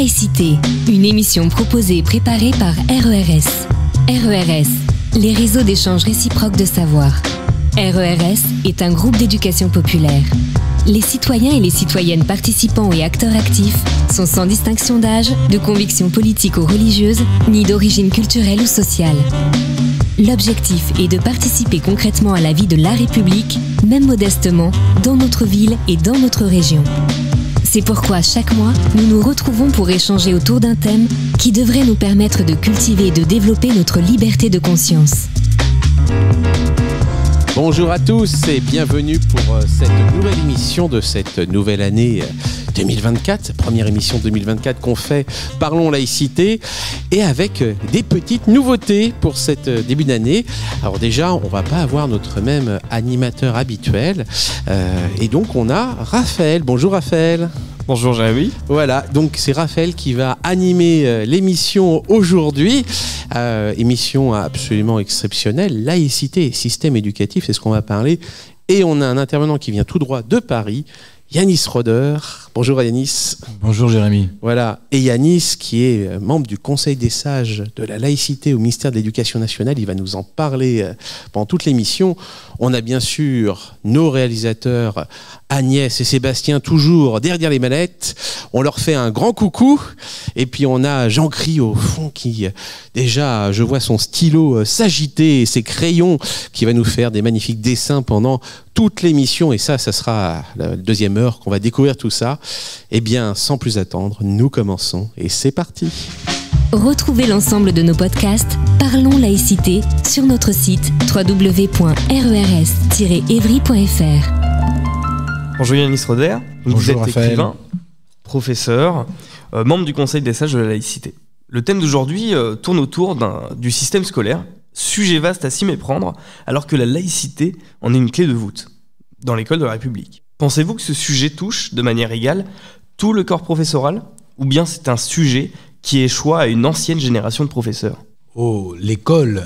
Laïcité, une émission proposée et préparée par RERS. RERS, les réseaux d'échange réciproque de savoir. RERS est un groupe d'éducation populaire. Les citoyens et les citoyennes participants et acteurs actifs sont sans distinction d'âge, de conviction politique ou religieuse, ni d'origine culturelle ou sociale. L'objectif est de participer concrètement à la vie de la République, même modestement, dans notre ville et dans notre région. C'est pourquoi chaque mois, nous nous retrouvons pour échanger autour d'un thème qui devrait nous permettre de cultiver et de développer notre liberté de conscience. Bonjour à tous et bienvenue pour cette nouvelle émission de cette nouvelle année 2024, première émission 2024 qu'on fait Parlons Laïcité, et avec des petites nouveautés pour cette début d'année. Alors déjà, on va pas avoir notre même animateur habituel, et donc on a Raphaël. Bonjour Raphaël. Bonjour Jérémy. Voilà, donc c'est Raphaël qui va animer l'émission aujourd'hui. Émission absolument exceptionnelle, laïcité et système éducatif, c'est ce qu'on va parler. Et on a un intervenant qui vient tout droit de Paris, Yanis Roder. Bonjour Yanis. Bonjour Jérémy. Voilà, et Yanis qui est membre du Conseil des sages de la laïcité au ministère de l'Éducation nationale, il va nous en parler pendant toute l'émission. On a bien sûr nos réalisateurs Agnès et Sébastien toujours derrière les manettes. On leur fait un grand coucou. Et puis on a Jean-Cry au fond qui déjà, je vois son stylo s'agiter et ses crayons qui va nous faire des magnifiques dessins pendant toute l'émission. Et ça sera la deuxième heure qu'on va découvrir tout ça. Eh bien, sans plus attendre, nous commençons et c'est parti. Retrouvez l'ensemble de nos podcasts Parlons Laïcité sur notre site www.rers-evry.fr. Bonjour Yanis Roder. Bonjour vous êtes Raphaël. Écrivain, professeur, membre du Conseil des sages de la laïcité. Le thème d'aujourd'hui tourne autour du système scolaire, sujet vaste à s'y méprendre, alors que la laïcité en est une clé de voûte dans l'école de la République. Pensez-vous que ce sujet touche de manière égale tout le corps professoral, ou bien c'est un sujet qui échoit à une ancienne génération de professeurs? Oh, l'école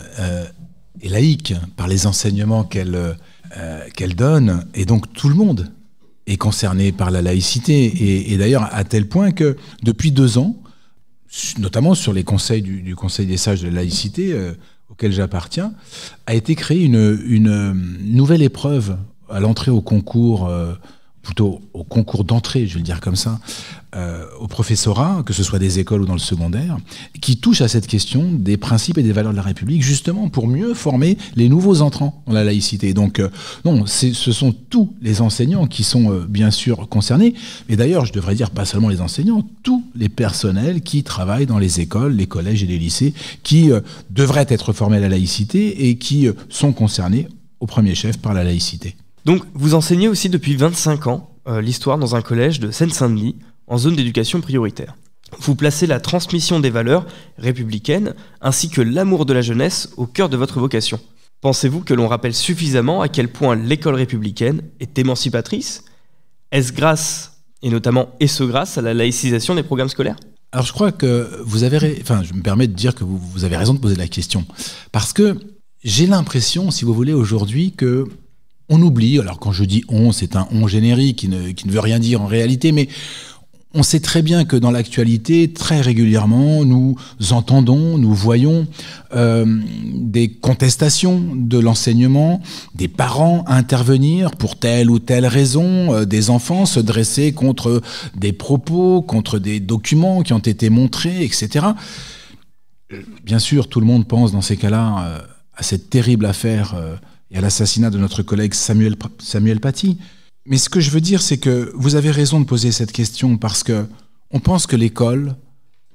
est laïque par les enseignements qu'elle donne, et donc tout le monde est concerné par la laïcité. Et d'ailleurs, à tel point que depuis 2 ans, notamment sur les conseils du Conseil des sages de la laïcité, auquel j'appartiens, a été créée une nouvelle épreuve à l'entrée au concours, plutôt au concours d'entrée, je vais le dire comme ça, au professorat, que ce soit des écoles ou dans le secondaire, qui touche à cette question des principes et des valeurs de la République, justement pour mieux former les nouveaux entrants dans la laïcité. Donc non, ce sont tous les enseignants qui sont bien sûr concernés, mais d'ailleurs, je devrais dire pas seulement les enseignants, tous les personnels qui travaillent dans les écoles, les collèges et les lycées, qui devraient être formés à la laïcité et qui sont concernés au premier chef par la laïcité. Donc, vous enseignez aussi depuis 25 ans l'histoire dans un collège de Seine-Saint-Denis, en zone d'éducation prioritaire. Vous placez la transmission des valeurs républicaines ainsi que l'amour de la jeunesse au cœur de votre vocation. Pensez-vous que l'on rappelle suffisamment à quel point l'école républicaine est émancipatrice? Est-ce grâce, et notamment est-ce grâce à la laïcisation des programmes scolaires? Alors je crois que je me permets de dire que vous avez raison de poser la question. Parce que j'ai l'impression, si vous voulez, aujourd'hui que on oublie, alors quand je dis on, c'est un on générique qui ne veut rien dire en réalité, mais on sait très bien que dans l'actualité, très régulièrement, nous entendons, nous voyons des contestations de l'enseignement, des parents intervenir pour telle ou telle raison, des enfants se dresser contre des propos, contre des documents qui ont été montrés, etc. Bien sûr, tout le monde pense dans ces cas-là à cette terrible affaire et à l'assassinat de notre collègue Samuel Paty. Mais ce que je veux dire, c'est que vous avez raison de poser cette question parce que on pense que l'école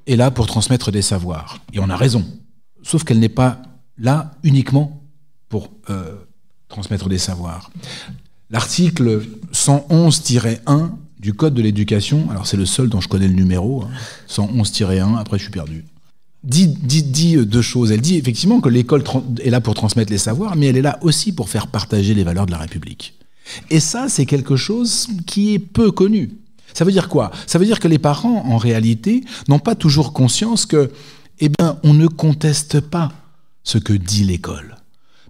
est là pour transmettre des savoirs. Et on a raison. Sauf qu'elle n'est pas là uniquement pour transmettre des savoirs. L'article 111-1 du Code de l'éducation, alors c'est le seul dont je connais le numéro, 111-1, après je suis perdu, dit 2 choses. Elle dit effectivement que l'école est là pour transmettre les savoirs, mais elle est là aussi pour faire partager les valeurs de la République. Et ça, c'est quelque chose qui est peu connu. Ça veut dire quoi? Ça veut dire que les parents, en réalité, n'ont pas toujours conscience que, on ne conteste pas ce que dit l'école.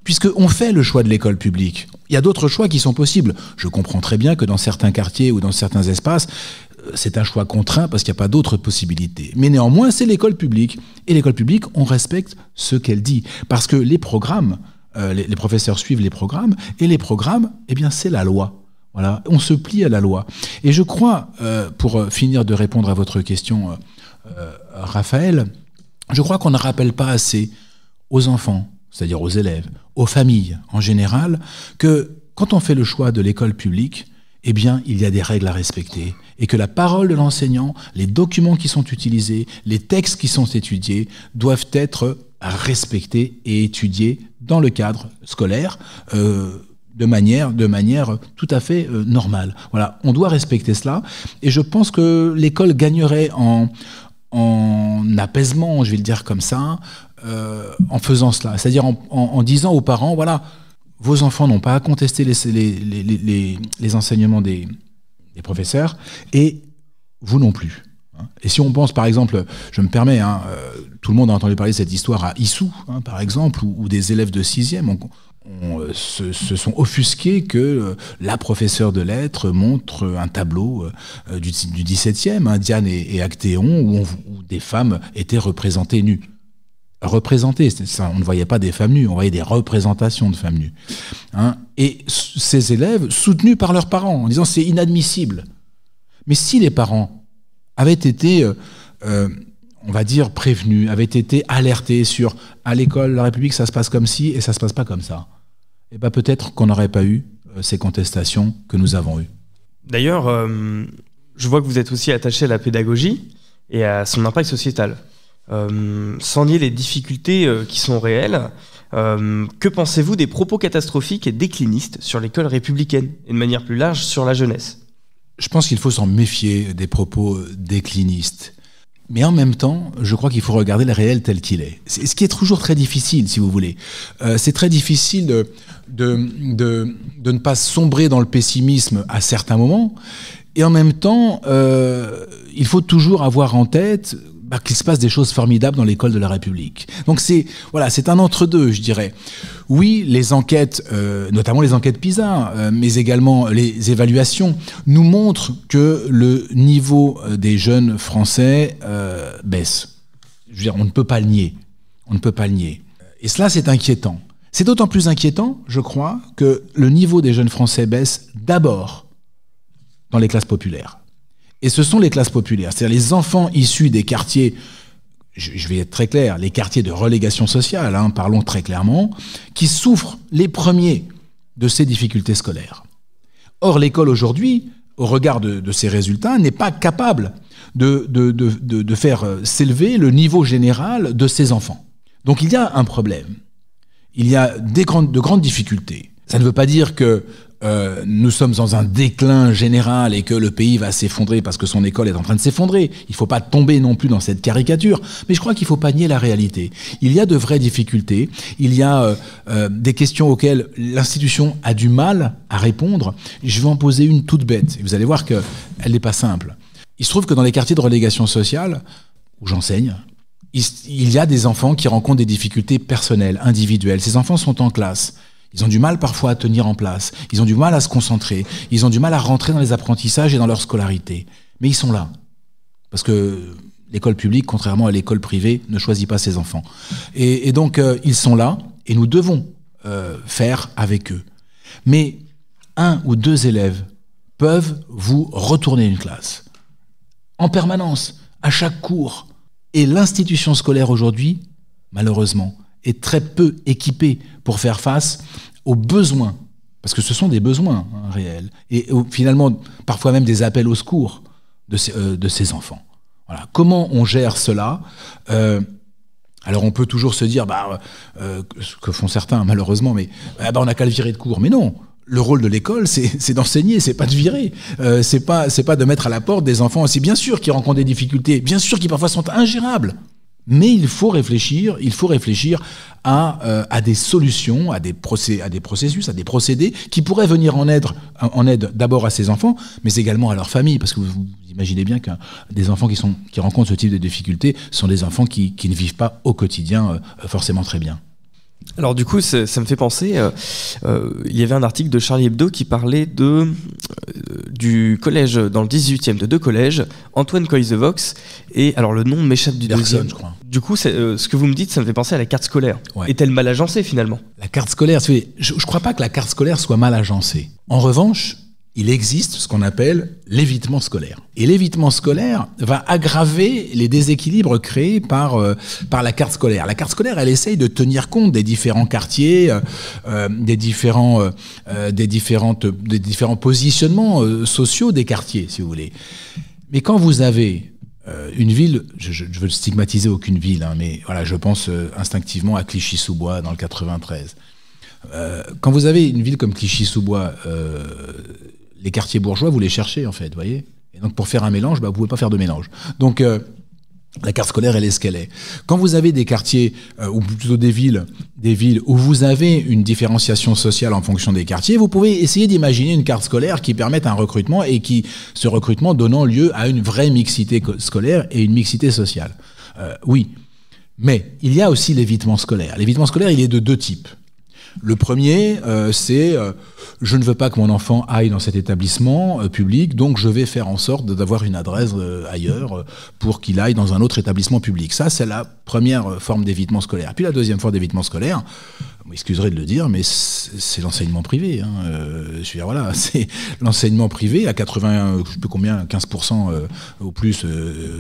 Puisqu'on fait le choix de l'école publique. Il y a d'autres choix qui sont possibles. Je comprends très bien que dans certains quartiers ou dans certains espaces, c'est un choix contraint parce qu'il n'y a pas d'autre possibilité. Mais néanmoins, c'est l'école publique. Et l'école publique, on respecte ce qu'elle dit. Parce que les programmes, les professeurs suivent les programmes, et les programmes, eh bien, c'est la loi. Voilà, on se plie à la loi. Et je crois, pour finir de répondre à votre question, Raphaël, je crois qu'on ne rappelle pas assez aux enfants, c'est-à-dire aux élèves, aux familles en général, que quand on fait le choix de l'école publique, eh bien, il y a des règles à respecter. Et que la parole de l'enseignant, les documents qui sont utilisés, les textes qui sont étudiés, doivent être respectés et étudiés dans le cadre scolaire, de manière tout à fait normale. Voilà, on doit respecter cela. Et je pense que l'école gagnerait en apaisement, je vais le dire comme ça, en faisant cela. C'est-à-dire en disant aux parents, voilà, vos enfants n'ont pas à contester les enseignements des professeurs, et vous non plus. Et si on pense, par exemple, je me permets, tout le monde a entendu parler de cette histoire à Issou, par exemple, où des élèves de 6e se sont offusqués que la professeure de lettres montre un tableau du 17e, Diane et Actéon, où des femmes étaient représentées nues. Représentées, on ne voyait pas des femmes nues, on voyait des représentations de femmes nues. Et ces élèves, soutenus par leurs parents, en disant c'est inadmissible. Mais si les parents avaient été, on va dire, prévenus, avaient été alertés sur à l'école, la République, ça se passe comme ci et ça se passe pas comme ça, et ben peut-être qu'on n'aurait pas eu ces contestations que nous avons eues. D'ailleurs, je vois que vous êtes aussi attaché à la pédagogie et à son impact sociétal. Sans nier les difficultés qui sont réelles, que pensez-vous des propos catastrophiques et déclinistes sur l'école républicaine et de manière plus large sur la jeunesse ? Je pense qu'il faut s'en méfier des propos déclinistes. Mais en même temps, je crois qu'il faut regarder le réel tel qu'il est. C'est ce qui est toujours très difficile, si vous voulez. C'est très difficile de ne pas sombrer dans le pessimisme à certains moments. Et en même temps, il faut toujours avoir en tête qu'il se passe des choses formidables dans l'école de la République. Donc c'est un entre-deux, je dirais. Oui, les enquêtes, notamment les enquêtes PISA, mais également les évaluations, nous montrent que le niveau des jeunes Français baisse. Je veux dire, on ne peut pas le nier. On ne peut pas le nier. Et cela, c'est inquiétant. C'est d'autant plus inquiétant, je crois, que le niveau des jeunes Français baisse d'abord dans les classes populaires. Et ce sont les classes populaires, c'est-à-dire les enfants issus des quartiers, je vais être très clair, les quartiers de relégation sociale, parlons très clairement, qui souffrent les premiers de ces difficultés scolaires. Or, l'école aujourd'hui, au regard de ces résultats, n'est pas capable de faire s'élever le niveau général de ces enfants. Donc il y a un problème, il y a de grandes difficultés. Ça ne veut pas dire que nous sommes dans un déclin général et que le pays va s'effondrer parce que son école est en train de s'effondrer. Il ne faut pas tomber non plus dans cette caricature. Mais je crois qu'il ne faut pas nier la réalité. Il y a de vraies difficultés. Il y a des questions auxquelles l'institution a du mal à répondre. Je vais en poser une toute bête. Et vous allez voir qu'elle n'est pas simple. Il se trouve que dans les quartiers de relégation sociale, où j'enseigne, il y a des enfants qui rencontrent des difficultés personnelles, individuelles. Ces enfants sont en classe. Ils ont du mal parfois à tenir en place, ils ont du mal à se concentrer, ils ont du mal à rentrer dans les apprentissages et dans leur scolarité. Mais ils sont là. Parce que l'école publique, contrairement à l'école privée, ne choisit pas ses enfants. Et donc, ils sont là et nous devons faire avec eux. Mais 1 ou 2 élèves peuvent vous retourner une classe. En permanence, à chaque cours. Et l'institution scolaire aujourd'hui, malheureusement, est très peu équipée pour faire face aux besoins, parce que ce sont des besoins réels, et finalement parfois même des appels au secours de ces enfants. Voilà. Comment on gère cela ? Alors on peut toujours se dire, ce que font certains malheureusement, mais on n'a qu'à le virer de cours. Mais non, le rôle de l'école, c'est d'enseigner, c'est pas de virer, c'est pas de mettre à la porte des enfants. C'est bien sûr qu'ils rencontrent des difficultés, bien sûr qu'ils parfois sont ingérables. Mais il faut réfléchir à des solutions, à des processus, à des procédés qui pourraient venir en aide d'abord à ces enfants, mais également à leur famille, parce que vous imaginez bien que des enfants qui rencontrent ce type de difficultés sont des enfants qui ne vivent pas au quotidien forcément très bien. Alors du coup, ça me fait penser, il y avait un article de Charlie Hebdo qui parlait du collège, dans le 18e, de 2 collèges, Antoine Coisevox, et alors le nom m'échappe du deuxième. Je crois. Du coup, ce que vous me dites, ça me fait penser à la carte scolaire. Ouais. Est-elle mal agencée finalement? La carte scolaire, je ne crois pas que la carte scolaire soit mal agencée. En revanche, il existe ce qu'on appelle l'évitement scolaire. Et l'évitement scolaire va aggraver les déséquilibres créés par la carte scolaire. La carte scolaire, elle essaye de tenir compte des différents quartiers, des différents positionnements sociaux des quartiers, si vous voulez. Mais quand vous avez une ville, je veux stigmatiser aucune ville, hein, mais voilà, je pense instinctivement à Clichy-sous-Bois dans le 93. Quand vous avez une ville comme Clichy-sous-Bois, les quartiers bourgeois, vous les cherchez en fait, vous voyez. Et donc pour faire un mélange, vous pouvez pas faire de mélange. Donc la carte scolaire, elle est ce qu'elle est. Quand vous avez des quartiers, ou plutôt des villes où vous avez une différenciation sociale en fonction des quartiers, vous pouvez essayer d'imaginer une carte scolaire qui permette un recrutement et ce recrutement donnant lieu à une vraie mixité scolaire et une mixité sociale. Oui, mais il y a aussi l'évitement scolaire. L'évitement scolaire, il est de 2 types. Le premier, c'est je ne veux pas que mon enfant aille dans cet établissement public, donc je vais faire en sorte d'avoir une adresse ailleurs pour qu'il aille dans un autre établissement public. Ça, c'est la première forme d'évitement scolaire. Puis la deuxième forme d'évitement scolaire, vous m'excuserez de le dire, mais c'est l'enseignement privé. Hein. Je veux dire, voilà, c'est l'enseignement privé à 80, je sais plus combien, 15% au plus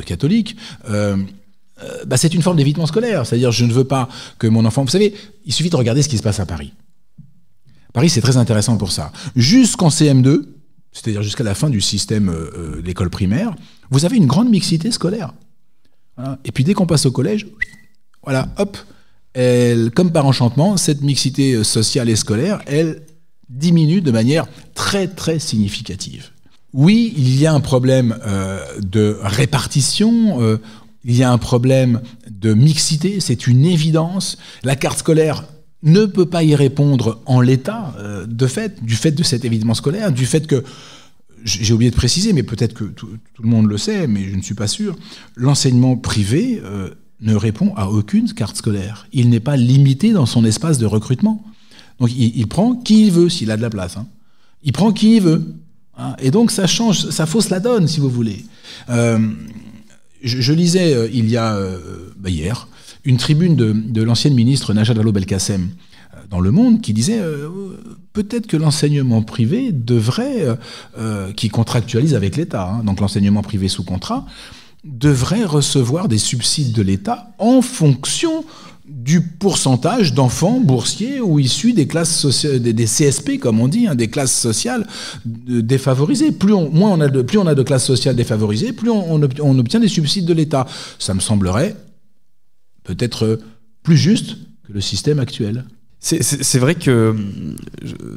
catholique. C'est une forme d'évitement scolaire. C'est-à-dire, je ne veux pas que mon enfant... Vous savez, il suffit de regarder ce qui se passe à Paris. Paris, c'est très intéressant pour ça. Jusqu'en CM2, c'est-à-dire jusqu'à la fin du système d'école primaire, vous avez une grande mixité scolaire. Voilà. Et puis, dès qu'on passe au collège, voilà, hop, comme par enchantement, cette mixité sociale et scolaire, elle diminue de manière très, très significative. Oui, il y a un problème de répartition, il y a un problème de mixité, c'est une évidence. La carte scolaire ne peut pas y répondre en l'état, du fait de cet évitement scolaire, du fait que, j'ai oublié de préciser, mais peut-être que tout le monde le sait, mais je ne suis pas sûr, l'enseignement privé ne répond à aucune carte scolaire. Il n'est pas limité dans son espace de recrutement. Donc il prend qui il veut, s'il a de la place. Hein. Il prend qui il veut. Hein. Et donc ça change, ça fausse la donne, si vous voulez. Je lisais hier une tribune de l'ancienne ministre Najat Vallaud-Belkacem dans Le Monde qui disait peut-être que l'enseignement privé devrait, qui contractualise avec l'État, hein, donc l'enseignement privé sous contrat, devrait recevoir des subsides de l'État en fonction du pourcentage d'enfants boursiers ou issus des classes sociales, des CSP comme on dit, hein, des classes sociales défavorisées. Plus on a de classes sociales défavorisées, plus on obtient des subsides de l'État. Ça me semblerait peut-être plus juste que le système actuel. C'est vrai que,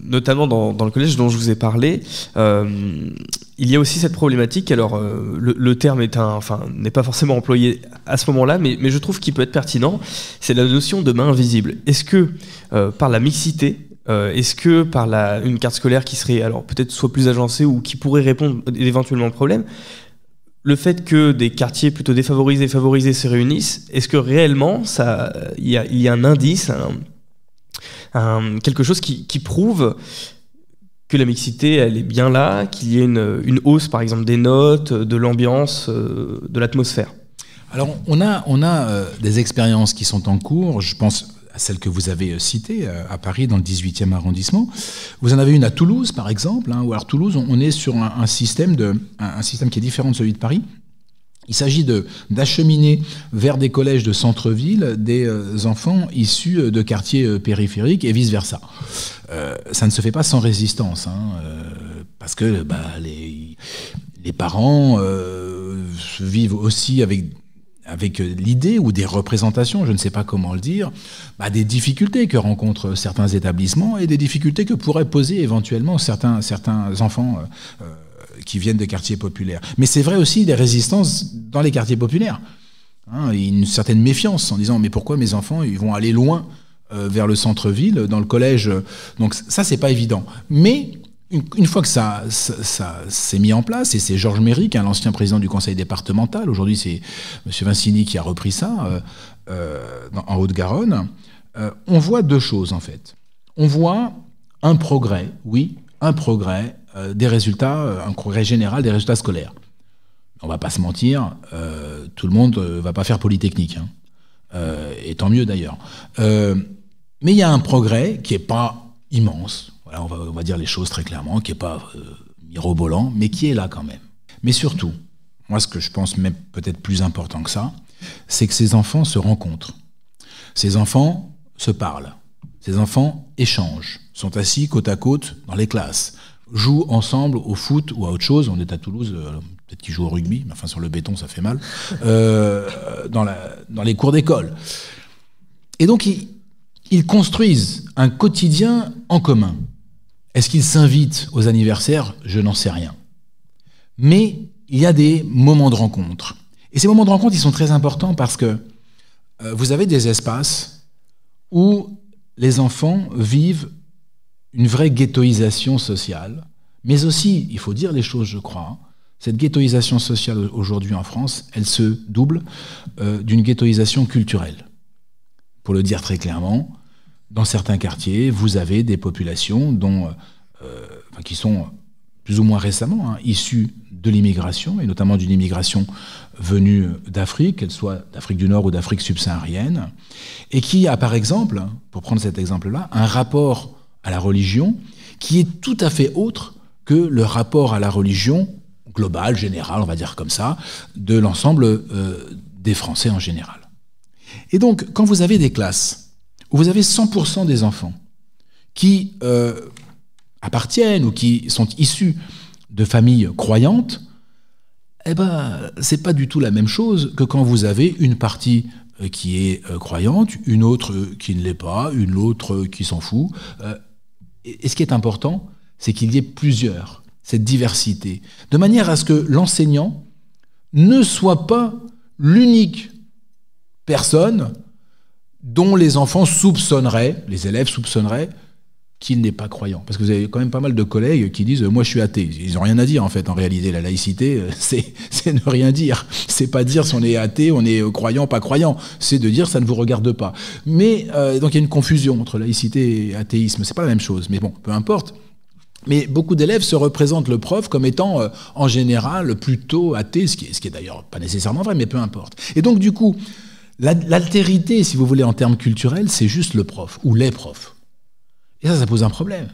notamment dans le collège dont je vous ai parlé, il y a aussi cette problématique. Alors, le terme n'est pas forcément employé à ce moment-là, mais je trouve qu'il peut être pertinent. C'est la notion de main invisible. Est-ce que, par la mixité, est-ce que par une carte scolaire qui serait alors peut-être soit plus agencée ou qui pourrait répondre éventuellement au problème, le fait que des quartiers plutôt défavorisés et favorisés se réunissent, est-ce que réellement il y a un indice, quelque chose qui prouve que la mixité elle est bien là, qu'il y ait une hausse par exemple des notes, de l'ambiance, de l'atmosphère? Alors on a des expériences qui sont en cours, je pense à celle que vous avez citée à Paris dans le 18e arrondissement. Vous en avez une à Toulouse par exemple, hein, où alors Toulouse on est sur un système qui est différent de celui de Paris. Il s'agit d'acheminer vers des collèges de centre-ville des enfants issus de quartiers périphériques et vice-versa. Ça ne se fait pas sans résistance, hein, parce que les parents vivent aussi avec l'idée ou des représentations, je ne sais pas comment le dire, des difficultés que rencontrent certains établissements et des difficultés que pourraient poser éventuellement certains enfants qui viennent des quartiers populaires. Mais c'est vrai aussi des résistances dans les quartiers populaires. Hein, une certaine méfiance en disant « mais pourquoi mes enfants ils vont aller loin vers le centre-ville, dans le collège ?» Donc ça, c'est pas évident. Mais une fois que ça s'est mis en place, et c'est Georges Méric, hein, l'ancien président du conseil départemental, aujourd'hui c'est M. Vincini qui a repris ça en Haute-Garonne, on voit deux choses en fait. On voit un progrès, oui, un progrès des résultats, un progrès général des résultats scolaires. On va pas se mentir, tout le monde va pas faire Polytechnique, et tant mieux d'ailleurs. Mais il y a un progrès qui est pas immense, voilà, on va dire les choses très clairement, qui est pas mirobolant, mais qui est là quand même. Mais surtout, moi ce que je pense même peut-être plus important que ça, c'est que ces enfants se rencontrent. Ces enfants se parlent. Ces enfants échangent, sont assis côte à côte dans les classes, jouent ensemble au foot ou à autre chose. On est à Toulouse, peut-être qu'ils jouent au rugby, mais enfin sur le béton ça fait mal, dans les cours d'école. Et donc ils construisent un quotidien en commun. Est-ce qu'ils s'invitent aux anniversaires? Je n'en sais rien. Mais il y a des moments de rencontre. Et ces moments de rencontre, ils sont très importants parce que vous avez des espaces où les enfants vivent une vraie ghettoisation sociale, mais aussi, il faut dire les choses, je crois, cette ghettoisation sociale aujourd'hui en France, elle se double d'une ghettoisation culturelle. Pour le dire très clairement, dans certains quartiers, vous avez des populations qui sont plus ou moins récemment issues de l'immigration, et notamment d'une immigration venue d'Afrique, qu'elle soit d'Afrique du Nord ou d'Afrique subsaharienne, et qui a par exemple, pour prendre cet exemple-là, un rapport à la religion qui est tout à fait autre que le rapport à la religion global, général, on va dire comme ça, de l'ensemble des Français en général. Et donc, quand vous avez des classes où vous avez 100% des enfants qui appartiennent ou qui sont issus de familles croyantes, eh ben, c'est pas du tout la même chose que quand vous avez une partie qui est croyante, une autre qui ne l'est pas, une autre qui s'en fout. Et ce qui est important, c'est qu'il y ait plusieurs, cette diversité, de manière à ce que l'enseignant ne soit pas l'unique personne dont les enfants soupçonneraient, les élèves soupçonneraient, qu'il n'est pas croyant. Parce que vous avez quand même pas mal de collègues qui disent « moi je suis athée ». Ils n'ont rien à dire en fait. En réalité, la laïcité, c'est ne rien dire. C'est pas dire si on est athée, on est croyant, pas croyant. C'est de dire ça ne vous regarde pas. Mais donc il y a une confusion entre laïcité et athéisme. C'est pas la même chose. Mais bon, peu importe. Mais beaucoup d'élèves se représentent le prof comme étant en général plutôt athée, ce qui est d'ailleurs pas nécessairement vrai, mais peu importe. Et donc du coup, l'altérité, si vous voulez, en termes culturels, c'est juste le prof ou les profs. Et ça pose un problème.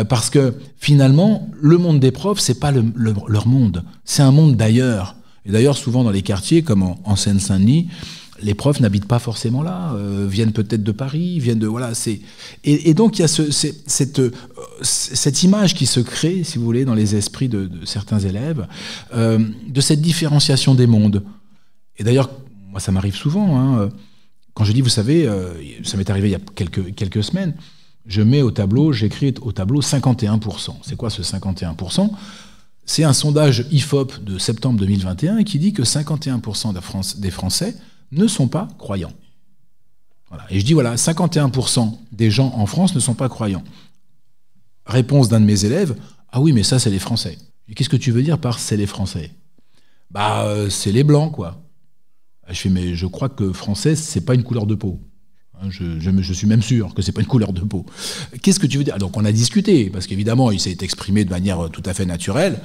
Parce que finalement, le monde des profs, c'est pas leur monde. C'est un monde d'ailleurs. Et d'ailleurs, souvent dans les quartiers, comme en Seine-Saint-Denis, les profs n'habitent pas forcément là, viennent peut-être de Paris, viennent de... Voilà, et donc il y a cette image qui se crée, si vous voulez, dans les esprits de certains élèves, de cette différenciation des mondes. Et d'ailleurs, moi ça m'arrive souvent, quand je dis, vous savez, ça m'est arrivé il y a quelques semaines, j'écris au tableau 51%. C'est quoi ce 51%? C'est un sondage IFOP de septembre 2021 qui dit que 51% des Français ne sont pas croyants. Voilà. Et je dis, voilà, 51% des gens en France ne sont pas croyants. Réponse d'un de mes élèves, ah oui, mais ça, c'est les Français. Et qu'est-ce que tu veux dire par c'est les Français? C'est les Blancs, quoi. Je fais, mais je crois que français, c'est pas une couleur de peau. Je suis même sûr que c'est pas une couleur de peau. Qu'est-ce que tu veux dire? Donc on a discuté, parce qu'évidemment, il s'est exprimé de manière tout à fait naturelle.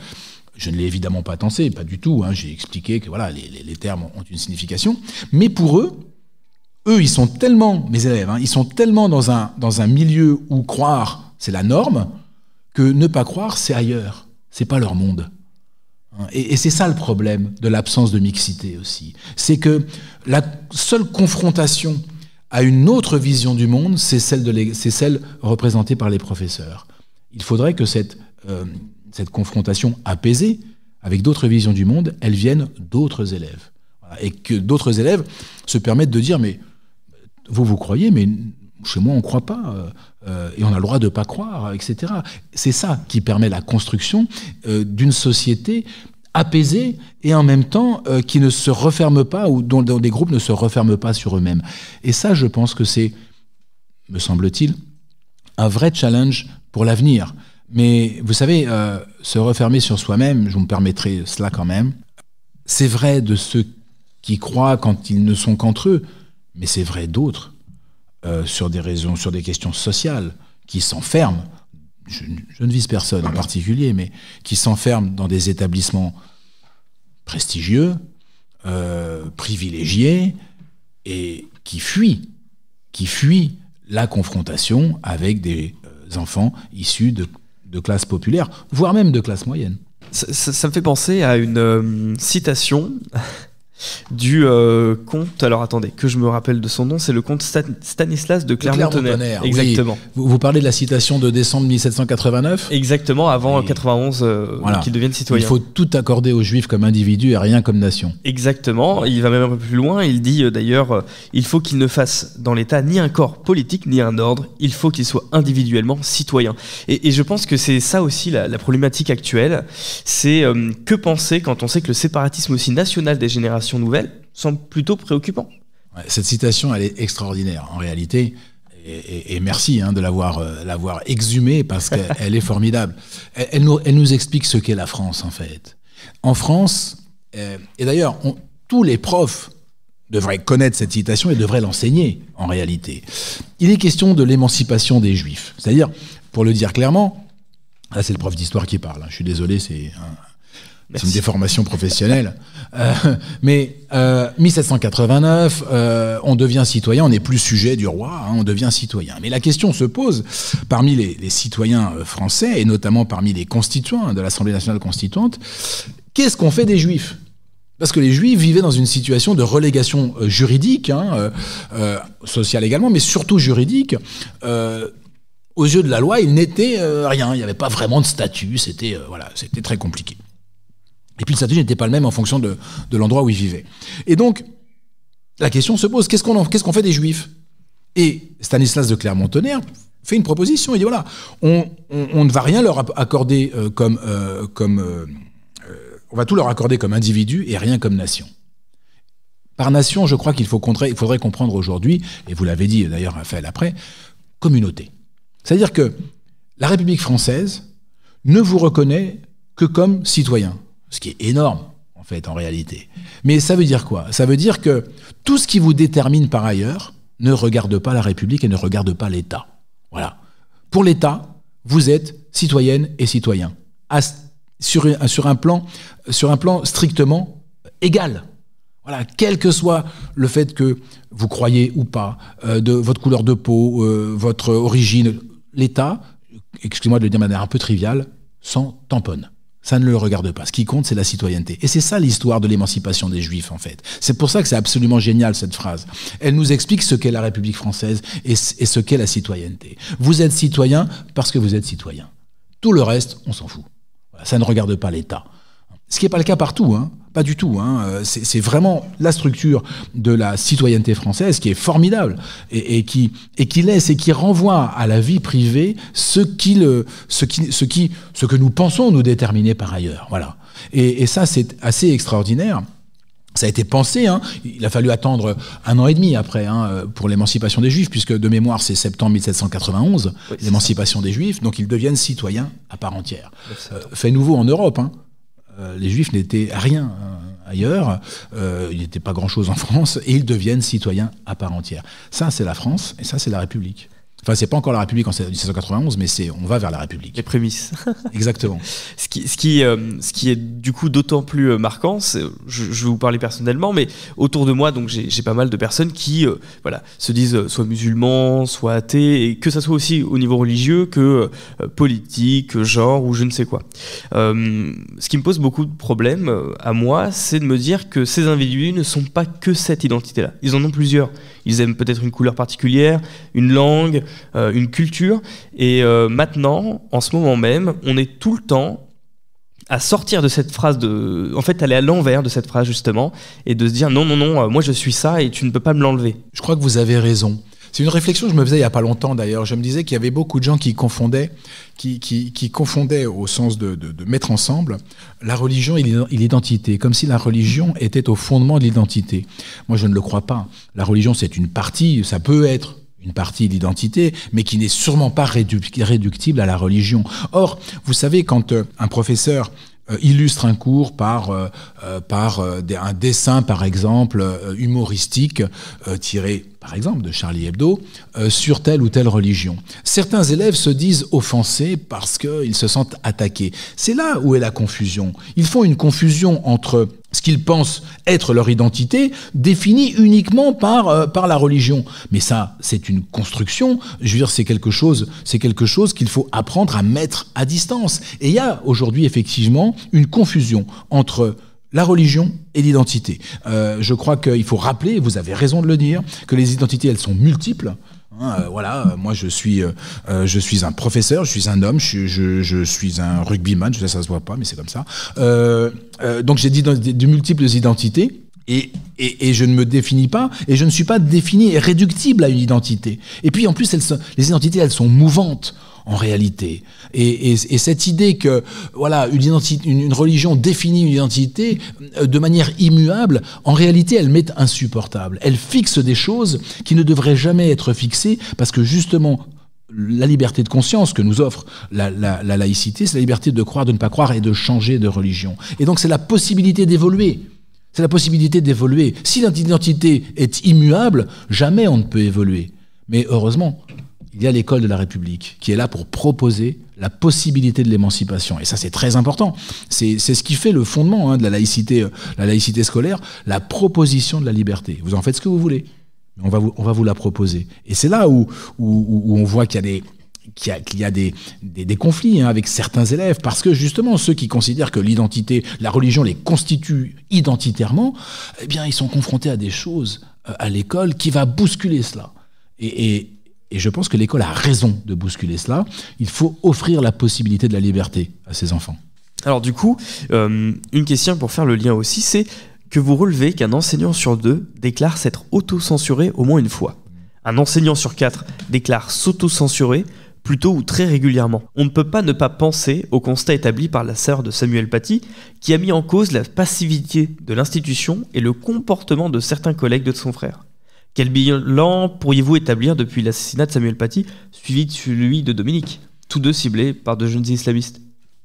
Je ne l'ai évidemment pas tensé, pas du tout. J'ai expliqué que voilà, les termes ont une signification. Mais pour eux, ils sont tellement, mes élèves, ils sont tellement dans un milieu où croire, c'est la norme, que ne pas croire, c'est ailleurs. C'est pas leur monde. Et c'est ça le problème de l'absence de mixité aussi. C'est que la seule confrontation à une autre vision du monde, c'est celle représentée par les professeurs. Il faudrait que cette confrontation apaisée avec d'autres visions du monde, elle vienne d'autres élèves. Voilà. Et que d'autres élèves se permettent de dire, mais vous croyez, mais chez moi on ne croit pas, et on a le droit de ne pas croire, etc. C'est ça qui permet la construction d'une société apaisée et en même temps qui ne se referme pas, ou dont des groupes ne se referment pas sur eux-mêmes. Et ça, je pense que c'est, me semble-t-il, un vrai challenge pour l'avenir. Mais vous savez, se refermer sur soi-même, je me permettrai cela quand même, c'est vrai de ceux qui croient quand ils ne sont qu'entre eux, mais c'est vrai d'autres. sur des raisons, sur des questions sociales, qui s'enferment, je ne vise personne en particulier, mais qui s'enferment dans des établissements prestigieux, privilégiés, et qui fuient la confrontation avec des enfants issus de classes populaires, voire même de classes moyennes. Ça me fait penser à une citation du comte, alors attendez, que je me rappelle de son nom, c'est le comte Stanislas de Clermont-Tonnerre. Exactement. Oui. Vous parlez de la citation de décembre 1789 ? Exactement, avant 91, voilà. Qu'ils deviennent citoyens. Il faut tout accorder aux Juifs comme individus et rien comme nation. Exactement, il va même un peu plus loin, il dit d'ailleurs, il faut qu'ils ne fassent dans l'État ni un corps politique, ni un ordre, il faut qu'ils soient individuellement citoyens. Et je pense que c'est ça aussi la problématique actuelle, c'est que penser quand on sait que le séparatisme aussi national des générations nouvelles semble plutôt préoccupant. Ouais, cette citation, elle est extraordinaire en réalité, et merci de l'avoir exhumée parce qu'elle est formidable. Elle nous explique ce qu'est la France en fait. En France, et d'ailleurs tous les profs devraient connaître cette citation et devraient l'enseigner en réalité. Il est question de l'émancipation des Juifs, c'est-à-dire, pour le dire clairement, là c'est le prof d'histoire qui parle, je suis désolé, c'est une déformation professionnelle. Mais 1789, on devient citoyen, on n'est plus sujet du roi, on devient citoyen. Mais la question se pose parmi les citoyens français, et notamment parmi les constituants de l'Assemblée nationale constituante, qu'est-ce qu'on fait des Juifs ? Parce que les Juifs vivaient dans une situation de relégation juridique, sociale également, mais surtout juridique. Aux yeux de la loi, ils n'étaient rien, il n'y avait pas vraiment de statut, c'était très compliqué. Et puis le statut n'était pas le même en fonction de l'endroit où ils vivaient. Et donc, la question se pose, qu'est-ce qu'on fait des Juifs ? Et Stanislas de Clermont-Tonnerre fait une proposition, il dit voilà, on ne va rien leur accorder on va tout leur accorder comme individu et rien comme nation. Par nation, je crois qu'il faudrait comprendre aujourd'hui, et vous l'avez dit d'ailleurs Raphaël après, communauté. C'est-à-dire que la République française ne vous reconnaît que comme citoyen. Ce qui est énorme, en fait, en réalité. Mais ça veut dire quoi ? Ça veut dire que tout ce qui vous détermine par ailleurs ne regarde pas la République et ne regarde pas l'État. Voilà. Pour l'État, vous êtes citoyenne et citoyen, sur un plan strictement égal. Voilà, quel que soit le fait que vous croyez ou pas, de votre couleur de peau, votre origine, l'État, excusez-moi de le dire de manière un peu triviale, s'en tamponne. Ça ne le regarde pas. Ce qui compte, c'est la citoyenneté. Et c'est ça l'histoire de l'émancipation des Juifs, en fait. C'est pour ça que c'est absolument génial, cette phrase. Elle nous explique ce qu'est la République française et ce qu'est la citoyenneté. Vous êtes citoyen parce que vous êtes citoyen. Tout le reste, on s'en fout. Voilà, ça ne regarde pas l'État. Ce qui n'est pas le cas partout, pas du tout. C'est vraiment la structure de la citoyenneté française qui est formidable et qui laisse et qui renvoie à la vie privée ce que nous pensons nous déterminer par ailleurs. Voilà. Et ça, c'est assez extraordinaire. Ça a été pensé, il a fallu attendre 1 an et demi après pour l'émancipation des Juifs, puisque de mémoire c'est septembre 1791, oui, l'émancipation des Juifs, donc ils deviennent citoyens à part entière. Fait nouveau en Europe, les Juifs n'étaient rien ailleurs, il n'était pas grand-chose en France, et ils deviennent citoyens à part entière. Ça, c'est la France, et ça, c'est la République. Enfin, c'est pas encore la République en 1791, mais on va vers la République. Les prémices. Exactement. Ce qui est du coup d'autant plus marquant, je vais vous parler personnellement, mais autour de moi, donc j'ai pas mal de personnes qui se disent soit musulmans, soit athées, et que ça soit aussi au niveau religieux que politique, genre ou je ne sais quoi. Ce qui me pose beaucoup de problèmes à moi, c'est de me dire que ces individus ne sont pas que cette identité-là. Ils en ont plusieurs. Ils aiment peut-être une couleur particulière, une langue, une culture. Et maintenant, en ce moment même, on est tout le temps à sortir de cette phrase, en fait, aller à l'envers de cette phrase, justement, et de se dire non, moi je suis ça et tu ne peux pas me l'enlever. Je crois que vous avez raison. C'est une réflexion que je me faisais il n'y a pas longtemps d'ailleurs. Je me disais qu'il y avait beaucoup de gens qui confondaient au sens de mettre ensemble la religion et l'identité, comme si la religion était au fondement de l'identité. Moi, je ne le crois pas. La religion, c'est une partie, ça peut être une partie de l'identité, mais qui n'est sûrement pas réductible à la religion. Or, vous savez, quand un professeur illustre un cours par un dessin, par exemple, humoristique, tiré, par exemple, de Charlie Hebdo, sur telle ou telle religion. Certains élèves se disent offensés parce qu'ils se sentent attaqués. C'est là où est la confusion. Ils font une confusion entre ce qu'ils pensent être leur identité, définie uniquement par la religion. Mais ça, c'est une construction. Je veux dire, c'est quelque chose qu'il faut apprendre à mettre à distance. Et il y a aujourd'hui, effectivement, une confusion entre la religion et l'identité. Je crois qu'il faut rappeler, vous avez raison de le dire, que les identités, elles sont multiples. Voilà, moi je suis un professeur, je suis un homme, je suis un rugbyman, je sais ça se voit pas, mais c'est comme ça. Donc j'ai dit de multiples identités. Et je ne me définis pas, et je ne suis pas défini et réductible à une identité. Et puis en plus, les identités, elles sont mouvantes en réalité. Et cette idée que voilà, une religion définit une identité de manière immuable, en réalité, elle m'est insupportable. Elle fixe des choses qui ne devraient jamais être fixées, parce que justement, la liberté de conscience que nous offre la laïcité, c'est la liberté de croire, de ne pas croire et de changer de religion. Et donc c'est la possibilité d'évoluer. C'est la possibilité d'évoluer. Si l'identité est immuable, jamais on ne peut évoluer. Mais heureusement, il y a l'école de la République qui est là pour proposer la possibilité de l'émancipation. Et ça, c'est très important. C'est ce qui fait le fondement de la laïcité scolaire, la proposition de la liberté. Vous en faites ce que vous voulez. On va vous la proposer. Et c'est là où on voit qu'il y a des conflits avec certains élèves, parce que justement ceux qui considèrent que l'identité, la religion les constitue identitairement, eh bien ils sont confrontés à des choses à l'école qui va bousculer cela. Et je pense que l'école a raison de bousculer cela. Il faut offrir la possibilité de la liberté à ses enfants. Alors du coup, une question pour faire le lien aussi, c'est que vous relevez qu'un enseignant sur 2 déclare s'être auto-censuré au moins une fois. Un enseignant sur 4 déclare s'auto-censurer plutôt ou très régulièrement. On ne peut pas ne pas penser au constat établi par la sœur de Samuel Paty, qui a mis en cause la passivité de l'institution et le comportement de certains collègues de son frère. Quel bilan pourriez-vous établir depuis l'assassinat de Samuel Paty, suivi de celui de Dominique, tous deux ciblés par de jeunes islamistes?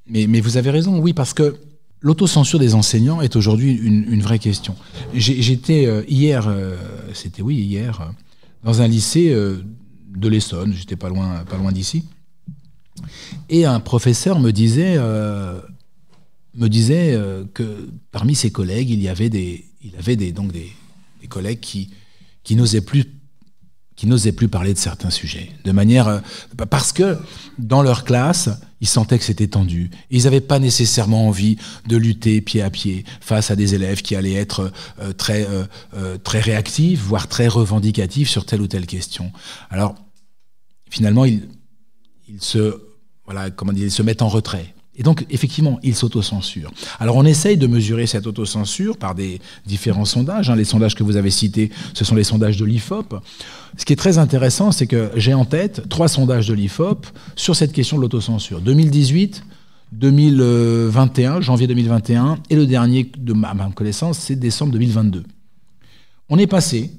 Mais vous avez raison, oui, parce que l'autocensure des enseignants est aujourd'hui une vraie question. J'étais hier, dans un lycée de l'Essonne, j'étais pas loin d'ici, et un professeur me disait que parmi ses collègues, il avait des collègues qui n'osaient plus parler de certains sujets, de manière parce que dans leur classe, ils sentaient que c'était tendu. Ils n'avaient pas nécessairement envie de lutter pied à pied face à des élèves qui allaient être très réactifs, voire très revendicatifs sur telle ou telle question. Alors finalement, ils se mettent en retrait. Et donc, effectivement, ils s'autocensurent. Alors, on essaye de mesurer cette autocensure par des différents sondages. Les sondages que vous avez cités, ce sont les sondages de l'IFOP. Ce qui est très intéressant, c'est que j'ai en tête 3 sondages de l'IFOP sur cette question de l'autocensure. 2018, 2021, janvier 2021, et le dernier, de ma connaissance, c'est décembre 2022. On est passé,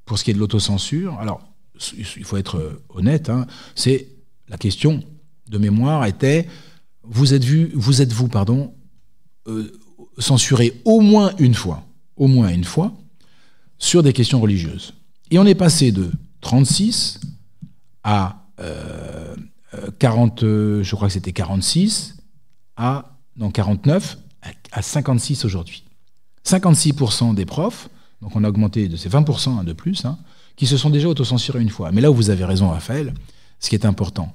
pour ce qui est de l'autocensure, alors, il faut être honnête, c'est la question de mémoire était... Vous êtes-vous censuré au moins une fois, sur des questions religieuses. Et on est passé de 36 à 40, je crois que c'était 46, à 49, à 56 aujourd'hui. 56% des profs, donc on a augmenté de ces 20% de plus, qui se sont déjà autocensurés une fois. Mais là où vous avez raison, Raphaël, ce qui est important,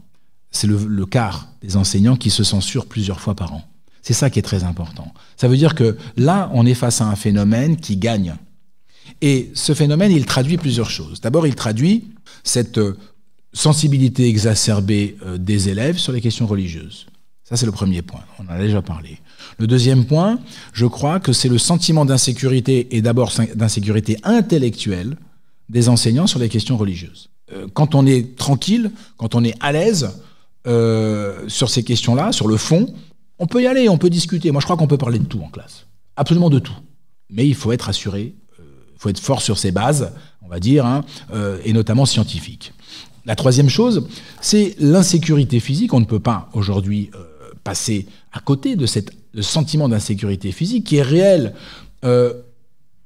c'est le quart des enseignants qui se censurent plusieurs fois par an. C'est ça qui est très important. Ça veut dire que là, on est face à un phénomène qui gagne. Et ce phénomène, il traduit plusieurs choses. D'abord, il traduit cette sensibilité exacerbée des élèves sur les questions religieuses. Ça, c'est le premier point. On en a déjà parlé. Le deuxième point, je crois que c'est le sentiment d'insécurité, et d'abord d'insécurité intellectuelle, des enseignants sur les questions religieuses. Quand on est tranquille, quand on est à l'aise, sur ces questions-là, sur le fond, on peut y aller, on peut discuter. Moi, je crois qu'on peut parler de tout en classe. Absolument de tout. Mais il faut être assuré, il faut être fort sur ses bases, on va dire, et notamment scientifiques. La troisième chose, c'est l'insécurité physique. On ne peut pas aujourd'hui passer à côté de cette le sentiment d'insécurité physique qui est réel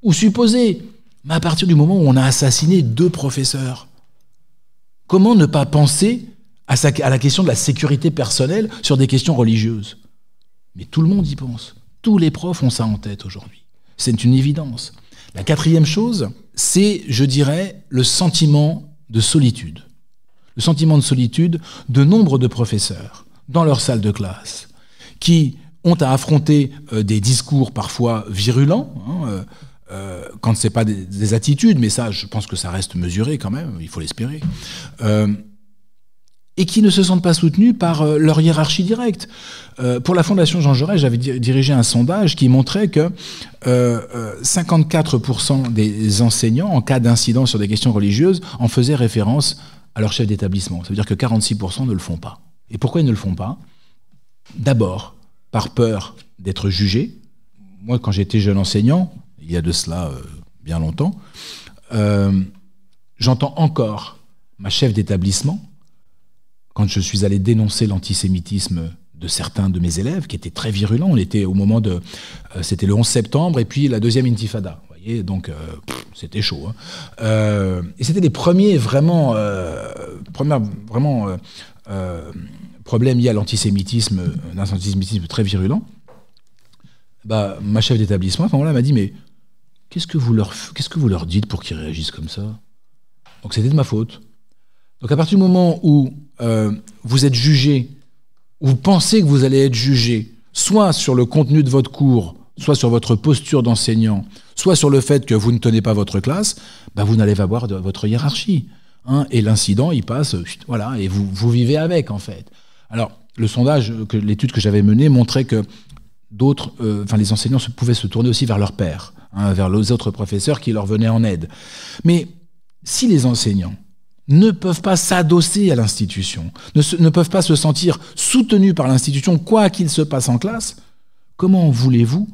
ou supposé. Mais à partir du moment où on a assassiné 2 professeurs, comment ne pas penser à la question de la sécurité personnelle sur des questions religieuses? Mais tout le monde y pense. Tous les profs ont ça en tête aujourd'hui. C'est une évidence. La 4e chose, c'est, je dirais, le sentiment de solitude. Le sentiment de solitude de nombre de professeurs dans leur salle de classe qui ont à affronter des discours parfois virulents, quand ce n'est pas des attitudes, mais ça, je pense que ça reste mesuré quand même, il faut l'espérer, et qui ne se sentent pas soutenus par leur hiérarchie directe. Pour la Fondation Jean Jaurès, j'avais dirigé un sondage qui montrait que 54% des enseignants, en cas d'incident sur des questions religieuses, en faisaient référence à leur chef d'établissement. Ça veut dire que 46% ne le font pas. Et pourquoi ils ne le font pas? D'abord, par peur d'être jugés. Moi, quand j'étais jeune enseignant, il y a de cela bien longtemps, j'entends encore ma chef d'établissement, quand je suis allé dénoncer l'antisémitisme de certains de mes élèves, qui étaient très virulents. On était au moment de... c'était le 11 septembre, et puis la 2e intifada. Vous voyez, donc c'était chaud. Et c'était les premiers vraiment... problèmes liés à l'antisémitisme, d'un antisémitisme très virulent. Ma chef d'établissement, à ce moment-là, m'a dit, mais qu'est-ce que vous leur dites pour qu'ils réagissent comme ça? Donc c'était de ma faute. Donc à partir du moment où vous êtes jugé, ou vous pensez que vous allez être jugé, soit sur le contenu de votre cours, soit sur votre posture d'enseignant, soit sur le fait que vous ne tenez pas votre classe, vous n'allez pas voir de votre hiérarchie. Et l'incident, il passe, voilà, et vous vivez avec, en fait. Alors, le sondage, l'étude que j'avais menée montrait que d'autres, les enseignants pouvaient se tourner aussi vers leurs pairs, vers les autres professeurs qui leur venaient en aide. Mais si les enseignants ne peuvent pas s'adosser à l'institution, ne peuvent pas se sentir soutenus par l'institution, quoi qu'il se passe en classe, comment voulez-vous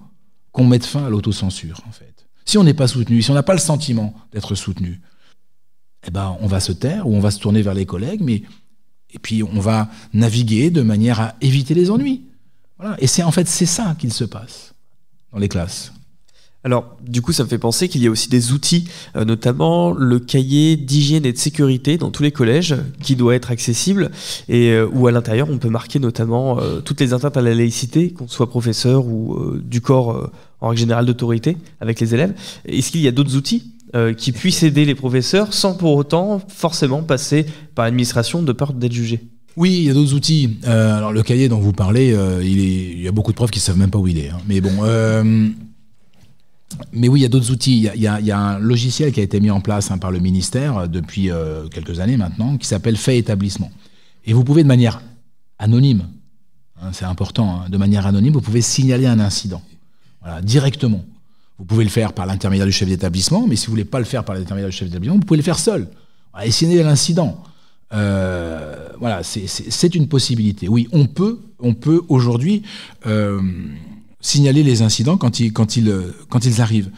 qu'on mette fin à l'autocensure, en fait? Si on n'est pas soutenu, si on n'a pas le sentiment d'être soutenu, on va se taire ou on va se tourner vers les collègues, et puis on va naviguer de manière à éviter les ennuis. Voilà. Et c'est ça qu'il se passe dans les classes. Alors, du coup, ça me fait penser qu'il y a aussi des outils, notamment le cahier d'hygiène et de sécurité dans tous les collèges, qui doit être accessible, et où à l'intérieur, on peut marquer notamment toutes les atteintes à la laïcité, qu'on soit professeur ou du corps en règle générale d'autorité avec les élèves. Est-ce qu'il y a d'autres outils qui puissent aider les professeurs sans pour autant forcément passer par l'administration de peur d'être jugés? Oui, il y a d'autres outils. Alors, le cahier dont vous parlez, il y a beaucoup de profs qui ne savent même pas où il est. Mais bon... Mais oui, il y a d'autres outils. Il y a un logiciel qui a été mis en place par le ministère depuis quelques années maintenant, qui s'appelle Fait Établissement. Et vous pouvez de manière anonyme, c'est important, de manière anonyme, vous pouvez signaler un incident, voilà, directement. Vous pouvez le faire par l'intermédiaire du chef d'établissement, mais si vous ne voulez pas le faire par l'intermédiaire du chef d'établissement, vous pouvez le faire seul. Voilà, et signaler l'incident. Voilà, c'est une possibilité. Oui, on peut aujourd'hui... signaler les incidents quand ils arrivent.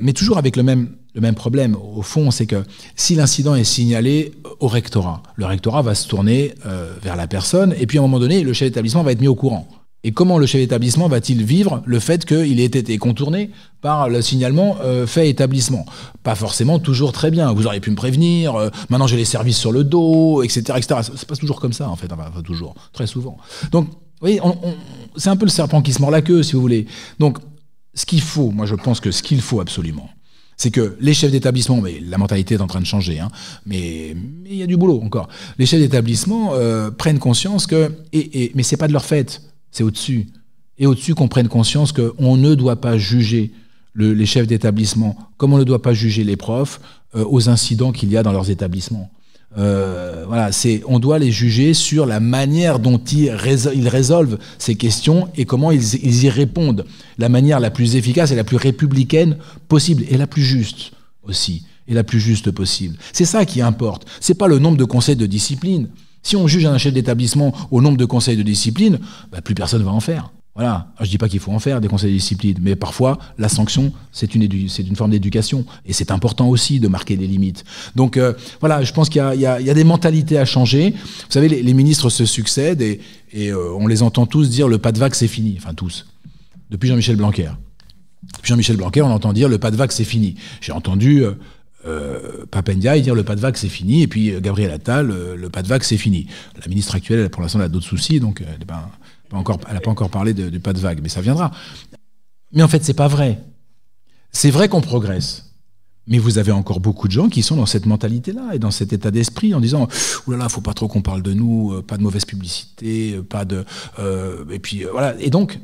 Mais toujours avec le même problème. Au fond, c'est que si l'incident est signalé au rectorat, le rectorat va se tourner vers la personne, et puis à un moment donné, le chef d'établissement va être mis au courant. Et comment le chef d'établissement va-t-il vivre le fait qu'il ait été contourné par le signalement fait établissement? Pas forcément toujours très bien. Vous auriez pu me prévenir, maintenant j'ai les services sur le dos, etc. etc. Ça se passe toujours comme ça, en fait. Enfin, toujours, très souvent. Donc, vous voyez, c'est un peu le serpent qui se mord la queue, si vous voulez. Donc, ce qu'il faut, moi je pense que ce qu'il faut absolument, c'est que les chefs d'établissement, mais la mentalité est en train de changer, mais il y a du boulot encore. Les chefs d'établissement prennent conscience que, mais c'est pas de leur fait, c'est au-dessus. Et au-dessus qu'on prenne conscience qu'on ne doit pas juger les chefs d'établissement, comme on ne doit pas juger les profs aux incidents qu'il y a dans leurs établissements. Voilà, on doit les juger sur la manière dont ils résolvent ces questions et comment ils y répondent, la manière la plus efficace et la plus républicaine possible, et la plus juste aussi, et la plus juste possible. C'est ça qui importe. C'est pas le nombre de conseils de discipline. Si on juge un chef d'établissement au nombre de conseils de discipline, plus personne va en faire. Voilà. Alors, je dis pas qu'il faut en faire des conseils de discipline, mais parfois la sanction c'est une forme d'éducation, et c'est important aussi de marquer des limites. Donc voilà, je pense qu'il y a des mentalités à changer. Vous savez, les ministres se succèdent et on les entend tous dire le pas de vague c'est fini, enfin tous. depuis Jean-Michel Blanquer. Depuis Jean-Michel Blanquer, on entend dire le pas de vague, c'est fini. J'ai entendu Pape Ndiaye dire le pas de vague, c'est fini, et puis Gabriel Attal, le pas de vague, c'est fini. La ministre actuelle, pour l'instant, elle a d'autres soucis, donc elle n'a pas encore parlé du pas de vague, mais ça viendra. Mais en fait, c'est pas vrai. C'est vrai qu'on progresse. Mais vous avez encore beaucoup de gens qui sont dans cette mentalité-là et dans cet état d'esprit en disant « Ouh là là, faut pas trop qu'on parle de nous, pas de mauvaise publicité, pas de... et puis voilà. » Et donc,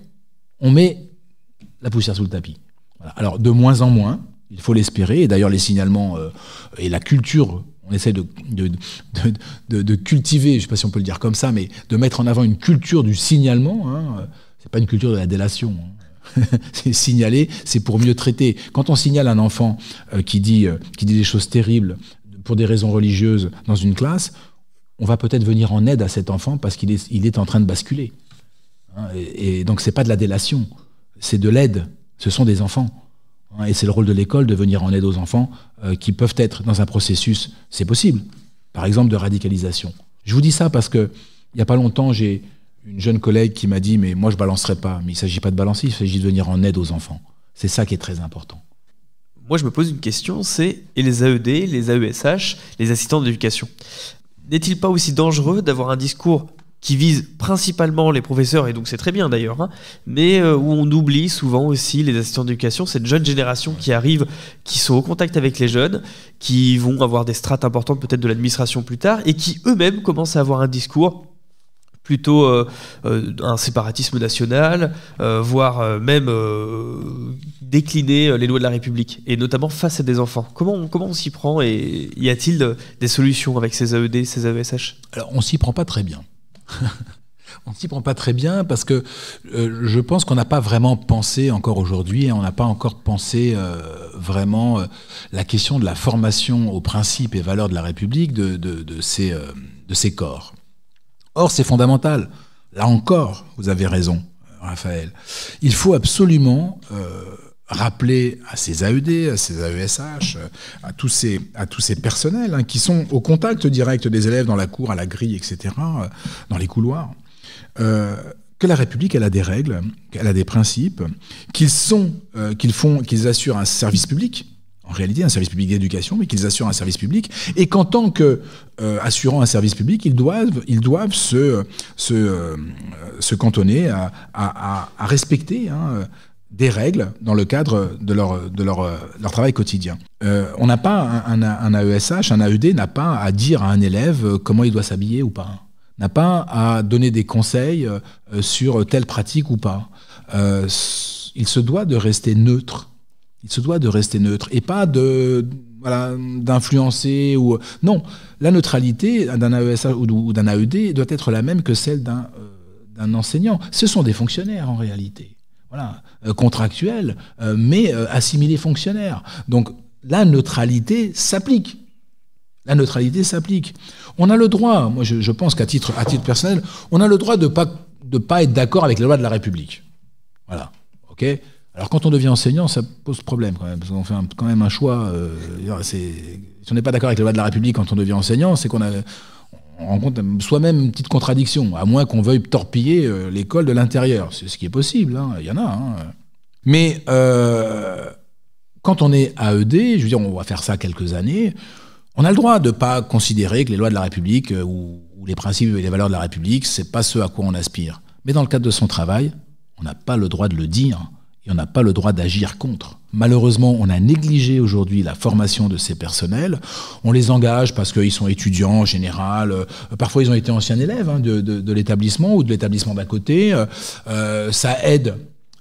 on met la poussière sous le tapis. Voilà. Alors, de moins en moins, il faut l'espérer. Et d'ailleurs, les signalements et la culture, on essaie de cultiver, je ne sais pas si on peut le dire comme ça, mais de mettre en avant une culture du signalement. Hein. C'est pas une culture de la délation. Hein. C'est signaler, c'est pour mieux traiter. Quand on signale un enfant qui dit des choses terribles pour des raisons religieuses dans une classe, on va peut-être venir en aide à cet enfant parce qu'il est en train de basculer. Hein, et donc c'est pas de la délation, c'est de l'aide. Ce sont des enfants. Hein, et c'est le rôle de l'école de venir en aide aux enfants qui peuvent être dans un processus, c'est possible, par exemple de radicalisation. Je vous dis ça parce que il y a pas longtemps, j'ai une jeune collègue qui m'a dit « mais moi je balancerai pas ». Mais il ne s'agit pas de balancer, il s'agit de venir en aide aux enfants. C'est ça qui est très important. Moi je me pose une question, c'est et les AED, les AESH, les assistants d'éducation, n'est-il pas aussi dangereux d'avoir un discours qui vise principalement les professeurs, et donc c'est très bien d'ailleurs, hein, mais où on oublie souvent aussi les assistants d'éducation, cette jeune génération qui arrive, qui sont au contact avec les jeunes, qui vont avoir des strates importantes peut-être de l'administration plus tard, et qui eux-mêmes commencent à avoir un discours plutôt un séparatisme national, voire même décliner les lois de la République, et notamment face à des enfants. Comment on s'y prend, et y a-t-il des solutions avec ces AED, ces AESH ? Alors, on s'y prend pas très bien. On ne s'y prend pas très bien parce que je pense qu'on n'a pas vraiment pensé encore aujourd'hui, on n'a pas encore pensé vraiment la question de la formation aux principes et valeurs de la République de ces corps. Or, c'est fondamental. Là encore, vous avez raison, Raphaël. Il faut absolument rappeler à ces AED, à ces AESH, à tous ces personnels hein, qui sont au contact direct des élèves dans la cour, à la grille, etc., dans les couloirs, que la République, elle a des règles, qu'elle a des principes, qu'ils assurent un service public, en réalité un service public d'éducation, mais qu'ils assurent un service public, et qu'en tant qu'assurant un service public, ils doivent se cantonner à respecter des règles dans le cadre de leur travail quotidien. On n'a pas un AESH, un AED n'a pas à dire à un élève comment il doit s'habiller ou pas, n'a pas à donner des conseils sur telle pratique ou pas. Il se doit de rester neutre. Il se doit de rester neutre et pas d'influencer ou non. La neutralité d'un AESH ou d'un AED doit être la même que celle d'un enseignant. Ce sont des fonctionnaires en réalité, voilà, contractuels, mais assimilés fonctionnaires. Donc la neutralité s'applique. La neutralité s'applique. On a le droit, moi je pense qu'à titre personnel, on a le droit de pas être d'accord avec les lois de la République. Voilà, ok. Alors quand on devient enseignant, ça pose problème quand même, parce qu'on fait quand même un choix. Si on n'est pas d'accord avec les lois de la République quand on devient enseignant, c'est qu'on rencontre soi-même une petite contradiction, à moins qu'on veuille torpiller l'école de l'intérieur. C'est ce qui est possible, hein, il y en a. Hein. Mais quand on est AED, je veux dire, on va faire ça quelques années, on a le droit de ne pas considérer que les lois de la République ou les principes et les valeurs de la République, c'est pas ce à quoi on aspire. Mais dans le cadre de son travail, on n'a pas le droit de le dire. Et on n'a pas le droit d'agir contre. Malheureusement, on a négligé aujourd'hui la formation de ces personnels. On les engage parce qu'ils sont étudiants en général. Parfois, ils ont été anciens élèves de l'établissement ou de l'établissement d'à côté. Ça aide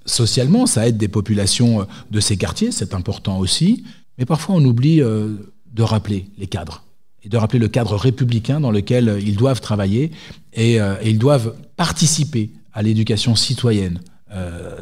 socialement, ça aide des populations de ces quartiers, c'est important aussi. Mais parfois, on oublie de rappeler les cadres et de rappeler le cadre républicain dans lequel ils doivent travailler et ils doivent participer à l'éducation citoyenne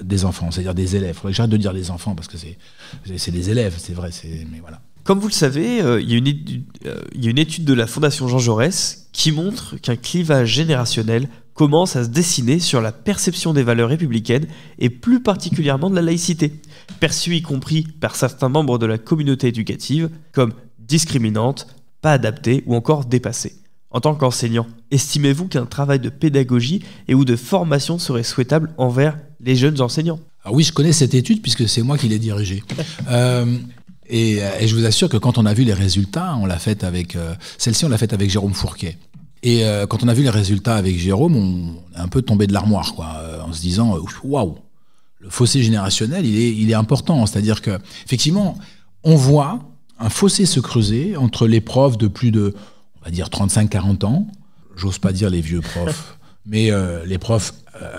des enfants, c'est-à-dire des élèves. Il faudrait que j'arrête de dire des enfants parce que c'est des élèves, c'est vrai, mais voilà. Comme vous le savez, il y a une étude de la Fondation Jean Jaurès qui montre qu'un clivage générationnel commence à se dessiner sur la perception des valeurs républicaines et plus particulièrement de la laïcité, perçue y compris par certains membres de la communauté éducative comme discriminante, pas adaptée ou encore dépassée. En tant qu'enseignant, estimez-vous qu'un travail de pédagogie et ou de formation serait souhaitable envers les jeunes enseignants ? Alors oui, je connais cette étude puisque c'est moi qui l'ai dirigée. Et je vous assure que quand on a vu les résultats, on l'a faite avec celle-ci, on l'a faite avec Jérôme Fourquet. Et quand on a vu les résultats avec Jérôme, on est un peu tombé de l'armoire, quoi, en se disant waouh, le fossé générationnel, il est important. C'est-à-dire que effectivement, on voit un fossé se creuser entre les profs de plus de, on va dire 35-40 ans. J'ose pas dire les vieux profs, mais les profs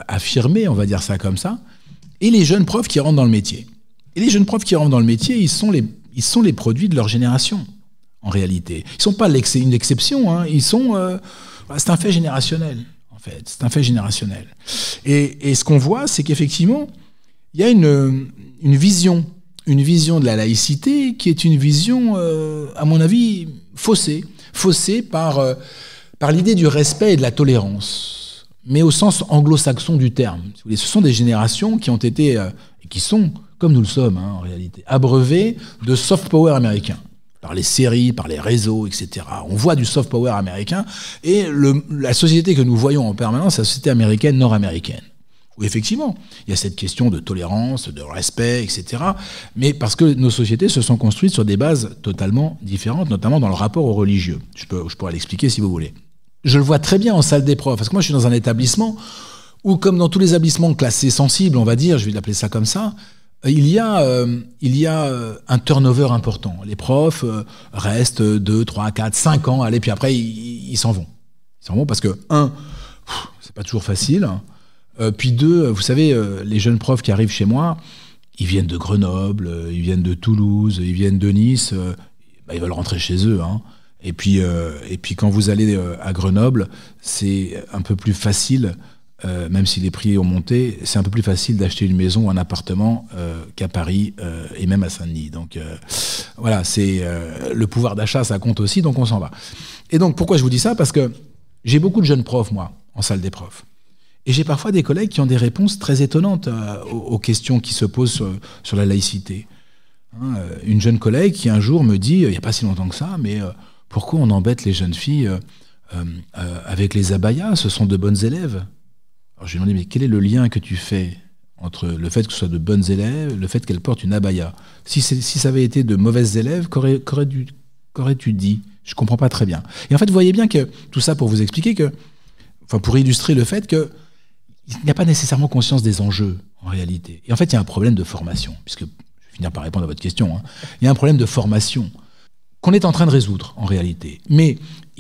affirmés, on va dire ça comme ça, et les jeunes profs qui rentrent dans le métier. Et les jeunes profs qui rentrent dans le métier, ils sont les produits de leur génération, en réalité. Ils ne sont pas une exception, hein. C'est un fait générationnel, en fait. C'est un fait générationnel. Et ce qu'on voit, c'est qu'effectivement, il y a une vision de la laïcité qui est une vision, à mon avis, faussée par l'idée du respect et de la tolérance, mais au sens anglo-saxon du terme. Ce sont des générations qui ont été, et qui sont, comme nous le sommes, hein, en réalité, abreuvés de soft power américain. Par les séries, par les réseaux, etc. On voit du soft power américain, et la société que nous voyons en permanence, c'est la société américaine, nord-américaine. Où effectivement, il y a cette question de tolérance, de respect, etc. Mais parce que nos sociétés se sont construites sur des bases totalement différentes, notamment dans le rapport aux religieux. Je pourrais l'expliquer si vous voulez. Je le vois très bien en salle des profs, parce que moi je suis dans un établissement où, comme dans tous les établissements classés sensibles, on va dire, je vais l'appeler ça comme ça, il y a un turnover important. Les profs restent 2, 3, 4, 5 ans, allez, puis après ils s'en vont. Ils s'en vont parce que, c'est pas toujours facile. Puis 2, vous savez, les jeunes profs qui arrivent chez moi, ils viennent de Grenoble, ils viennent de Toulouse, ils viennent de Nice, ils veulent rentrer chez eux, hein. Et puis quand vous allez à Grenoble, c'est un peu plus facile, même si les prix ont monté, c'est un peu plus facile d'acheter une maison ou un appartement qu'à Paris et même à Saint-Denis. Donc voilà, c'est le pouvoir d'achat, ça compte aussi, donc on s'en va. Et donc pourquoi je vous dis ça? Parce que j'ai beaucoup de jeunes profs, moi, en salle des profs. Et j'ai parfois des collègues qui ont des réponses très étonnantes aux questions qui se posent sur la laïcité. Une jeune collègue qui un jour me dit, il n'y a pas si longtemps que ça, mais pourquoi on embête les jeunes filles avec les abayas? Ce sont de bonnes élèves. Alors je lui ai demandé, mais quel est le lien que tu fais entre le fait que ce soit de bonnes élèves, le fait qu'elles portent une abaya? Si ça avait été de mauvaises élèves, qu'aurais-tu dit? Je ne comprends pas très bien. Et en fait, vous voyez bien que tout ça pour vous expliquer que, enfin pour illustrer le fait que il n'y a pas nécessairement conscience des enjeux, en réalité. Et en fait, il y a un problème de formation, puisque je vais finir par répondre à votre question. Il y a un problème de formation qu'on est en train de résoudre, en réalité. Mais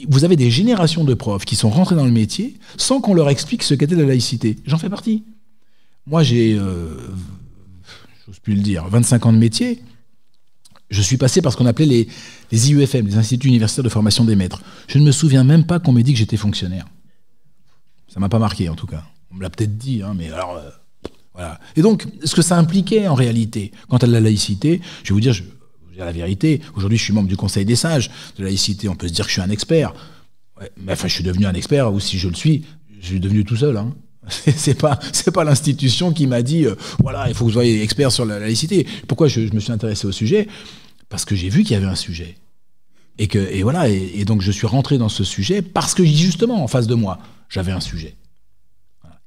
vous avez des générations de profs qui sont rentrés dans le métier sans qu'on leur explique ce qu'était la laïcité. J'en fais partie. Moi, j'ai, j'ose plus le dire, 25 ans de métier. Je suis passé par ce qu'on appelait les IUFM, les Instituts Universitaires de Formation des Maîtres. Je ne me souviens même pas qu'on m'ait dit que j'étais fonctionnaire. Ça m'a pas marqué, en tout cas. On me l'a peut-être dit, hein, mais alors, voilà. Et donc, ce que ça impliquait en réalité, quant à la laïcité, je vais vous dire la vérité, aujourd'hui je suis membre du Conseil des sages de laïcité, on peut se dire que je suis un expert. Ouais, mais enfin, je suis devenu un expert, ou si je le suis, je suis devenu tout seul. Hein. C'est pas l'institution qui m'a dit, voilà, il faut que vous soyez expert sur la laïcité. Pourquoi je me suis intéressé au sujet? Parce que j'ai vu qu'il y avait un sujet. Et voilà, et donc je suis rentré dans ce sujet parce que justement, en face de moi, j'avais un sujet.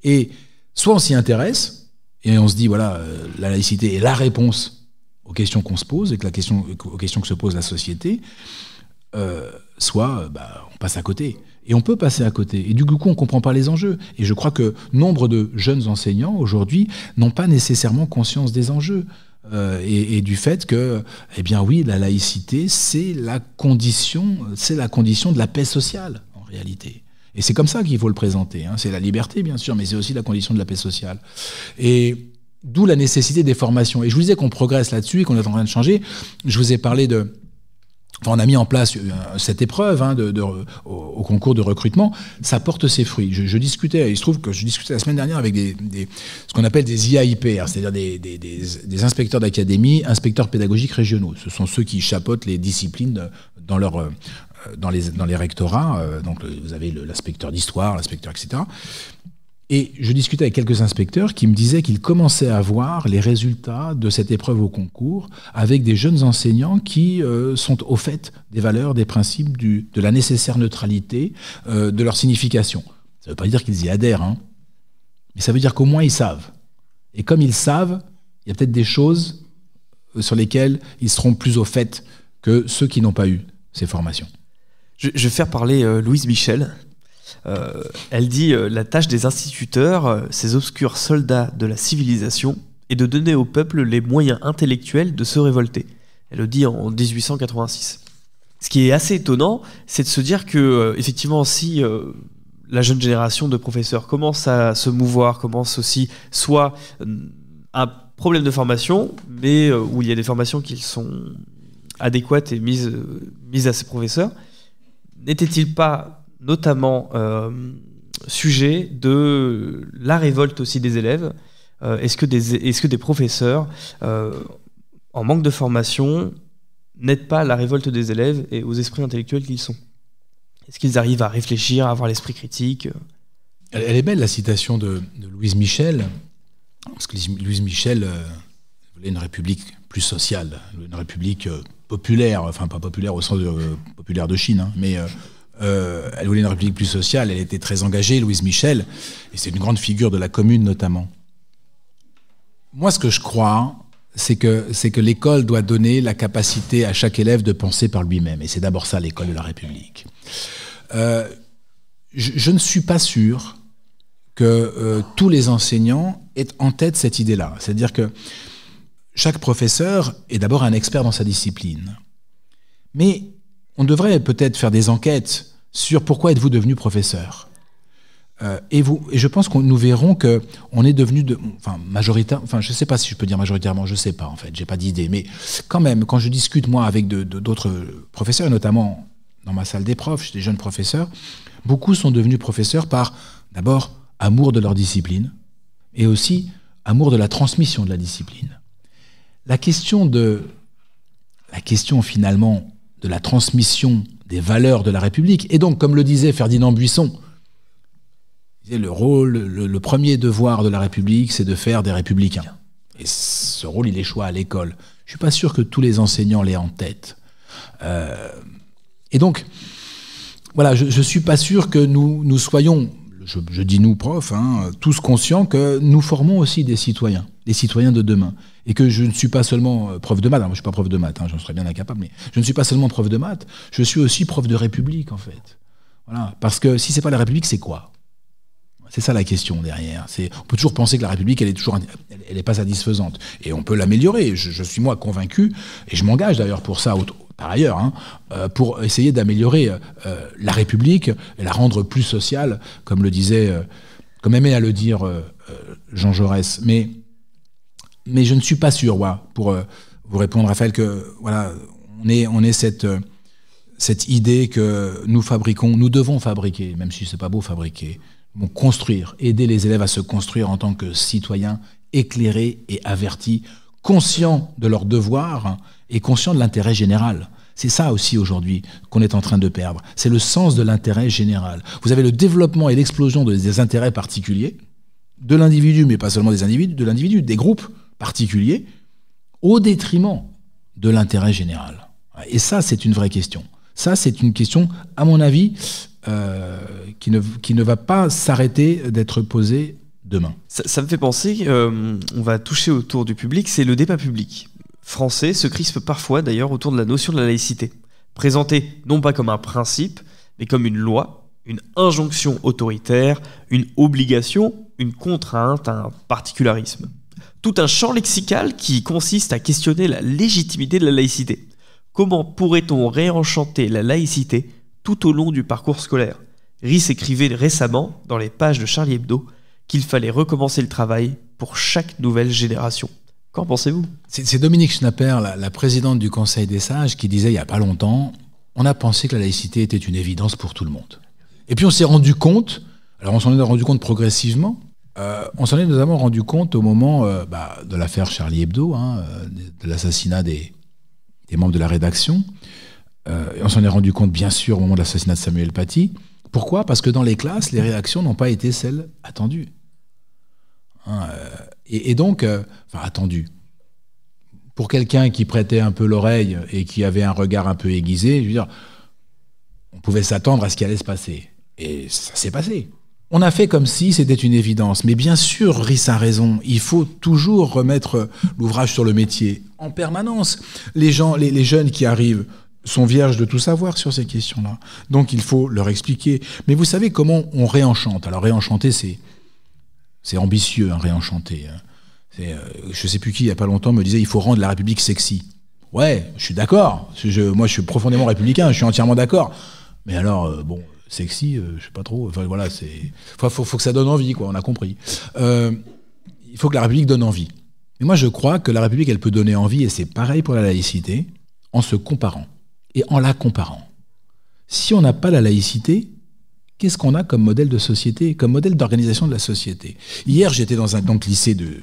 Et soit on s'y intéresse et on se dit voilà, la laïcité est la réponse aux questions qu'on se pose et aux questions que se pose la société, soit on passe à côté. Et on peut passer à côté. Et du coup, on ne comprend pas les enjeux. Et je crois que nombre de jeunes enseignants aujourd'hui n'ont pas nécessairement conscience des enjeux. Et du fait que, eh bien oui, la laïcité, c'est la condition de la paix sociale, en réalité. Et c'est comme ça qu'il faut le présenter. Hein. C'est la liberté, bien sûr, mais c'est aussi la condition de la paix sociale. Et d'où la nécessité des formations. Et je vous disais qu'on progresse là-dessus et qu'on est en train de changer. Je vous ai parlé de... Enfin, on a mis en place cette épreuve au concours de recrutement. Ça porte ses fruits. Je discutais, il se trouve que je discutais la semaine dernière avec ce qu'on appelle des IAIP, c'est-à-dire des inspecteurs d'académie, inspecteurs pédagogiques régionaux. Ce sont ceux qui chapeautent les disciplines dans les rectorats. Donc vous avez l'inspecteur d'histoire, l'inspecteur, etc. Et je discutais avec quelques inspecteurs qui me disaient qu'ils commençaient à voir les résultats de cette épreuve au concours avec des jeunes enseignants qui sont au fait des valeurs, des principes, de la nécessaire neutralité, de leur signification. Ça ne veut pas dire qu'ils y adhèrent, hein, mais ça veut dire qu'au moins ils savent. Et comme ils savent, il y a peut-être des choses sur lesquelles ils seront plus au fait que ceux qui n'ont pas eu ces formations. Je vais faire parler Louise Michel. Elle dit la tâche des instituteurs, ces obscurs soldats de la civilisation, est de donner au peuple les moyens intellectuels de se révolter. Elle le dit en 1886. Ce qui est assez étonnant, c'est de se dire que, effectivement, si la jeune génération de professeurs commence à se mouvoir, commence aussi soit un problème de formation, mais où il y a des formations qui sont adéquates et mises à ces professeurs, n'était-il pas notamment sujet de la révolte aussi des élèves? Est-ce que des professeurs, en manque de formation, n'aident pas à la révolte des élèves et aux esprits intellectuels qu'ils sont? Est-ce qu'ils arrivent à réfléchir, à avoir l'esprit critique? Elle est belle, la citation de Louise Michel, parce que Louise Michel voulait une république plus sociale, une république populaire, enfin pas populaire au sens populaire de Chine, hein, mais elle voulait une république plus sociale. Elle était très engagée, Louise Michel, et c'est une grande figure de la Commune notamment. Moi, ce que je crois, c'est que l'école doit donner la capacité à chaque élève de penser par lui-même, et c'est d'abord ça l'école de la République. Je ne suis pas sûr que tous les enseignants aient en tête cette idée-là. C'est-à-dire que chaque professeur est d'abord un expert dans sa discipline. Mais on devrait peut-être faire des enquêtes sur pourquoi êtes-vous devenu professeur. Et je pense que nous verrons qu'on est devenu, majoritaire, je ne sais pas si je peux dire majoritairement, je ne sais pas en fait, j'ai pas d'idée. Mais quand même, quand je discute moi avec d'autres professeurs, et notamment dans ma salle des profs, chez des jeunes professeurs, beaucoup sont devenus professeurs par d'abord amour de leur discipline et aussi amour de la transmission de la discipline. La question finalement de la transmission des valeurs de la République, et donc comme le disait Ferdinand Buisson, le premier devoir de la République, c'est de faire des républicains. Et ce rôle, il échoue à l'école. Je ne suis pas sûr que tous les enseignants l'aient en tête. Et donc, voilà, je ne suis pas sûr que nous soyons, je dis nous profs, tous conscients que nous formons aussi des citoyens de demain. Et que je ne suis pas seulement prof de maths, moi je ne suis pas prof de maths, j'en serais bien incapable, mais je ne suis pas seulement prof de maths, je suis aussi prof de République en fait. Voilà. Parce que si ce n'est pas la République, c'est quoi ? C'est ça la question derrière. On peut toujours penser que la République, elle est pas satisfaisante. Et on peut l'améliorer. Je suis moi convaincu, et je m'engage d'ailleurs pour ça, par ailleurs, pour essayer d'améliorer la République et la rendre plus sociale, comme aimait à le dire Jean Jaurès. Mais je ne suis pas sûr, pour vous répondre, Raphaël, que voilà, on est cette idée que nous devons fabriquer, même si c'est pas beau fabriquer, construire, aider les élèves à se construire en tant que citoyens éclairés et avertis, conscients de leurs devoirs et conscients de l'intérêt général. C'est ça aussi aujourd'hui qu'on est en train de perdre. C'est le sens de l'intérêt général. Vous avez le développement et l'explosion des intérêts particuliers, de l'individu, mais pas seulement des individus, de l'individu, des groupes particuliers, au détriment de l'intérêt général. Et ça, c'est une vraie question. Ça, c'est une question, à mon avis, qui ne va pas s'arrêter d'être posée demain. Ça me fait penser, on va toucher autour du public, c'est le débat public. Français se crispe parfois d'ailleurs autour de la notion de la laïcité, présentée non pas comme un principe, mais comme une loi, une injonction autoritaire, une obligation, une contrainte, un particularisme. Tout un champ lexical qui consiste à questionner la légitimité de la laïcité. Comment pourrait-on réenchanter la laïcité tout au long du parcours scolaire? Ries écrivait récemment, dans les pages de Charlie Hebdo, qu'il fallait recommencer le travail pour chaque nouvelle génération. Qu'en pensez-vous? C'est Dominique Schnapper, la présidente du Conseil des sages, qui disait il n'y a pas longtemps, on a pensé que la laïcité était une évidence pour tout le monde. Et puis on s'est rendu compte, alors on s'en est rendu compte progressivement, on s'en est notamment rendu compte au moment de l'affaire Charlie Hebdo, de l'assassinat des membres de la rédaction. Et on s'en est rendu compte, bien sûr, au moment de l'assassinat de Samuel Paty. Pourquoi? Parce que dans les classes, les réactions n'ont pas été celles attendues. Et donc, attendues. Pour quelqu'un qui prêtait un peu l'oreille et qui avait un regard un peu aiguisé, je veux dire, on pouvait s'attendre à ce qui allait se passer. Et ça s'est passé. On a fait comme si c'était une évidence. Mais bien sûr, Riss a raison. Il faut toujours remettre l'ouvrage sur le métier en permanence. Les jeunes qui arrivent sont vierges de tout savoir sur ces questions-là. Donc il faut leur expliquer. Mais vous savez comment on réenchante? Alors réenchanter, c'est ambitieux, hein, réenchanter. Je sais plus qui, il y a pas longtemps, me disait il faut rendre la République sexy. Ouais, je suis d'accord. Moi, je suis profondément républicain, je suis entièrement d'accord. Mais alors, bon, sexy, je sais pas trop. Enfin voilà, faut que ça donne envie, quoi. On a compris. Il faut que la République donne envie. Mais moi, je crois que la République, elle peut donner envie, et c'est pareil pour la laïcité, en se comparant et en la comparant. Si on n'a pas la laïcité, qu'est-ce qu'on a comme modèle de société, comme modèle d'organisation de la société? Hier, j'étais dans un lycée de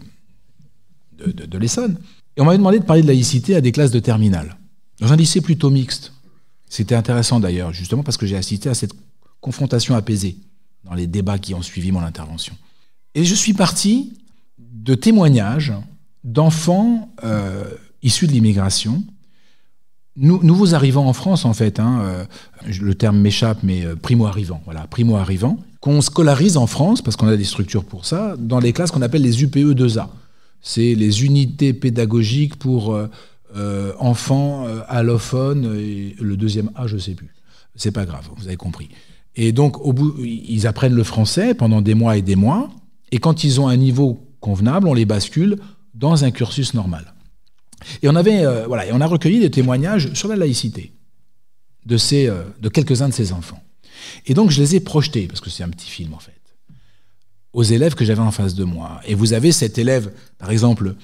l'Essonne, et on m'avait demandé de parler de laïcité à des classes de terminale, dans un lycée plutôt mixte. C'était intéressant d'ailleurs, justement parce que j'ai assisté à cette confrontation apaisée dans les débats qui ont suivi mon intervention. Et je suis parti de témoignages d'enfants issus de l'immigration, nouveaux arrivants en France, en fait, hein, le terme m'échappe, mais primo-arrivants, voilà, primo-arrivants, qu'on scolarise en France, parce qu'on a des structures pour ça, dans les classes qu'on appelle les UPE 2A. C'est les unités pédagogiques pour enfants allophones, et le deuxième A, je ne sais plus. C'est pas grave, vous avez compris. Et donc, au bout, ils apprennent le français pendant des mois, et quand ils ont un niveau convenable, on les bascule dans un cursus normal. Et on a recueilli des témoignages sur la laïcité de quelques-uns de ces enfants. Et donc je les ai projetés, parce que c'est un petit film en fait, aux élèves que j'avais en face de moi. Et vous avez cet élève, par exemple,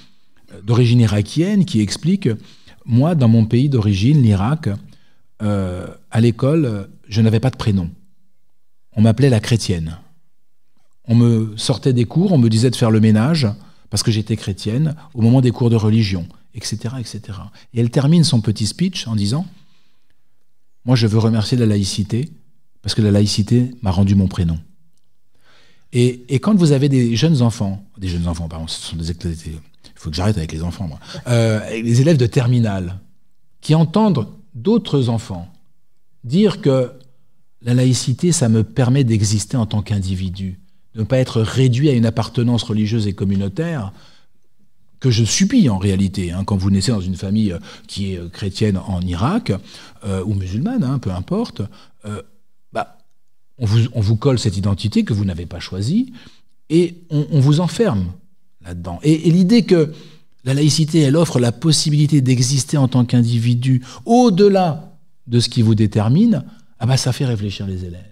d'origine irakienne, qui explique « Moi, dans mon pays d'origine, l'Irak, à l'école, je n'avais pas de prénom. On m'appelait la chrétienne. On me sortait des cours, on me disait de faire le ménage, parce que j'étais chrétienne, au moment des cours de religion. » etc., etc. Et elle termine son petit speech en disant « Moi, je veux remercier la laïcité, parce que la laïcité m'a rendu mon prénom. » Et quand vous avez des jeunes enfants, pardon, ce sont des il faut que j'arrête avec les enfants, moi, les élèves de terminale, qui entendent d'autres enfants dire que la laïcité, ça me permet d'exister en tant qu'individu, de ne pas être réduit à une appartenance religieuse et communautaire, que je subis en réalité, hein, quand vous naissez dans une famille qui est chrétienne en Irak, ou musulmane, hein, peu importe, on vous colle cette identité que vous n'avez pas choisie, et on vous enferme là-dedans. Et l'idée que la laïcité, elle offre la possibilité d'exister en tant qu'individu au-delà de ce qui vous détermine, ça fait réfléchir les élèves.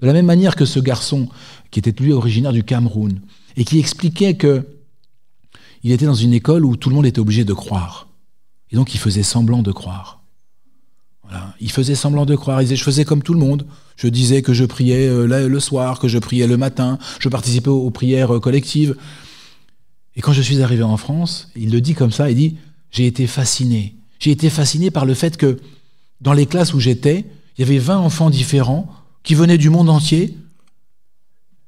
De la même manière que ce garçon, qui était lui originaire du Cameroun, et qui expliquait que il était dans une école où tout le monde était obligé de croire. Et donc, il faisait semblant de croire. Voilà. Il faisait semblant de croire. Il disait, je faisais comme tout le monde. Je disais que je priais le soir, que je priais le matin. Je participais aux prières collectives. Et quand je suis arrivé en France, il le dit comme ça, il dit, j'ai été fasciné. J'ai été fasciné par le fait que dans les classes où j'étais, il y avait 20 enfants différents qui venaient du monde entier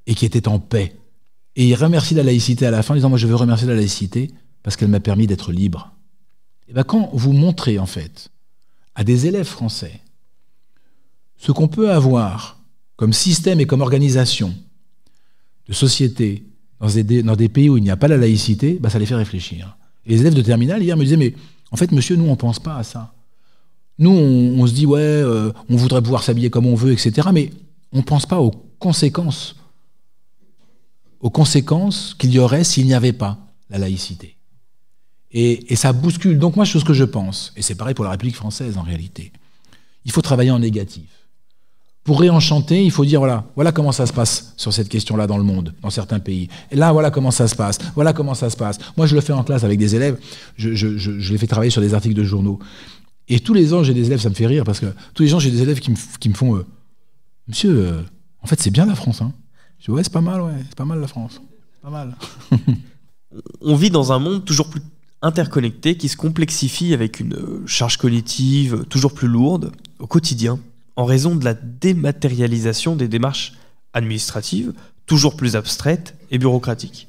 et qui étaient en paix. Et il remercie la laïcité à la fin, en disant « Moi, je veux remercier la laïcité parce qu'elle m'a permis d'être libre. » Et quand vous montrez, en fait, à des élèves français ce qu'on peut avoir comme système et comme organisation de société dans des pays où il n'y a pas la laïcité, ça les fait réfléchir. Et les élèves de terminale, hier, me disaient « Mais en fait, monsieur, nous, on ne pense pas à ça. Nous, on se dit, ouais, on voudrait pouvoir s'habiller comme on veut, etc. Mais on ne pense pas aux conséquences qu'il y aurait s'il n'y avait pas la laïcité. Et ça bouscule. Donc moi, c'est ce que je pense, et c'est pareil pour la République française en réalité, il faut travailler en négatif. Pour réenchanter, il faut dire, voilà comment ça se passe sur cette question-là dans le monde, dans certains pays. Et là, voilà comment ça se passe. Voilà comment ça se passe. Moi, je le fais en classe avec des élèves, je les fais travailler sur des articles de journaux. Et tous les ans, j'ai des élèves, ça me fait rire, parce que tous les ans, j'ai des élèves qui me font « Monsieur, en fait, c'est bien la France, hein ?» Je dis, ouais, c'est pas mal la France. C'est pas mal. On vit dans un monde toujours plus interconnecté qui se complexifie avec une charge cognitive toujours plus lourde au quotidien en raison de la dématérialisation des démarches administratives toujours plus abstraites et bureaucratiques.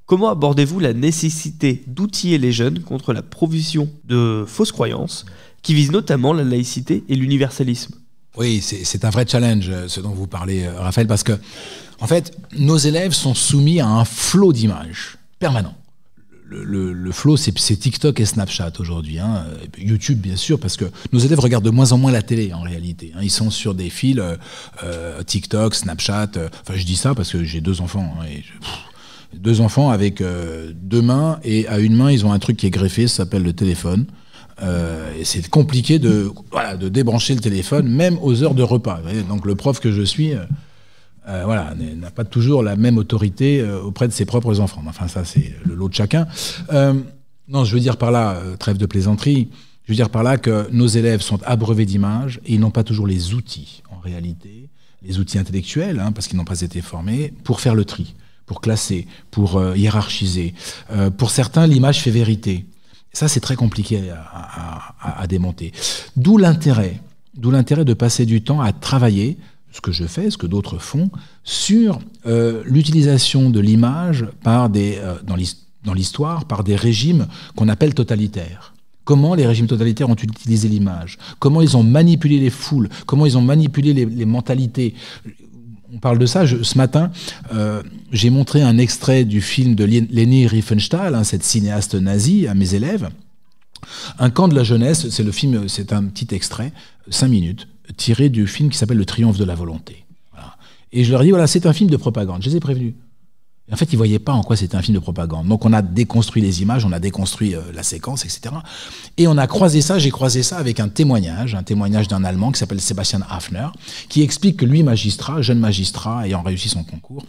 Comment abordez-vous la nécessité d'outiller les jeunes contre la provision de fausses croyances qui visent notamment la laïcité et l'universalisme ? Oui, c'est un vrai challenge, ce dont vous parlez, Raphaël, parce que, en fait, nos élèves sont soumis à un flot d'images permanent. Le flot, c'est TikTok et Snapchat aujourd'hui. Hein. YouTube, bien sûr, parce que nos élèves regardent de moins en moins la télé, en réalité. Hein. Ils sont sur des fils TikTok, Snapchat. Enfin, je dis ça parce que j'ai 2 enfants. Hein, et 2 enfants avec 2 mains, et à une main, ils ont un truc qui est greffé, ça s'appelle le téléphone. Et c'est compliqué de débrancher le téléphone, même aux heures de repas. Donc le prof que je suis... n'a pas toujours la même autorité auprès de ses propres enfants. Enfin, ça, c'est le lot de chacun. Non, je veux dire par là, trêve de plaisanterie, je veux dire par là que nos élèves sont abreuvés d'images et ils n'ont pas toujours les outils, en réalité, les outils intellectuels, hein, parce qu'ils n'ont pas été formés, pour faire le tri, pour classer, pour hiérarchiser. Pour certains, l'image fait vérité. Ça, c'est très compliqué à démonter. D'où l'intérêt de passer du temps à travailler, ce que je fais, ce que d'autres font, sur l'utilisation de l'image dans l'histoire par des régimes qu'on appelle totalitaires. Comment les régimes totalitaires ont utilisé l'image, comment ils ont manipulé les foules, comment ils ont manipulé les mentalités. On parle de ça. Ce matin, j'ai montré un extrait du film de Leni Riefenstahl, hein, cette cinéaste nazie, à mes élèves. Un camp de la jeunesse, c'est un petit extrait, 5 minutes, tiré du film qui s'appelle Le Triomphe de la volonté. Voilà. Et je leur ai dit, voilà, c'est un film de propagande. Je les ai prévenus. Et en fait, ils ne voyaient pas en quoi c'était un film de propagande. Donc on a déconstruit les images, on a déconstruit la séquence, etc. Et on a j'ai croisé ça avec un témoignage d'un Allemand qui s'appelle Sebastian Hafner, qui explique que lui, jeune magistrat, ayant réussi son concours,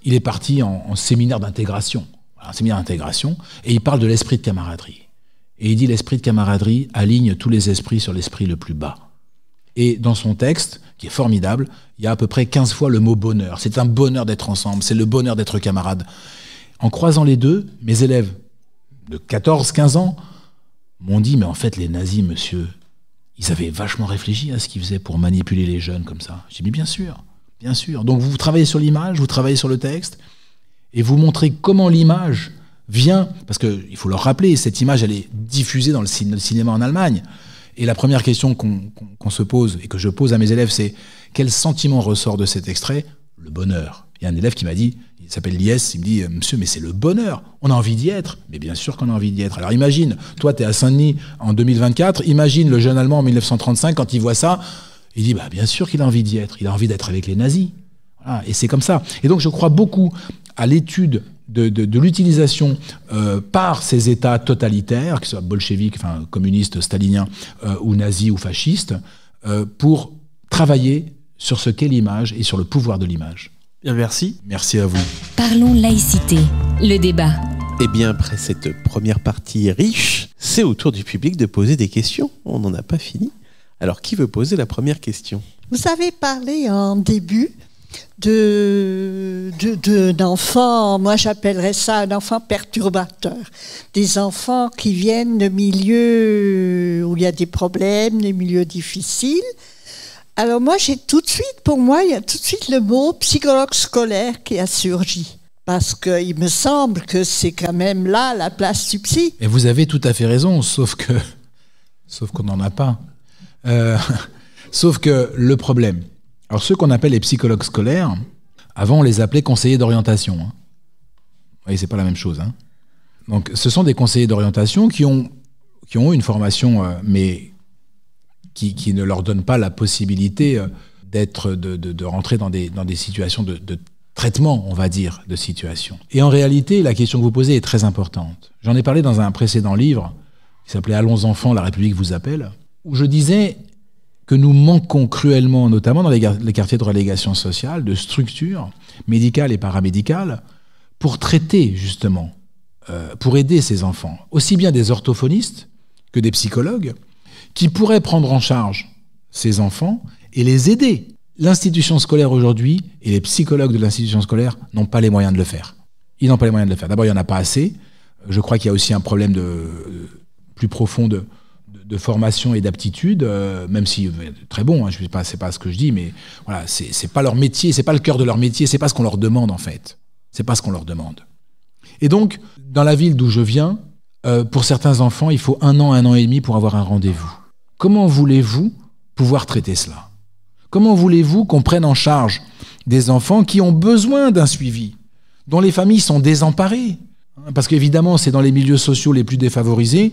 il est parti en séminaire d'intégration. Voilà, un séminaire d'intégration, et il parle de l'esprit de camaraderie. Et il dit, l'esprit de camaraderie aligne tous les esprits sur l'esprit le plus bas. Et dans son texte, qui est formidable, il y a à peu près 15 fois le mot bonheur. C'est un bonheur d'être ensemble, c'est le bonheur d'être camarades. En croisant les deux, mes élèves de 14-15 ans m'ont dit, mais en fait, les nazis, monsieur, ils avaient vachement réfléchi à ce qu'ils faisaient pour manipuler les jeunes comme ça. J'ai dit, bien sûr, bien sûr. Donc vous travaillez sur l'image, vous travaillez sur le texte, et vous montrez comment l'image vient, parce qu'il faut leur rappeler, cette image, elle est diffusée dans le cinéma en Allemagne. Et la première question qu'on se pose, et que je pose à mes élèves, c'est quel sentiment ressort de cet extrait? Le bonheur. Il y a un élève qui m'a dit, il s'appelle Lies, il me dit, monsieur, mais c'est le bonheur, on a envie d'y être. Mais bien sûr qu'on a envie d'y être. Alors imagine, toi tu es à Saint-Denis en 2024, imagine le jeune Allemand en 1935, quand il voit ça, il dit, bah, bien sûr qu'il a envie d'y être, il a envie d'être avec les nazis. Voilà, et c'est comme ça. Et donc je crois beaucoup à l'étude de l'utilisation par ces États totalitaires, qu'ils soient bolcheviques, enfin, communistes, staliniens, ou nazis ou fascistes, pour travailler sur ce qu'est l'image et sur le pouvoir de l'image. Bien, merci. Merci à vous. Parlons laïcité, le débat. Eh bien, après cette première partie riche, c'est au tour du public de poser des questions. On n'en a pas fini. Alors, qui veut poser la première question? Vous avez parlé en début d'enfants, moi j'appellerais ça un enfant perturbateur. Des enfants qui viennent de milieux où il y a des problèmes, des milieux difficiles. Alors moi, il y a tout de suite le mot psychologue scolaire qui a surgi. Parce qu'il me semble que c'est quand même là la place du psy. Et vous avez tout à fait raison, sauf qu'on n'en a pas. Sauf que le problème... Alors ceux qu'on appelle les psychologues scolaires, avant on les appelait conseillers d'orientation. Hein. Vous voyez, c'est pas la même chose. Hein. Donc ce sont des conseillers d'orientation qui ont une formation, mais qui ne leur donne pas la possibilité de rentrer dans des situations de traitement, on va dire, de situation. Et en réalité, la question que vous posez est très importante. J'en ai parlé dans un précédent livre qui s'appelait « Allons enfants, la République vous appelle », où je disais que nous manquons cruellement, notamment dans les quartiers de relégation sociale, de structures médicales et paramédicales pour traiter, justement, pour aider ces enfants. Aussi bien des orthophonistes que des psychologues qui pourraient prendre en charge ces enfants et les aider. L'institution scolaire aujourd'hui et les psychologues de l'institution scolaire n'ont pas les moyens de le faire. Ils n'ont pas les moyens de le faire. D'abord, il n'y en a pas assez. Je crois qu'il y a aussi un problème plus profond de formation et d'aptitude, même si très bon, hein, c'est pas ce que je dis, mais voilà, c'est pas leur métier, c'est pas le cœur de leur métier, c'est pas ce qu'on leur demande en fait. C'est pas ce qu'on leur demande. Et donc, dans la ville d'où je viens, pour certains enfants, il faut 1 an et demi pour avoir un rendez-vous. Comment voulez-vous pouvoir traiter cela? Comment voulez-vous qu'on prenne en charge des enfants qui ont besoin d'un suivi, dont les familles sont désemparées? Parce qu'évidemment, c'est dans les milieux sociaux les plus défavorisés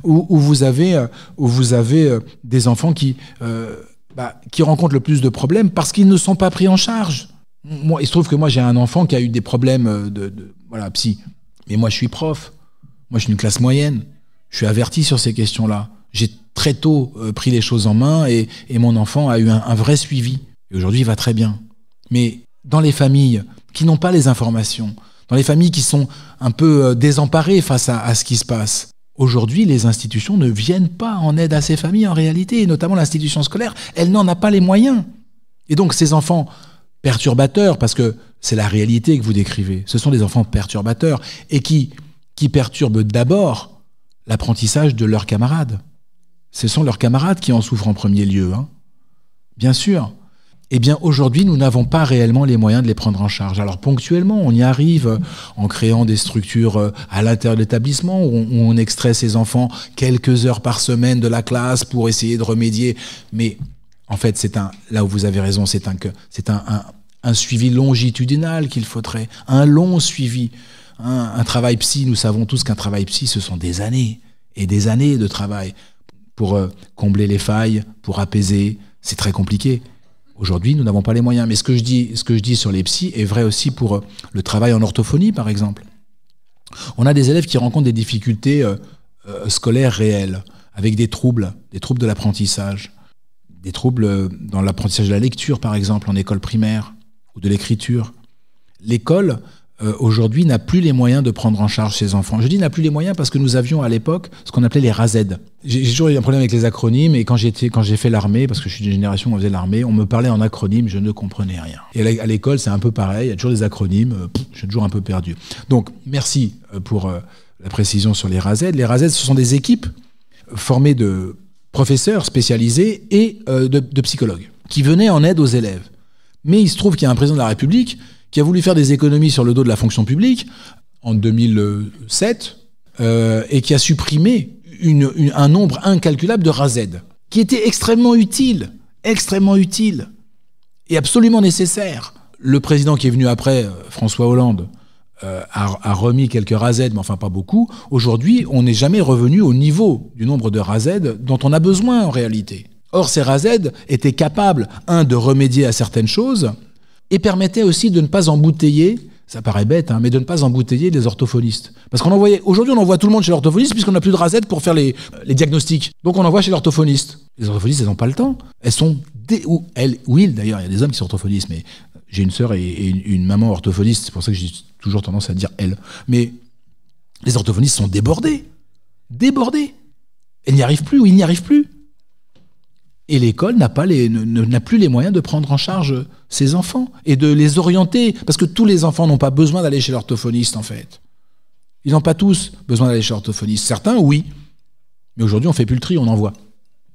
où vous avez des enfants qui rencontrent le plus de problèmes parce qu'ils ne sont pas pris en charge. Moi, il se trouve que moi, j'ai un enfant qui a eu des problèmes psy. Mais moi, je suis prof. Moi, je suis une classe moyenne. Je suis averti sur ces questions-là. J'ai très tôt pris les choses en main et mon enfant a eu un vrai suivi. Et aujourd'hui, il va très bien. Mais dans les familles qui n'ont pas les informations, dans les familles qui sont un peu désemparées face à ce qui se passe, aujourd'hui, les institutions ne viennent pas en aide à ces familles en réalité, et notamment l'institution scolaire, elle n'en a pas les moyens. Et donc ces enfants perturbateurs, parce que c'est la réalité que vous décrivez, ce sont des enfants perturbateurs et qui perturbent d'abord l'apprentissage de leurs camarades. Ce sont leurs camarades qui en souffrent en premier lieu, hein. Bien sûr. Eh bien, aujourd'hui, nous n'avons pas réellement les moyens de les prendre en charge. Alors, ponctuellement, on y arrive en créant des structures à l'intérieur de l'établissement où on extrait ces enfants quelques heures par semaine de la classe pour essayer de remédier. Mais, en fait, là où vous avez raison, c'est un suivi longitudinal qu'il faudrait, un long suivi. Un travail psy, nous savons tous qu'un travail psy, ce sont des années et des années de travail pour combler les failles, pour apaiser. C'est très compliqué. Aujourd'hui, nous n'avons pas les moyens. Mais ce que je dis sur les psys est vrai aussi pour le travail en orthophonie, par exemple. On a des élèves qui rencontrent des difficultés scolaires réelles, avec des troubles de l'apprentissage, des troubles dans l'apprentissage de la lecture, par exemple, en école primaire, ou de l'écriture. L'école, aujourd'hui, n'a plus les moyens de prendre en charge ces enfants. Je dis n'a plus les moyens parce que nous avions à l'époque ce qu'on appelait les RASED. J'ai toujours eu un problème avec les acronymes, et quand j'ai fait l'armée, parce que je suis d'une génération où on faisait l'armée, on me parlait en acronymes, je ne comprenais rien. Et à l'école, c'est un peu pareil, il y a toujours des acronymes, je suis toujours un peu perdu. Donc, merci pour la précision sur les RASED. Les RASED, ce sont des équipes formées de professeurs spécialisés et de psychologues qui venaient en aide aux élèves. Mais il se trouve qu'il y a un président de la République qui a voulu faire des économies sur le dos de la fonction publique en 2007 et qui a supprimé un nombre incalculable de RASED, qui était extrêmement utile et absolument nécessaire. Le président qui est venu après, François Hollande, a remis quelques RASED, mais enfin pas beaucoup. Aujourd'hui, on n'est jamais revenu au niveau du nombre de RASED dont on a besoin en réalité. Or, ces RASED étaient capables, de remédier à certaines choses, et permettaient aussi de ne pas embouteiller, ça paraît bête, mais de ne pas embouteiller les orthophonistes. Parce aujourd'hui on envoie tout le monde chez l'orthophoniste puisqu'on n'a plus de RASED pour faire les diagnostics. Donc on envoie chez l'orthophoniste. Les orthophonistes, elles n'ont pas le temps. Elles sont d'ailleurs, il y a des hommes qui sont orthophonistes, mais j'ai une sœur et une maman orthophoniste, c'est pour ça que j'ai toujours tendance à dire elle. Mais les orthophonistes sont débordés. Elles n'y arrivent plus ou ils n'y arrivent plus. Et l'école n'a plus les moyens de prendre en charge ces enfants et de les orienter. Parce que tous les enfants n'ont pas besoin d'aller chez l'orthophoniste, en fait. Ils n'ont pas tous besoin d'aller chez l'orthophoniste. Certains, oui. Mais aujourd'hui, on ne fait plus le tri, on envoie.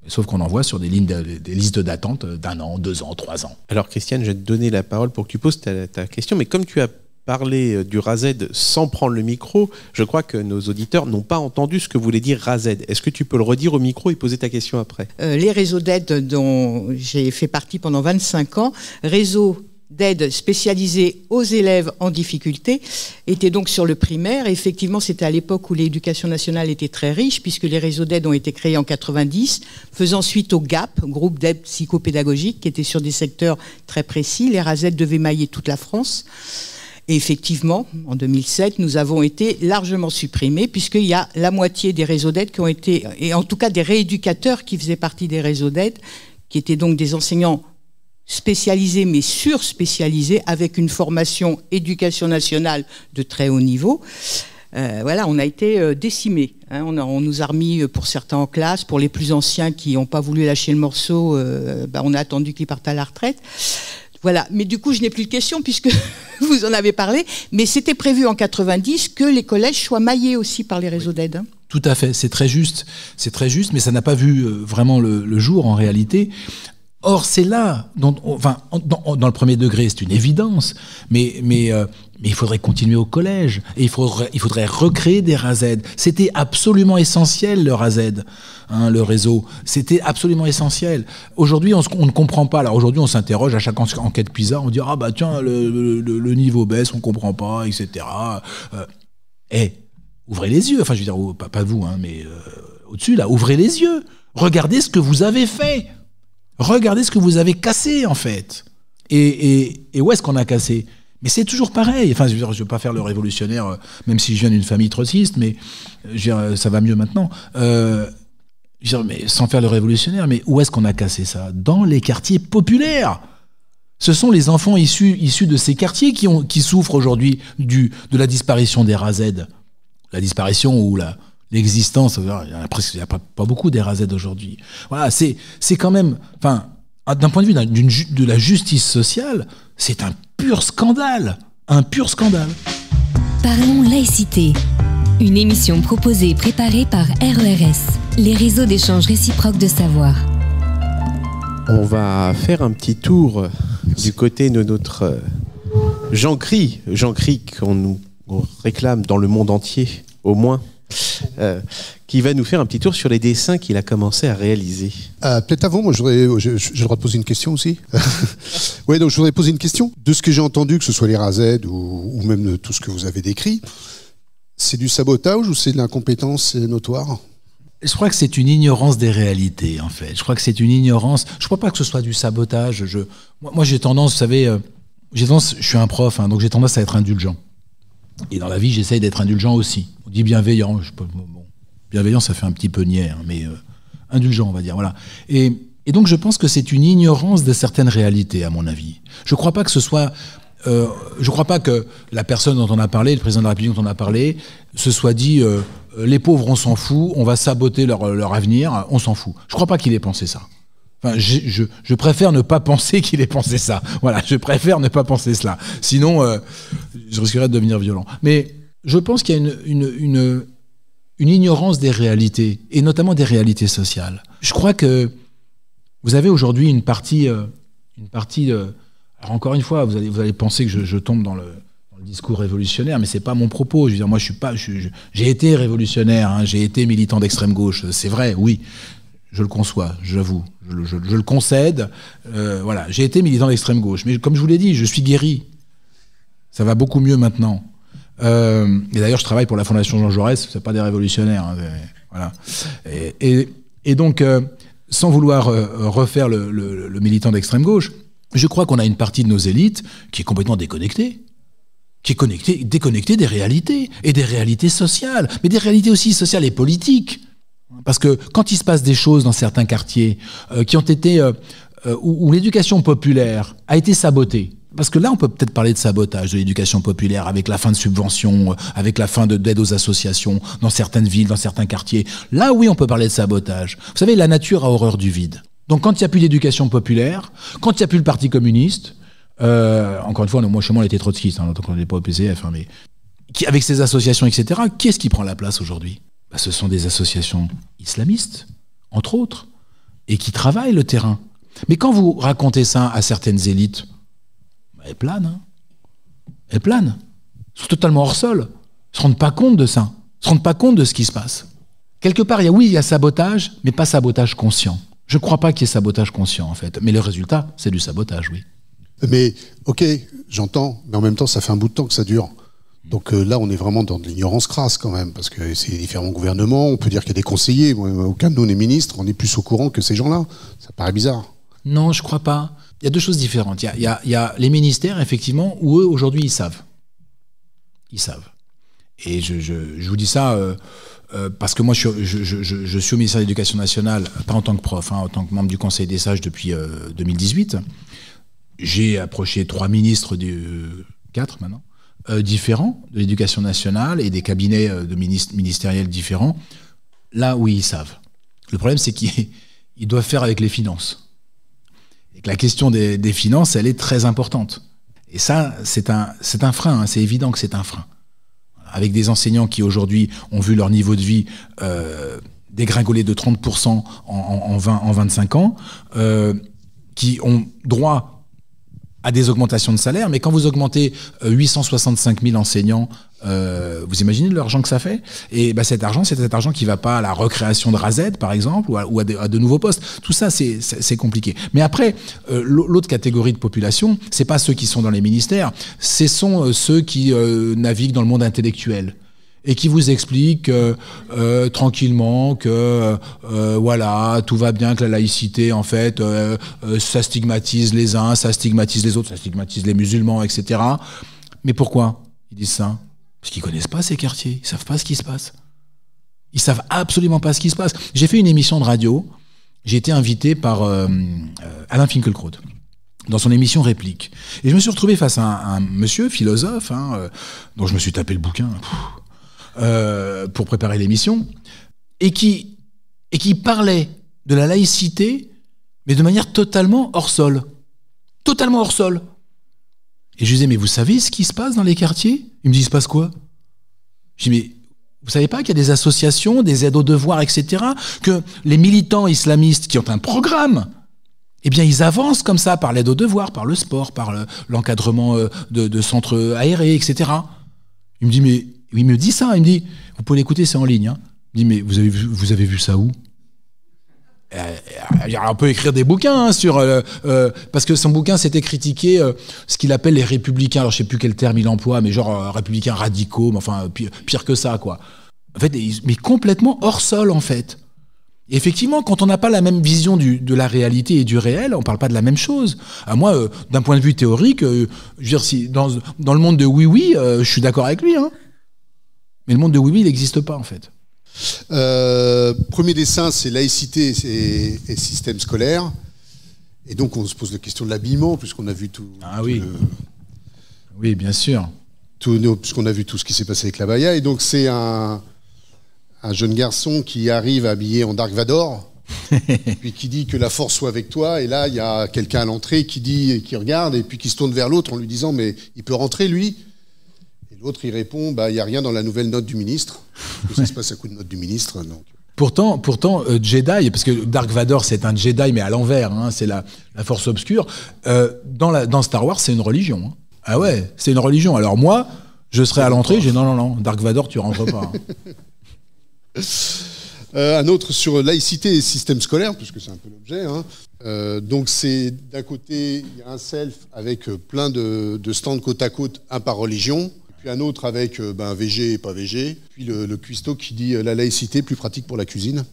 Sauf qu'on envoie sur des listes d'attente d'1 an, 2 ans, 3 ans. Alors, Christiane, je vais te donner la parole pour que tu poses ta question. Mais comme tu as parlé du RASED sans prendre le micro, je crois que nos auditeurs n'ont pas entendu ce que voulait dire RASED. Est-ce que tu peux le redire au micro et poser ta question après ? Les réseaux d'aide dont j'ai fait partie pendant 25 ans, réseaux d'aide spécialisés aux élèves en difficulté, étaient donc sur le primaire. Et effectivement, c'était à l'époque où l'éducation nationale était très riche, puisque les réseaux d'aide ont été créés en 90, faisant suite au GAP, groupe d'aide psychopédagogique, qui était sur des secteurs très précis. Les RASED devaient mailler toute la France. Et effectivement, en 2007, nous avons été largement supprimés, puisqu'il y a la moitié des réseaux d'aide qui ont été, et en tout cas des rééducateurs qui faisaient partie des réseaux d'aide, qui étaient donc des enseignants spécialisés mais surspécialisés, avec une formation éducation nationale de très haut niveau. On a été décimés. On nous a remis pour certains en classe, pour les plus anciens qui n'ont pas voulu lâcher le morceau, on a attendu qu'ils partent à la retraite. Voilà, mais du coup, je n'ai plus de questions puisque vous en avez parlé. Mais c'était prévu en 90 que les collèges soient maillés aussi par les réseaux d'aide. Tout à fait, c'est très juste, mais ça n'a pas vu vraiment le jour en réalité. Or, c'est là, dans le premier degré, c'est une évidence, mais il faudrait continuer au collège, et il faudrait recréer des RAZ. C'était absolument essentiel, le RAZ, hein, le réseau. C'était absolument essentiel. Aujourd'hui, on ne comprend pas. Alors aujourd'hui, on s'interroge à chaque enquête PISA, on dit « Ah bah tiens, le niveau baisse, on ne comprend pas, etc. » Ouvrez les yeux, enfin je veux dire, pas vous, hein, mais au-dessus là, ouvrez les yeux. Regardez ce que vous avez fait. Regardez ce que vous avez cassé, en fait. Et où est-ce qu'on a cassé ? Mais c'est toujours pareil. Enfin, je ne veux pas faire le révolutionnaire, même si je viens d'une famille trotskiste, mais ça va mieux maintenant. Mais sans faire le révolutionnaire, mais où est-ce qu'on a cassé ça ? Dans les quartiers populaires. Ce sont les enfants issus de ces quartiers qui souffrent aujourd'hui de la disparition des RAZ. La disparition ou l'existence, il n'y a pas beaucoup des RAZ aujourd'hui. Voilà, c'est quand même, enfin, d'un point de vue de la justice sociale, c'est un pur scandale. Un pur scandale. Parlons laïcité. Une émission proposée et préparée par RERS, les réseaux d'échange réciproque de savoir. On va faire un petit tour du côté de notre Jean Cry qu'on nous réclame dans le monde entier, au moins, qui va nous faire un petit tour sur les dessins qu'il a commencé à réaliser. Peut-être avant, moi, j'ai le droit de poser une question aussi. Oui, donc je voudrais poser une question. De ce que j'ai entendu, que ce soit les RAZ ou même de tout ce que vous avez décrit, c'est du sabotage ou c'est de l'incompétence notoire ? Je crois que c'est une ignorance des réalités, en fait. Je crois que c'est une ignorance. Je ne crois pas que ce soit du sabotage. Moi, j'ai tendance, vous savez, je suis un prof, hein, donc j'ai tendance à être indulgent. Et dans la vie, j'essaye d'être indulgent aussi. On dit bienveillant. Bienveillant, ça fait un petit peu niais, hein, mais indulgent, on va dire. Voilà. Et donc, je pense que c'est une ignorance de certaines réalités, à mon avis. Je ne crois pas que ce soit... je ne crois pas que la personne dont on a parlé, le président de la République dont on a parlé, se soit dit les pauvres, on s'en fout, on va saboter leur avenir, on s'en fout. Je ne crois pas qu'il ait pensé ça. Enfin, je préfère ne pas penser qu'il ait pensé ça. Voilà, je préfère ne pas penser cela. Sinon, je risquerais de devenir violent. Mais je pense qu'il y a une ignorance des réalités, et notamment des réalités sociales. Je crois que vous avez aujourd'hui une partie alors encore une fois, vous allez penser que je tombe dans le discours révolutionnaire, mais c'est pas mon propos. Je veux dire, moi, j'ai été révolutionnaire, hein, j'ai été militant d'extrême gauche, c'est vrai, oui, je le conçois, j'avoue, je le concède. Voilà, j'ai été militant d'extrême gauche, mais comme je vous l'ai dit, je suis guéri. Ça va beaucoup mieux maintenant. Et d'ailleurs, je travaille pour la Fondation Jean Jaurès, c'est pas des révolutionnaires, hein, voilà. Et donc, sans vouloir refaire le militant d'extrême gauche, je crois qu'on a une partie de nos élites qui est complètement déconnectée. Déconnectée des réalités, et des réalités sociales, mais des réalités aussi sociales et politiques. Parce que quand il se passe des choses dans certains quartiers qui ont été où l'éducation populaire a été sabotée, parce que là on peut peut-être parler de sabotage de l'éducation populaire avec la fin de subventions, avec la fin d'aide aux associations dans certaines villes, dans certains quartiers. Là oui, on peut parler de sabotage. Vous savez, la nature a horreur du vide. Donc quand il n'y a plus d'éducation populaire, quand il n'y a plus le Parti communiste, encore une fois, moi chez moi on était trotskiste, hein, donc on n'est pas au PCF, hein, mais avec ces associations, etc., qui est-ce qui prend la place aujourd'hui ? Ce sont des associations islamistes, entre autres, et qui travaillent le terrain. Mais quand vous racontez ça à certaines élites, elles planent. Hein. Elles planent. Elles sont totalement hors sol. Elles ne se rendent pas compte de ça. Elles ne se rendent pas compte de ce qui se passe. Quelque part, il y a sabotage, mais pas sabotage conscient. Je ne crois pas qu'il y ait sabotage conscient, en fait. Mais le résultat, c'est du sabotage, oui. Mais, ok, j'entends, mais en même temps, ça fait un bout de temps que ça dure. Donc là, on est vraiment dans de l'ignorance crasse quand même, parce que c'est les différents gouvernements, on peut dire qu'il y a des conseillers, aucun de nous n'est ministre, on est plus au courant que ces gens-là. Ça paraît bizarre. Non, je crois pas. Il y a deux choses différentes. Il y a les ministères, effectivement, où eux, aujourd'hui, ils savent. Ils savent. Et je vous dis ça parce que moi, je suis au ministère de l'Éducation nationale, pas en tant que prof, hein, en tant que membre du Conseil des sages depuis 2018. J'ai approché 3 ministres, 4 maintenant, différents de l'Éducation nationale et des cabinets ministériels différents. Là où ils savent. Le problème, c'est qu'ils doivent faire avec les finances. Et que la question des finances, elle est très importante. Et ça, c'est un frein, hein, c'est évident que c'est un frein. Avec des enseignants qui, aujourd'hui, ont vu leur niveau de vie dégringoler de 30% en 25 ans, qui ont droit à des augmentations de salaire, mais quand vous augmentez 865 000 enseignants, vous imaginez l'argent que ça fait? Et bah, cet argent, c'est cet argent qui ne va pas à la recréation de RASED, par exemple, ou à de nouveaux postes. Tout ça, c'est compliqué. Mais après, l'autre catégorie de population, c'est pas ceux qui sont dans les ministères, ce sont ceux qui naviguent dans le monde intellectuel et qui vous expliquent tranquillement que voilà, tout va bien, que la laïcité, en fait, ça stigmatise les uns, ça stigmatise les autres, ça stigmatise les musulmans, etc. Mais pourquoi ils disent ça? Parce qu'ils connaissent pas ces quartiers, ils savent pas ce qui se passe. Ils savent absolument pas ce qui se passe. J'ai fait une émission de radio, j'ai été invité par Alain Finkielkraut dans son émission Réplique. Et je me suis retrouvé face à un monsieur philosophe, dont je me suis tapé le bouquin pour préparer l'émission, et qui parlait de la laïcité, mais de manière totalement hors sol. Totalement hors sol. Et je lui disais, mais vous savez ce qui se passe dans les quartiers? Il me dit, il se passe quoi? Je dis, mais vous savez pas qu'il y a des associations, des aides aux devoirs, etc., que les militants islamistes qui ont un programme, eh bien, ils avancent comme ça par l'aide aux devoirs, par le sport, par l'encadrement de centres aérés, etc. Il me dit, mais il me dit ça, il me dit, vous pouvez l'écouter, c'est en ligne. Hein. Il me dit, mais vous avez vu ça où? On peut écrire des bouquins sur parce que son bouquin c'était critiquer ce qu'il appelle les républicains. Alors je sais plus quel terme il emploie, mais genre républicains radicaux, mais enfin pire que ça quoi. En fait, mais complètement hors sol en fait. Et effectivement, quand on n'a pas la même vision de la réalité et du réel, on parle pas de la même chose. Moi, d'un point de vue théorique, je veux dire, si dans le monde de oui, je suis d'accord avec lui. Hein. Mais le monde de oui, il n'existe pas en fait. Premier dessin, c'est laïcité et système scolaire. Et donc, on se pose la question de l'habillement, puisqu'on a vu tout. Ah oui. Oui, bien sûr. Puisqu'on a vu tout ce qui s'est passé avec la Baïa. Et donc, c'est un jeune garçon qui arrive habillé en Dark Vador, puis qui dit que la force soit avec toi. Et là, il y a quelqu'un à l'entrée qui regarde, et puis qui se tourne vers l'autre en lui disant, mais il peut rentrer, lui? L'autre, il répond, il n'y a rien dans la nouvelle note du ministre. Ça se passe à coup de note du ministre. Donc. Pourtant, Jedi, parce que Dark Vador, c'est un Jedi, mais à l'envers, hein, c'est la force obscure. Dans Star Wars, c'est une religion. Hein. Ah ouais, c'est une religion. Alors moi, je serais à l'entrée, j'ai non, Dark Vador, tu rentres pas. Hein. Un autre sur laïcité et système scolaire, puisque c'est un peu l'objet. Hein. Donc c'est, d'un côté, il y a un self avec plein de stands côte à côte, un par religion. Puis un autre avec VG et pas VG. Puis le cuistot qui dit la laïcité plus pratique pour la cuisine.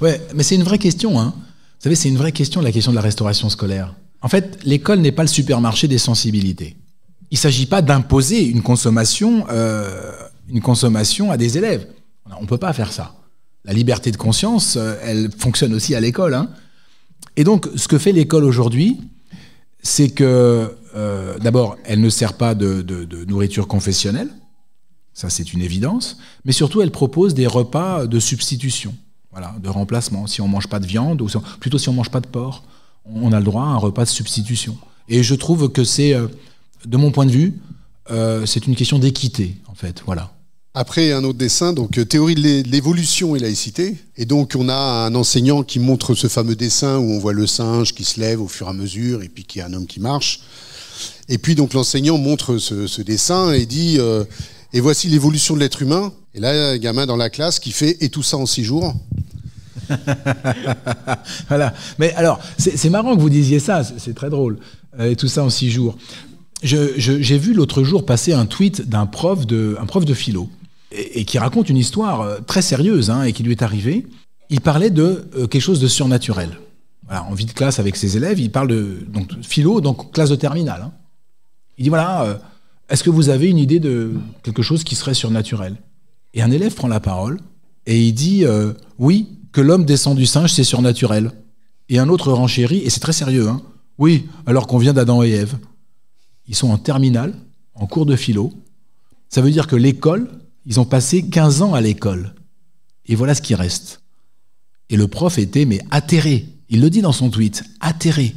Ouais, mais c'est une vraie question. Hein. Vous savez, c'est une vraie question, la question de la restauration scolaire. En fait, l'école n'est pas le supermarché des sensibilités. Il ne s'agit pas d'imposer une consommation à des élèves. On ne peut pas faire ça. La liberté de conscience, elle fonctionne aussi à l'école. Hein. Et donc, ce que fait l'école aujourd'hui, c'est que d'abord, elle ne sert pas de nourriture confessionnelle, ça c'est une évidence, mais surtout elle propose des repas de substitution, voilà, de remplacement. Si on ne mange pas de viande, ou plutôt si on ne mange pas de porc, on a le droit à un repas de substitution. Et je trouve que c'est, de mon point de vue, c'est une question d'équité, en fait, voilà. Après, un autre dessin, donc théorie de l'évolution et laïcité. Et donc, on a un enseignant qui montre ce fameux dessin où on voit le singe qui se lève au fur et à mesure et puis qu'il y a un homme qui marche. Et puis, donc, l'enseignant montre ce dessin et dit et voici l'évolution de l'être humain. Et là, il y a un gamin dans la classe qui fait et tout ça en 6 jours. Voilà. Mais alors, c'est marrant que vous disiez ça, c'est très drôle. Et tout ça en 6 jours. J'ai vu l'autre jour passer un tweet d'un prof de philo. Et qui raconte une histoire très sérieuse et qui lui est arrivée. Il parlait de quelque chose de surnaturel. Voilà, en vie de classe avec ses élèves, il parle de philo, donc classe de terminale. Hein. Il dit voilà, est-ce que vous avez une idée de quelque chose qui serait surnaturel? Et un élève prend la parole et il dit oui, que l'homme descend du singe, c'est surnaturel. Et un autre renchérit, et c'est très sérieux, hein, oui, alors qu'on vient d'Adam et Ève. Ils sont en terminale, en cours de philo. Ça veut dire que l'école, ils ont passé 15 ans à l'école. Et voilà ce qui reste. Et le prof était, mais atterré. Il le dit dans son tweet, atterré.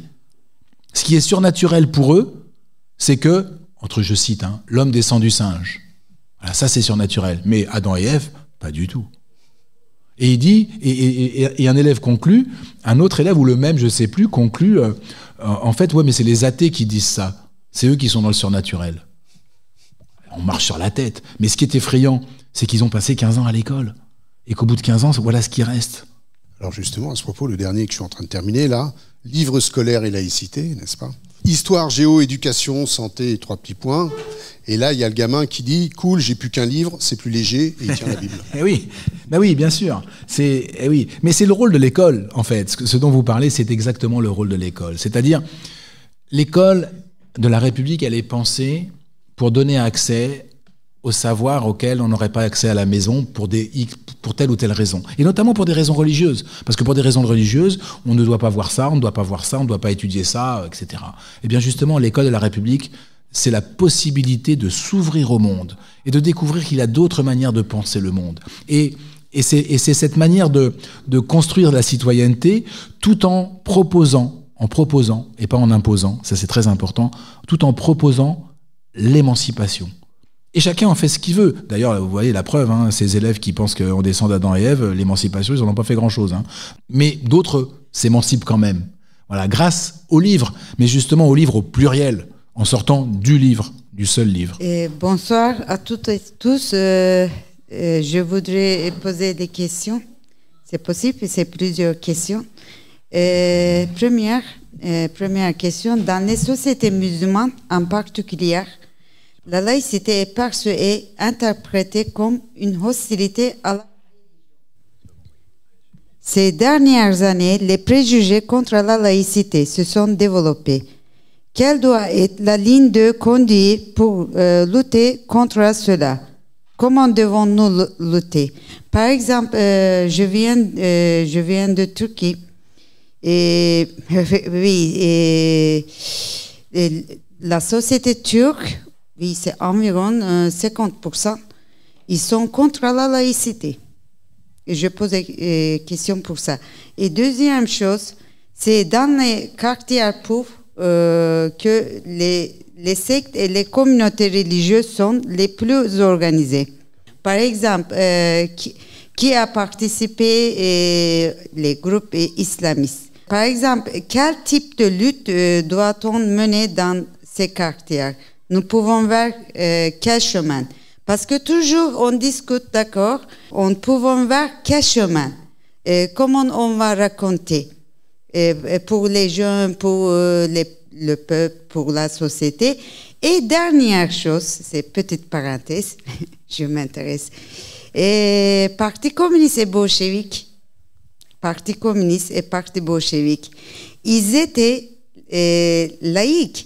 Ce qui est surnaturel pour eux, c'est que, je cite, l'homme descend du singe. Voilà, ça c'est surnaturel. Mais Adam et Ève, pas du tout. Et il dit, et un élève conclut, un autre élève ou le même, je sais plus, conclut, en fait, ouais, mais c'est les athées qui disent ça. C'est eux qui sont dans le surnaturel. On marche sur la tête. Mais ce qui est effrayant, c'est qu'ils ont passé 15 ans à l'école. Et qu'au bout de 15 ans, voilà ce qui reste. Alors justement, à ce propos, le dernier que je suis en train de terminer là, livre scolaire et laïcité, n'est-ce pas? Histoire, géo, éducation, santé, 3 petits points. Et là, il y a le gamin qui dit « Cool, j'ai plus qu'un livre, c'est plus léger » et il tient la Bible. Eh oui, ben oui, bien sûr. Oui. Mais c'est le rôle de l'école, en fait. Ce dont vous parlez, c'est exactement le rôle de l'école. C'est-à-dire, l'école de la République, elle est pensée pour donner accès au savoir auquel on n'aurait pas accès à la maison pour telle ou telle raison. Et notamment pour des raisons religieuses. Parce que pour des raisons religieuses, on ne doit pas voir ça, on ne doit pas voir ça, on ne doit pas étudier ça, etc. Et bien justement, l'école de la République, c'est la possibilité de s'ouvrir au monde et de découvrir qu'il y a d'autres manières de penser le monde. Et c'est cette manière de construire la citoyenneté tout en proposant, et pas en imposant, ça c'est très important, tout en proposant l'émancipation. Et chacun en fait ce qu'il veut. D'ailleurs, vous voyez la preuve, hein, ces élèves qui pensent qu'on descend d'Adam et Ève, l'émancipation, ils n'en ont pas fait grand-chose. Hein. Mais d'autres s'émancipent quand même. Voilà, grâce au livre, mais justement au livre au pluriel, en sortant du livre, du seul livre. Bonsoir à toutes et tous. Je voudrais poser des questions. C'est possible, c'est plusieurs questions. Première question. Dans les sociétés musulmanes en particulier, la laïcité est perçue et interprétée comme une hostilité à la... Ces dernières années, les préjugés contre la laïcité se sont développés. Quelle doit être la ligne de conduite pour lutter contre cela? Comment devons-nous lutter? Par exemple, je viens de Turquie. Et la société turque, oui, c'est environ 50%. Ils sont contre la laïcité. Et je pose des questions pour ça. Et deuxième chose, c'est dans les quartiers pauvres que les sectes et les communautés religieuses sont les plus organisées. Par exemple, qui a participé les groupes islamistes? Par exemple, quel type de lutte doit-on mener dans ces quartiers? Nous pouvons vers quel chemin? Parce que toujours on discute, d'accord, on peut vers quel chemin? Comment on va raconter? Pour les jeunes, pour le peuple, pour la société. Et dernière chose, c'est petite parenthèse, je m'intéresse. Parti communiste et bolchevique, Parti communiste et Parti bolchevique, ils étaient laïcs.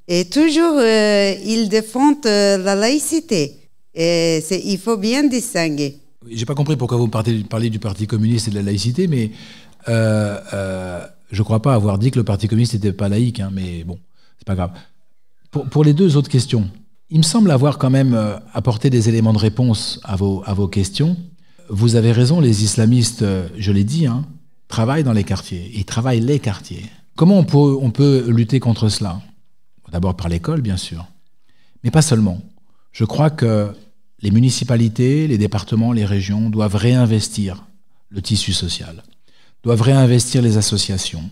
Et toujours, ils défendent la laïcité. Il faut bien distinguer. J'ai pas compris pourquoi vous parlez du Parti communiste et de la laïcité, mais je crois pas avoir dit que le Parti communiste n'était pas laïque, hein, mais bon, c'est pas grave. Pour les deux autres questions, il me semble avoir quand même apporté des éléments de réponse à vos questions. Vous avez raison, les islamistes, je l'ai dit, hein, travaillent dans les quartiers. Ils travaillent les quartiers. Comment on peut lutter contre cela? D'abord par l'école, bien sûr, mais pas seulement. Je crois que les municipalités, les départements, les régions doivent réinvestir le tissu social, doivent réinvestir les associations,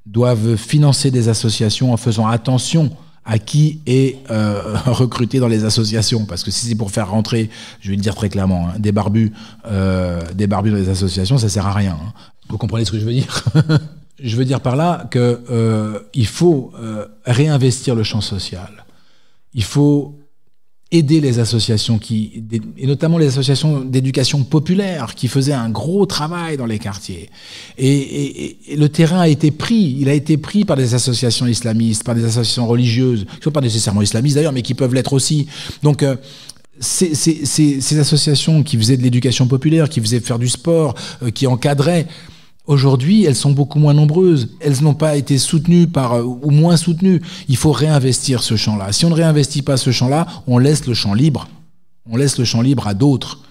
doivent financer des associations en faisant attention à qui est recruté dans les associations. Parce que si c'est pour faire rentrer, je vais le dire très clairement, hein, des barbus dans les associations, ça ne sert à rien. Hein. Vous comprenez ce que je veux dire? Je veux dire par là qu'il faut réinvestir le champ social. Il faut aider les associations, et notamment les associations d'éducation populaire, qui faisaient un gros travail dans les quartiers. Et le terrain a été pris. Il a été pris par des associations islamistes, par des associations religieuses, qui ne sont pas nécessairement islamistes d'ailleurs, mais qui peuvent l'être aussi. Donc, ces associations qui faisaient de l'éducation populaire, qui faisaient faire du sport, qui encadraient, aujourd'hui, elles sont beaucoup moins nombreuses. Elles n'ont pas été soutenues ou moins soutenues. Il faut réinvestir ce champ-là. Si on ne réinvestit pas ce champ-là, on laisse le champ libre. On laisse le champ libre à d'autres.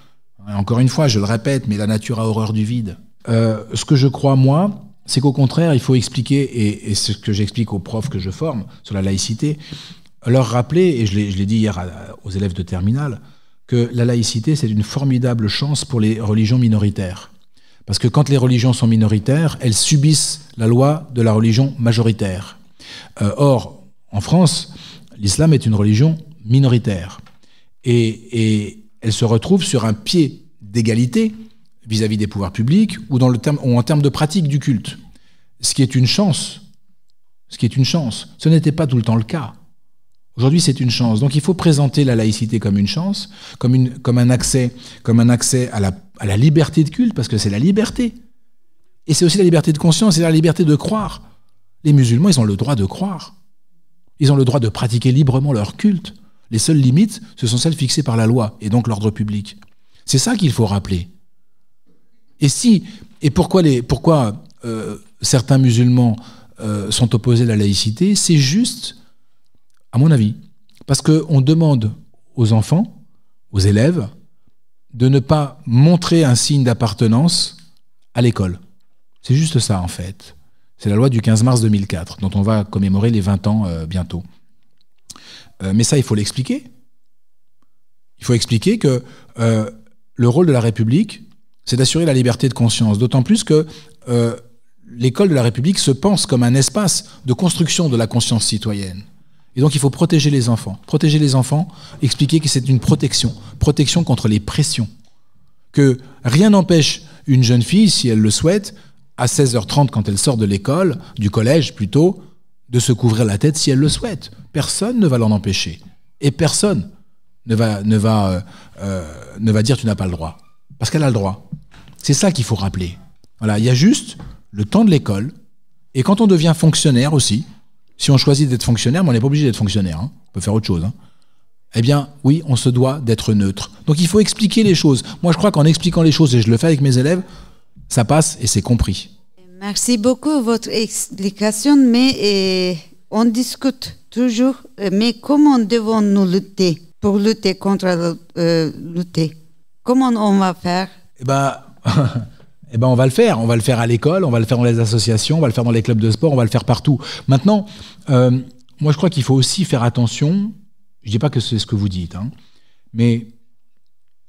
Encore une fois, je le répète, mais la nature a horreur du vide. Ce que je crois, moi, c'est qu'au contraire, il faut expliquer, et ce que j'explique aux profs que je forme sur la laïcité, leur rappeler, et je l'ai dit hier aux élèves de terminale, que la laïcité, c'est une formidable chance pour les religions minoritaires. Parce que quand les religions sont minoritaires, elles subissent la loi de la religion majoritaire. Or, en France, l'islam est une religion minoritaire. Et elle se retrouve sur un pied d'égalité vis-à-vis des pouvoirs publics ou en termes de pratique du culte. Ce qui est une chance. Ce n'était pas tout le temps le cas. Aujourd'hui, c'est une chance. Donc il faut présenter la laïcité comme une chance, comme un accès à la liberté de culte, parce que c'est la liberté. Et c'est aussi la liberté de conscience, c'est la liberté de croire. Les musulmans, ils ont le droit de croire. Ils ont le droit de pratiquer librement leur culte. Les seules limites, ce sont celles fixées par la loi, et donc l'ordre public. C'est ça qu'il faut rappeler. Et pourquoi certains musulmans sont opposés à la laïcité? C'est juste, à mon avis, parce qu'on demande aux enfants, aux élèves, de ne pas montrer un signe d'appartenance à l'école. C'est juste ça, en fait. C'est la loi du 15 mars 2004, dont on va commémorer les 20 ans bientôt. Mais ça, il faut l'expliquer. Il faut expliquer que le rôle de la République, c'est d'assurer la liberté de conscience. D'autant plus que l'école de la République se pense comme un espace de construction de la conscience citoyenne. Et donc il faut protéger les enfants. Protéger les enfants, expliquer que c'est une protection. Protection contre les pressions. Que rien n'empêche une jeune fille, si elle le souhaite, à 16h30 quand elle sort de l'école, du collège plutôt, de se couvrir la tête si elle le souhaite. Personne ne va l'en empêcher. Et personne ne va dire tu n'as pas le droit. Parce qu'elle a le droit. C'est ça qu'il faut rappeler. Voilà, il y a juste le temps de l'école. Et quand on devient fonctionnaire aussi, si on choisit d'être fonctionnaire, mais on n'est pas obligé d'être fonctionnaire, hein, on peut faire autre chose. Hein. Eh bien, oui, on se doit d'être neutre. Donc il faut expliquer les choses. Moi, je crois qu'en expliquant les choses, et je le fais avec mes élèves, ça passe et c'est compris. Merci beaucoup votre explication, mais on discute toujours. Mais comment devons-nous lutter pour lutter contre lutter? Comment on va faire? On va le faire. On va le faire à l'école, on va le faire dans les associations, on va le faire dans les clubs de sport, on va le faire partout. Maintenant, moi je crois qu'il faut aussi faire attention. Je ne dis pas que c'est ce que vous dites, hein, mais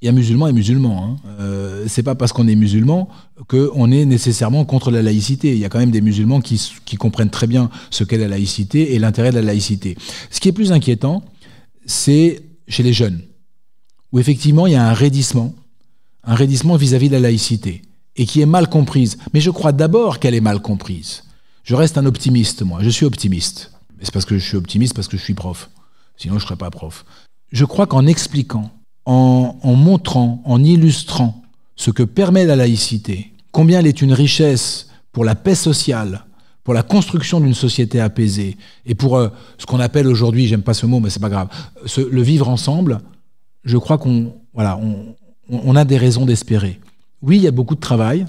il y a musulmans et musulmans. Hein. C'est pas parce qu'on est musulman qu'on est nécessairement contre la laïcité. Il y a quand même des musulmans qui comprennent très bien ce qu'est la laïcité et l'intérêt de la laïcité. Ce qui est plus inquiétant, c'est chez les jeunes, où effectivement il y a un raidissement vis-à-vis de la laïcité, et qui est mal comprise. Mais je crois d'abord qu'elle est mal comprise. Je reste un optimiste, moi. Je suis optimiste. Et c'est parce que je suis optimiste, parce que je suis prof. Sinon, je ne serais pas prof. Je crois qu'en expliquant, en montrant, en illustrant ce que permet la laïcité, combien elle est une richesse pour la paix sociale, pour la construction d'une société apaisée, et pour ce qu'on appelle aujourd'hui, j'aime pas ce mot, mais c'est pas grave, le vivre ensemble, je crois qu'on a des raisons d'espérer. Oui, il y a beaucoup de travail,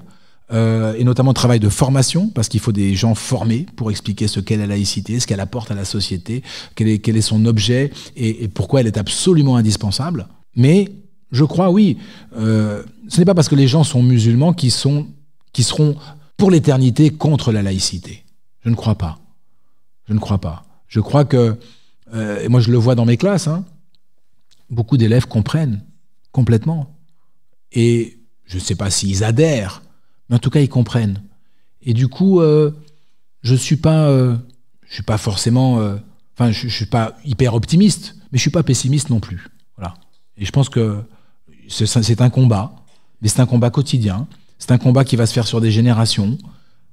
et notamment travail de formation, parce qu'il faut des gens formés pour expliquer ce qu'est la laïcité, ce qu'elle apporte à la société, quel est son objet, et pourquoi elle est absolument indispensable. Mais je crois, oui, ce n'est pas parce que les gens sont musulmans qu'ils seront pour l'éternité contre la laïcité. Je ne crois pas. Je ne crois pas. Je crois que, et moi je le vois dans mes classes, hein, beaucoup d'élèves comprennent complètement. Et je ne sais pas s'ils adhèrent, mais en tout cas, ils comprennent. Et du coup, je suis pas forcément... je suis pas hyper optimiste, mais je suis pas pessimiste non plus. Voilà. Et je pense que c'est un combat, mais c'est un combat quotidien. C'est un combat qui va se faire sur des générations,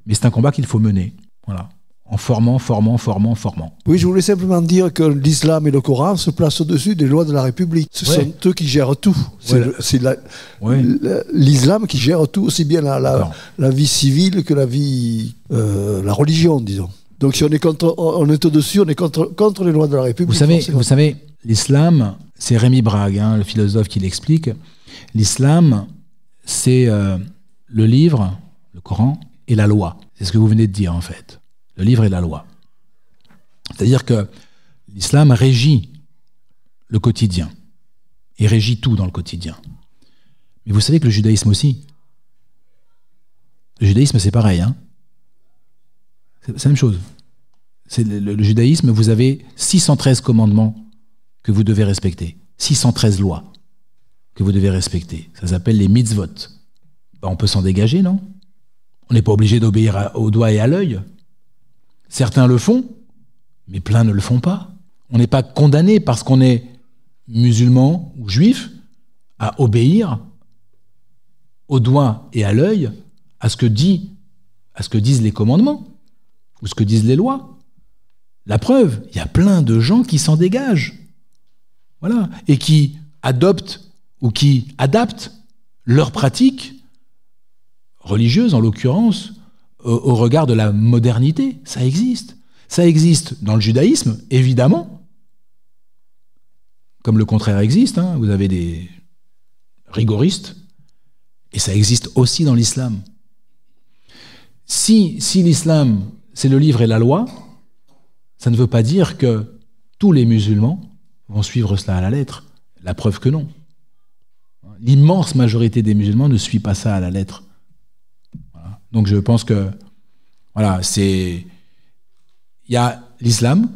mais c'est un combat qu'il faut mener. Voilà. En formant. Oui, je voulais simplement dire que l'islam et le Coran se placent au-dessus des lois de la République. Ce sont eux qui gèrent tout. C'est l'islam qui gère tout, aussi bien la vie civile que la vie, la religion, disons. Donc si on est au-dessus, on est contre les lois de la République. Vous savez, l'islam, c'est Rémi Brague, hein, le philosophe qui l'explique. L'islam, c'est le livre, le Coran, et la loi. C'est ce que vous venez de dire, en fait. Le livre et la loi. C'est-à-dire que l'islam régit le quotidien et régit tout dans le quotidien. Mais vous savez que le judaïsme aussi. Le judaïsme, c'est pareil. Hein, c'est la même chose. C'est le judaïsme, vous avez 613 commandements que vous devez respecter. 613 lois que vous devez respecter. Ça s'appelle les mitzvot. on peut s'en dégager, non? On n'est pas obligé d'obéir au doigt et à l'œil. Certains le font, mais plein ne le font pas. On n'est pas condamné parce qu'on est musulman ou juif à obéir au doigt et à l'œil à ce que disent les commandements ou ce que disent les lois. La preuve, il y a plein de gens qui s'en dégagent, voilà, et qui adoptent ou qui adaptent leurs pratiques religieuses, en l'occurrence, au regard de la modernité. Ça existe. Ça existe dans le judaïsme, évidemment, comme le contraire existe. Hein. Vous avez des rigoristes, et ça existe aussi dans l'islam. Si l'islam, c'est le livre et la loi, ça ne veut pas dire que tous les musulmans vont suivre cela à la lettre. La preuve que non. L'immense majorité des musulmans ne suit pas ça à la lettre. Voilà. Donc je pense que, voilà, il y a l'islam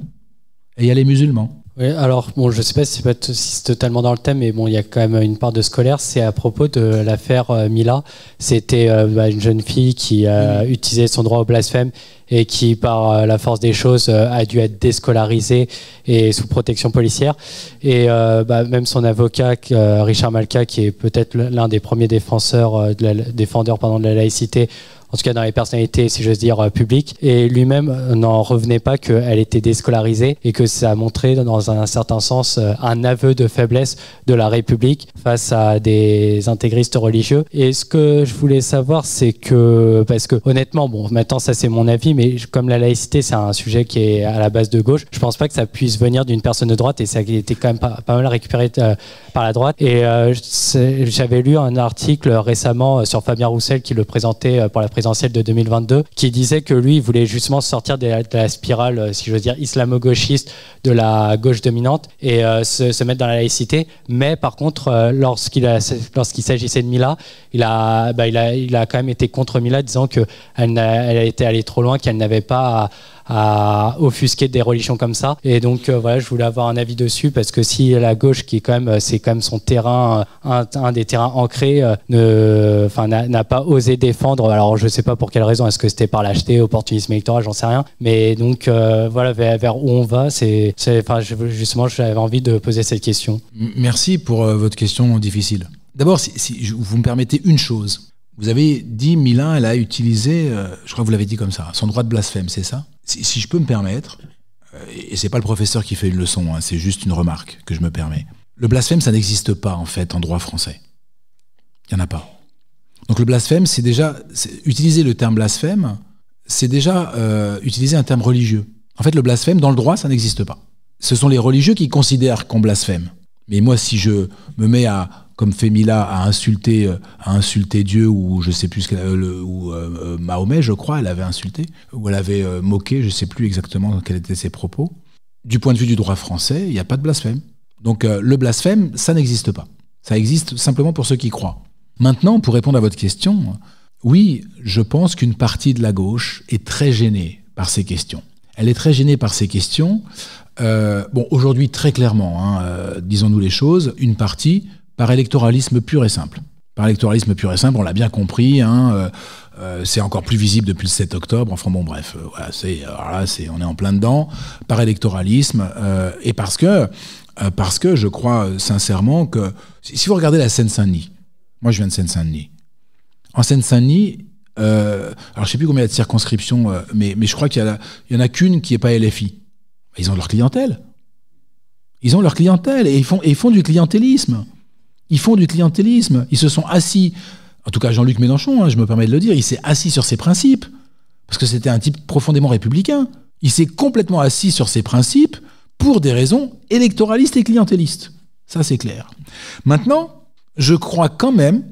et il y a les musulmans. Oui, alors bon, je ne sais pas si c'est totalement dans le thème, mais bon, il y a quand même une part de scolaire. C'est à propos de l'affaire Mila. C'était une jeune fille qui a utilisé son droit au blasphème et qui, par la force des choses, a dû être déscolarisée et sous protection policière. Et même son avocat, Richard Malka, qui est peut-être l'un des premiers défendeurs de la laïcité, en tout cas dans les personnalités, si j'ose dire, publiques. Et lui-même n'en revenait pas qu'elle était déscolarisée et que ça a montré, dans un certain sens, un aveu de faiblesse de la République face à des intégristes religieux. Et ce que je voulais savoir, c'est que, parce que honnêtement, bon, maintenant ça c'est mon avis, mais comme la laïcité c'est un sujet qui est à la base de gauche, je pense pas que ça puisse venir d'une personne de droite, et ça a été quand même pas mal récupéré par la droite. Et j'avais lu un article récemment sur Fabien Roussel qui le présentait pour la présidentielle de 2022, qui disait que lui, il voulait justement sortir de la spirale, si je veux dire, islamo-gauchiste de la gauche dominante et se mettre dans la laïcité. Mais par contre, lorsqu'il s'agissait de Mila, il a quand même été contre Mila, disant qu'elle a été allée trop loin, qu'elle n'avait pas à offusquer des religions comme ça. Et donc voilà, je voulais avoir un avis dessus, parce que si la gauche, qui est quand même, c'est quand même son terrain, un des terrains ancrés, n'a pas osé défendre, alors je sais pas pour quelle raison, est-ce que c'était par lâcheté, opportunisme électoral, j'en sais rien, mais donc voilà, vers où on va, justement j'avais envie de poser cette question. Merci pour votre question difficile. D'abord, si vous me permettez une chose. Vous avez dit, Mila, elle a utilisé, je crois que vous l'avez dit comme ça, son droit de blasphème, c'est ça? Si je peux me permettre, et c'est pas le professeur qui fait une leçon, hein, c'est juste une remarque que je me permets. Le blasphème, ça n'existe pas, en fait, en droit français. Il n'y en a pas. Donc le blasphème, utiliser le terme blasphème, c'est déjà utiliser un terme religieux. En fait, le blasphème, dans le droit, ça n'existe pas. Ce sont les religieux qui considèrent qu'on blasphème. Mais moi, si je me mets comme fait Mila, à insulter Dieu, ou je sais plus Mahomet, je crois, elle avait insulté, ou elle avait moqué, je sais plus exactement quels étaient ses propos. Du point de vue du droit français, il n'y a pas de blasphème. Donc le blasphème, ça n'existe pas. Ça existe simplement pour ceux qui croient. Maintenant, pour répondre à votre question, oui, je pense qu'une partie de la gauche est très gênée par ces questions. Elle est très gênée par ces questions. Aujourd'hui, très clairement, disons-nous les choses, une partie par électoralisme pur et simple. Par électoralisme pur et simple, on l'a bien compris, c'est encore plus visible depuis le 7 octobre, enfin bon bref, on est en plein dedans, par électoralisme, et parce que je crois sincèrement que, si vous regardez la Seine-Saint-Denis, moi je viens de Seine-Saint-Denis, en Seine-Saint-Denis, alors je sais plus combien il y a de circonscriptions, mais je crois qu'il y en a qu'une qui n'est pas LFI. Ils ont leur clientèle. Ils ont leur clientèle, et ils font du clientélisme. Ils font du clientélisme. Ils se sont assis, en tout cas Jean-Luc Mélenchon, je me permets de le dire, il s'est assis sur ses principes, parce que c'était un type profondément républicain. Il s'est complètement assis sur ses principes pour des raisons électoralistes et clientélistes. Ça, c'est clair. Maintenant, je crois quand même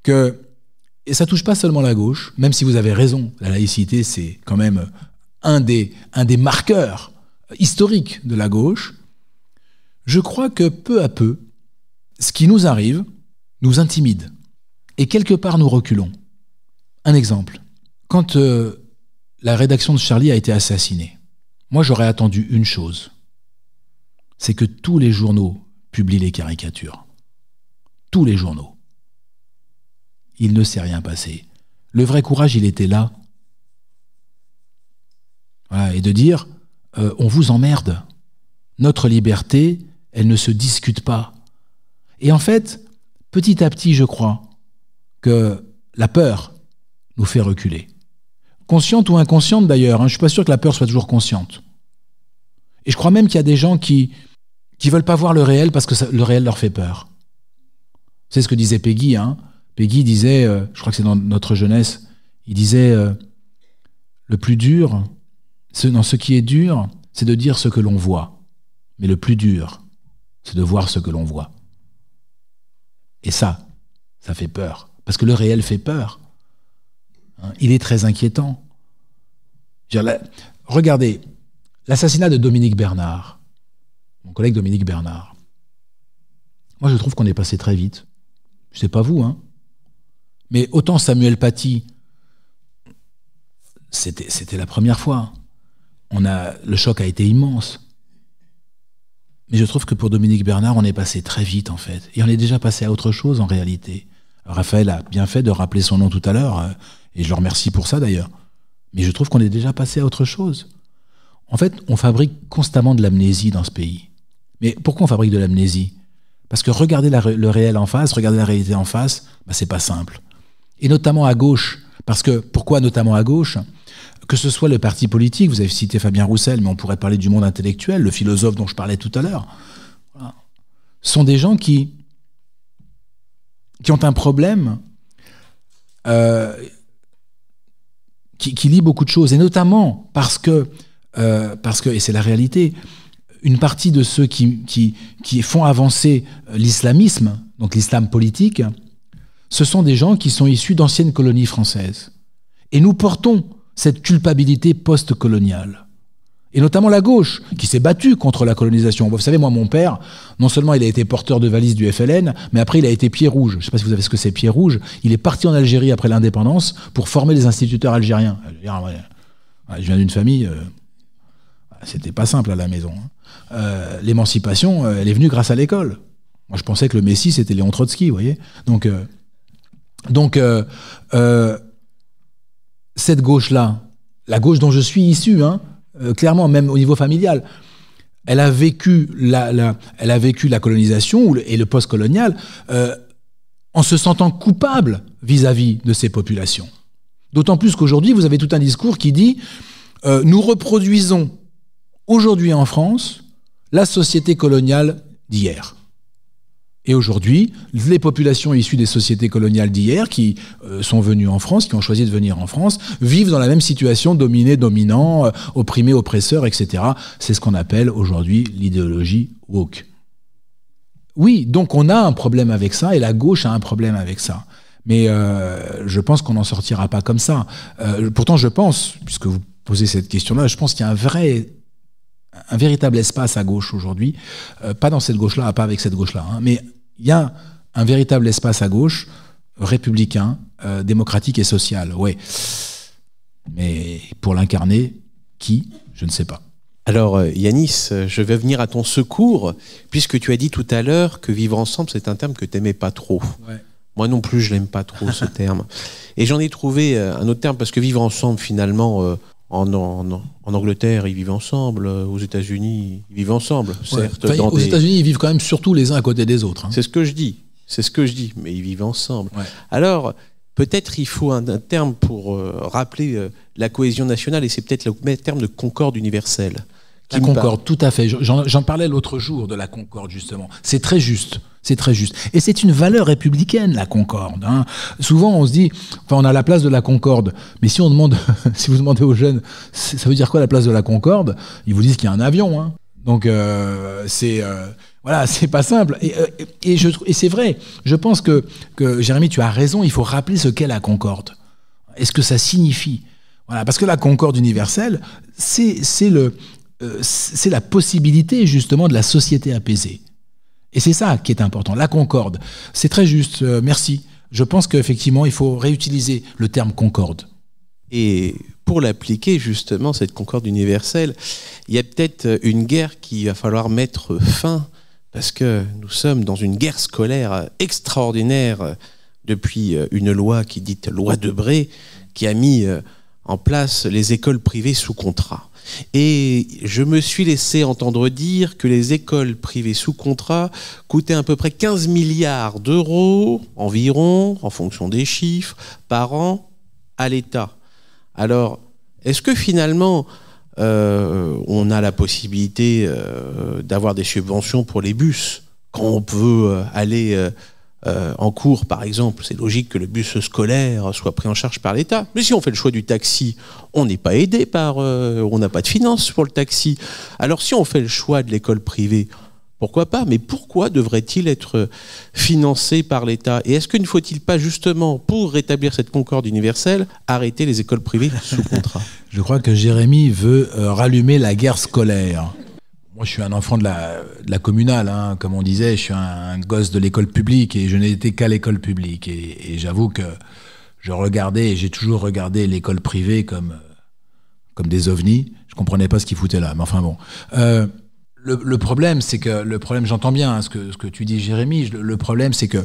que, et ça touche pas seulement la gauche, même si vous avez raison, la laïcité, c'est quand même un des marqueurs historiques de la gauche, je crois que peu à peu, ce qui nous arrive nous intimide. Et quelque part, nous reculons. Un exemple. Quand la rédaction de Charlie a été assassinée, moi, j'aurais attendu une chose. C'est que tous les journaux publient les caricatures. Tous les journaux. il ne s'est rien passé. Le vrai courage, il était là. Voilà, et de dire, on vous emmerde. Notre liberté, elle ne se discute pas. Et en fait, petit à petit, je crois que la peur nous fait reculer. Consciente ou inconsciente d'ailleurs, hein, je ne suis pas sûr que la peur soit toujours consciente. Et je crois même qu'il y a des gens qui veulent pas voir le réel parce que le réel leur fait peur. C'est ce que disait Peggy. Hein. Peggy disait, je crois que c'est dans notre jeunesse, il disait, le plus dur, ce qui est dur, c'est de dire ce que l'on voit. Mais le plus dur, c'est de voir ce que l'on voit. Et ça fait peur. Parce que le réel fait peur. Hein, il est très inquiétant. Regardez, l'assassinat de Dominique Bernard, mon collègue Dominique Bernard. Moi, je trouve qu'on est passé très vite. Je sais pas vous, hein. Mais autant Samuel Paty, c'était la première fois. Le choc a été immense. Mais je trouve que pour Dominique Bernard, on est passé très vite, en fait. Et on est déjà passé à autre chose, en réalité. Raphaël a bien fait de rappeler son nom tout à l'heure, et je le remercie pour ça, d'ailleurs. Mais je trouve qu'on est déjà passé à autre chose. En fait, on fabrique constamment de l'amnésie dans ce pays. Mais pourquoi on fabrique de l'amnésie? Parce que regarder le réel en face, regarder la réalité en face, c'est pas simple. Et notamment à gauche. Parce que, pourquoi notamment à gauche? Que ce soit le parti politique, vous avez cité Fabien Roussel, mais on pourrait parler du monde intellectuel, le philosophe dont je parlais tout à l'heure, voilà, sont des gens qui ont un problème qui lie beaucoup de choses, et notamment parce que, et c'est la réalité, une partie de ceux qui font avancer l'islamisme, donc l'islam politique, ce sont des gens qui sont issus d'anciennes colonies françaises. Et nous portons cette culpabilité post-coloniale. Et notamment la gauche, qui s'est battue contre la colonisation. Vous savez, moi, mon père, non seulement il a été porteur de valise du FLN, mais après il a été pied rouge. Je ne sais pas si vous savez ce que c'est pied rouge. Il est parti en Algérie après l'indépendance pour former les instituteurs algériens. Je viens d'une famille, c'était pas simple à la maison. L'émancipation, elle est venue grâce à l'école. Moi, je pensais que le Messie, c'était Léon Trotsky, vous voyez. Donc, cette gauche-là, la gauche dont je suis issu, clairement, même au niveau familial, elle a vécu la colonisation et le post-colonial en se sentant coupable vis-à-vis de ces populations. D'autant plus qu'aujourd'hui, vous avez tout un discours qui dit nous reproduisons aujourd'hui en France la société coloniale d'hier. Et aujourd'hui, les populations issues des sociétés coloniales d'hier, qui sont venues en France, qui ont choisi de venir en France, vivent dans la même situation, dominés, dominants, opprimés, oppresseurs, etc. C'est ce qu'on appelle aujourd'hui l'idéologie woke. Oui, donc on a un problème avec ça, et la gauche a un problème avec ça. Mais je pense qu'on n'en sortira pas comme ça. Pourtant, je pense, puisque vous posez cette question-là, je pense qu'il y a un véritable espace à gauche aujourd'hui, pas dans cette gauche-là, pas avec cette gauche-là, mais il y a un véritable espace à gauche, républicain, démocratique et social, ouais. Mais pour l'incarner, qui? Je ne sais pas. Alors Yanis, je vais venir à ton secours, puisque tu as dit tout à l'heure que vivre ensemble, c'est un terme que tu n'aimais pas trop. Ouais. Moi non plus, je l'aime pas trop, ce terme. Et j'en ai trouvé un autre terme, parce que vivre ensemble, finalement... En Angleterre, ils vivent ensemble. Aux États-Unis, ils vivent ensemble. Certes, ouais. Aux États-Unis, ils vivent quand même surtout les uns à côté des autres. C'est ce que je dis. Mais ils vivent ensemble. Ouais. Alors, peut-être il faut un terme pour rappeler la cohésion nationale, et c'est peut-être le terme de concorde universelle. La concorde, tout à fait. J'en parlais l'autre jour de la concorde, justement. C'est très juste. C'est très juste. Et c'est une valeur républicaine, la concorde. Souvent, on se dit, on a la place de la concorde. Mais si vous demandez aux jeunes, ça veut dire quoi la place de la concorde? Ils vous disent qu'il y a un avion. Donc, c'est pas simple. Et c'est vrai. Je pense que Jérémy, tu as raison. Il faut rappeler ce qu'est la concorde. Et ce que ça signifie. Voilà. Parce que la concorde universelle, c'est la possibilité, justement, de la société apaisée. Et c'est ça qui est important, la concorde. C'est très juste, merci. Je pense qu'effectivement, il faut réutiliser le terme concorde. Et pour l'appliquer, justement, cette concorde universelle, il y a peut-être une guerre qu'il va falloir mettre fin, parce que nous sommes dans une guerre scolaire extraordinaire depuis une loi qui est dite loi Debré, qui a mis en place les écoles privées sous contrat. Et je me suis laissé entendre dire que les écoles privées sous contrat coûtaient à peu près 15 milliards d'euros environ, en fonction des chiffres, par an à l'État. Alors, est-ce que finalement, on a la possibilité d'avoir des subventions pour les bus quand on peut aller en cours, par exemple? C'est logique que le bus scolaire soit pris en charge par l'État. Mais si on fait le choix du taxi, on n'est pas aidé par... on n'a pas de finances pour le taxi. Alors si on fait le choix de l'école privée, pourquoi pas? Mais pourquoi devrait-il être financé par l'État? Et est-ce qu'il ne faut-il pas justement, pour rétablir cette concorde universelle, arrêter les écoles privées sous contrat? Je crois que Jérémy veut rallumer la guerre scolaire. Moi, je suis un enfant de la communale, hein, comme on disait, je suis un gosse de l'école publique et je n'ai été qu'à l'école publique. Et j'avoue que je regardais, et j'ai toujours regardé l'école privée comme des ovnis. Je comprenais pas ce qu'ils foutaient là, mais enfin bon. Le problème, c'est que j'entends bien hein, ce que tu dis, Jérémy. Le problème, c'est que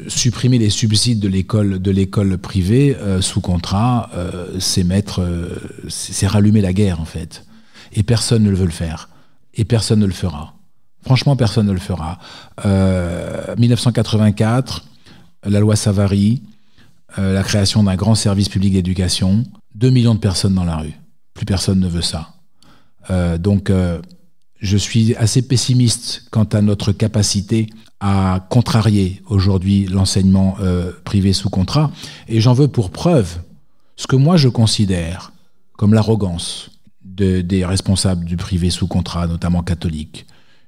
supprimer les subsides de l'école privée sous contrat, c'est rallumer la guerre en fait. Et personne ne veut le faire. Et personne ne le fera. Franchement, personne ne le fera. 1984, la loi Savary, la création d'un grand service public d'éducation, 2 millions de personnes dans la rue. Plus personne ne veut ça. Donc, je suis assez pessimiste quant à notre capacité à contrarier aujourd'hui l'enseignement privé sous contrat. Et j'en veux pour preuve ce que moi je considère comme l'arrogance des responsables du privé sous contrat, notamment catholiques,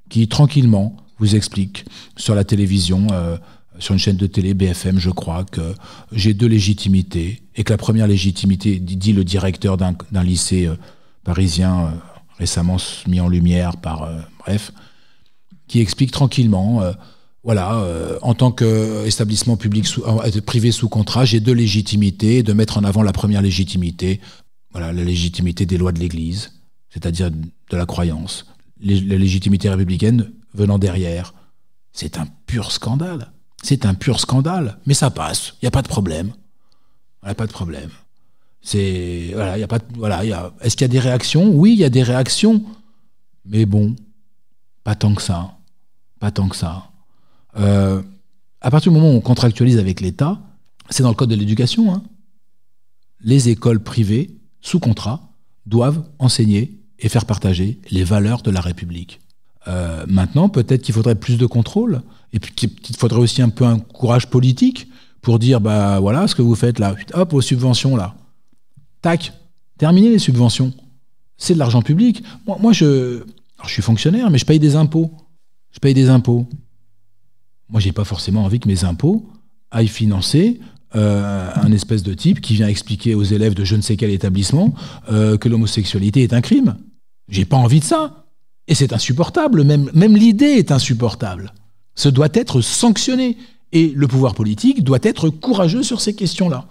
qui tranquillement vous expliquent sur la télévision, sur une chaîne de télé, BFM, je crois, que j'ai 2 légitimités, et que la première légitimité, dit le directeur d'un lycée parisien, récemment mis en lumière par... bref, qui explique tranquillement... en tant qu'établissement privé sous contrat, j'ai 2 légitimités, de mettre en avant la première légitimité, la légitimité des lois de l'Église, c'est-à-dire de la croyance, la légitimité républicaine venant derrière. C'est un pur scandale. C'est un pur scandale, mais ça passe, il n'y a pas de problème. Il n'y a pas de problème. Est-ce qu'il y a des réactions? Oui, il y a des réactions, mais bon, pas tant que ça. Pas tant que ça. À partir du moment où on contractualise avec l'État, c'est dans le code de l'éducation, hein. Les écoles privées sous contrat doivent enseigner et faire partager les valeurs de la République. Maintenant, peut-être qu'il faudrait plus de contrôle, et puis qu'il faudrait aussi un peu un courage politique pour dire, voilà ce que vous faites là, hop, aux subventions là. Tac, terminez les subventions. C'est de l'argent public. Moi je suis fonctionnaire, mais je paye des impôts. Moi, j'ai pas forcément envie que mes impôts aillent financer un espèce de type qui vient expliquer aux élèves de je ne sais quel établissement que l'homosexualité est un crime. J'ai pas envie de ça. Et c'est insupportable. Même l'idée est insupportable. Ce doit être sanctionné. Et le pouvoir politique doit être courageux sur ces questions-là.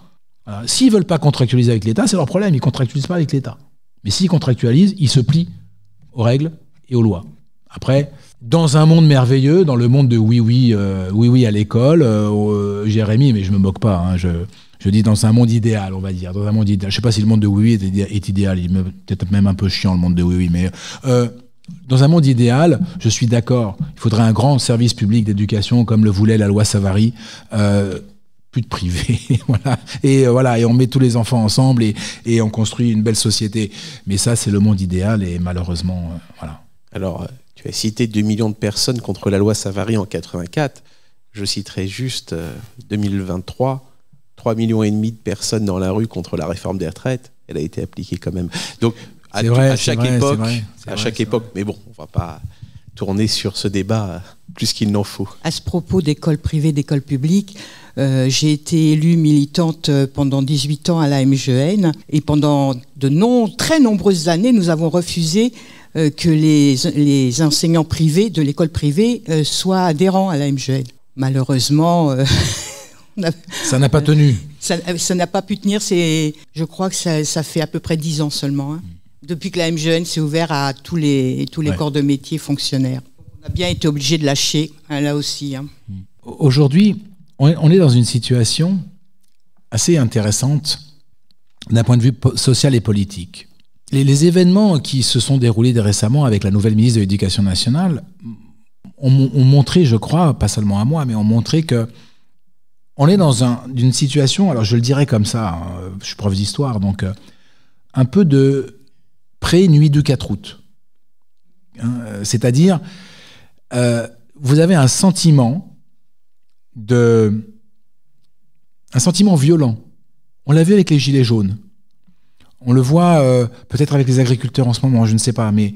S'ils veulent pas contractualiser avec l'État, c'est leur problème. Ils contractualisent pas avec l'État. Mais s'ils contractualisent, ils se plient aux règles et aux lois. Après, dans un monde merveilleux, dans le monde de oui à l'école, Jérémy, mais je me moque pas, hein, je dis dans un monde idéal, on va dire, dans un monde idéal. Je sais pas si le monde de oui est idéal, il est peut-être même un peu chiant le monde de oui, mais dans un monde idéal, je suis d'accord. Il faudrait un grand service public d'éducation comme le voulait la loi Savary. Plus de privé, et on met tous les enfants ensemble et on construit une belle société. Mais ça, c'est le monde idéal et malheureusement, voilà. Alors, tu as cité 2 millions de personnes contre la loi Savary en 84. Je citerai juste 2023, 3,5 millions de personnes dans la rue contre la réforme des retraites. Elle a été appliquée quand même. Donc, à chaque époque, mais bon, on va pas tourner sur ce débat plus qu'il n'en faut. À ce propos d'école privée, d'école publique, j'ai été élue militante pendant 18 ans à la MGN et pendant de très nombreuses années, nous avons refusé que les enseignants privés de l'école privée soient adhérents à la MGN. Malheureusement, ça n'a pas tenu. Ça n'a pas pu tenir. Je crois que ça fait à peu près 10 ans seulement. Hein. Depuis que la MGN s'est ouverte à tous les corps de métier fonctionnaires. On a bien été obligé de lâcher, hein, là aussi. Hein. Aujourd'hui, on est dans une situation assez intéressante d'un point de vue social et politique. Les événements qui se sont déroulés récemment avec la nouvelle ministre de l'Éducation nationale ont montré, je crois, pas seulement à moi, mais ont montré que on est dans une situation, alors je le dirais comme ça, hein, je suis prof d'histoire, donc un peu de pré-nuit du 4 août. Hein, c'est-à-dire, vous avez un sentiment violent. On l'a vu avec les Gilets jaunes. On le voit peut-être avec les agriculteurs en ce moment, je ne sais pas, mais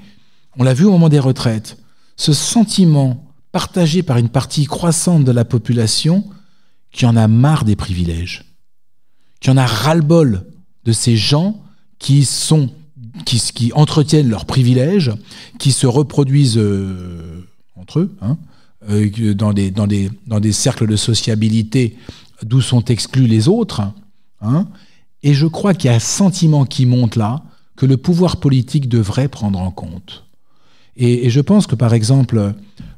on l'a vu au moment des retraites. Ce sentiment partagé par une partie croissante de la population qui en a marre des privilèges, qui en a ras-le-bol de ces gens qui entretiennent leurs privilèges, qui se reproduisent entre eux, hein, dans des cercles de sociabilité d'où sont exclus les autres. Hein, et je crois qu'il y a un sentiment qui monte là, que le pouvoir politique devrait prendre en compte. Et je pense que, par exemple,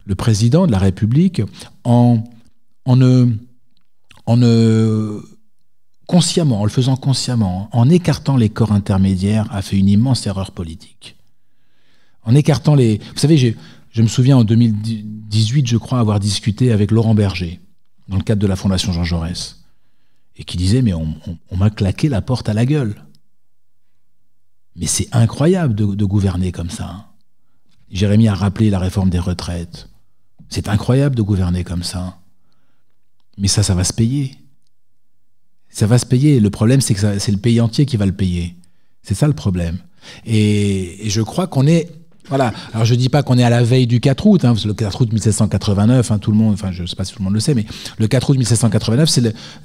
le président de la République, consciemment, en le faisant consciemment, en écartant les corps intermédiaires, a fait une immense erreur politique. En écartant Vous savez, je me souviens en 2018, je crois, avoir discuté avec Laurent Berger, dans le cadre de la Fondation Jean Jaurès, et qui disait, mais on m'a claqué la porte à la gueule. Mais c'est incroyable de gouverner comme ça. Hein. Jérémy a rappelé la réforme des retraites. C'est incroyable de gouverner comme ça. Mais ça va se payer. Ça va se payer. Le problème, c'est que c'est le pays entier qui va le payer. C'est ça le problème. Et je crois qu'on est... Voilà. Alors je ne dis pas qu'on est à la veille du 4 août, hein, parce que le 4 août 1789, hein, tout le monde, enfin je ne sais pas si tout le monde le sait, mais le 4 août 1789,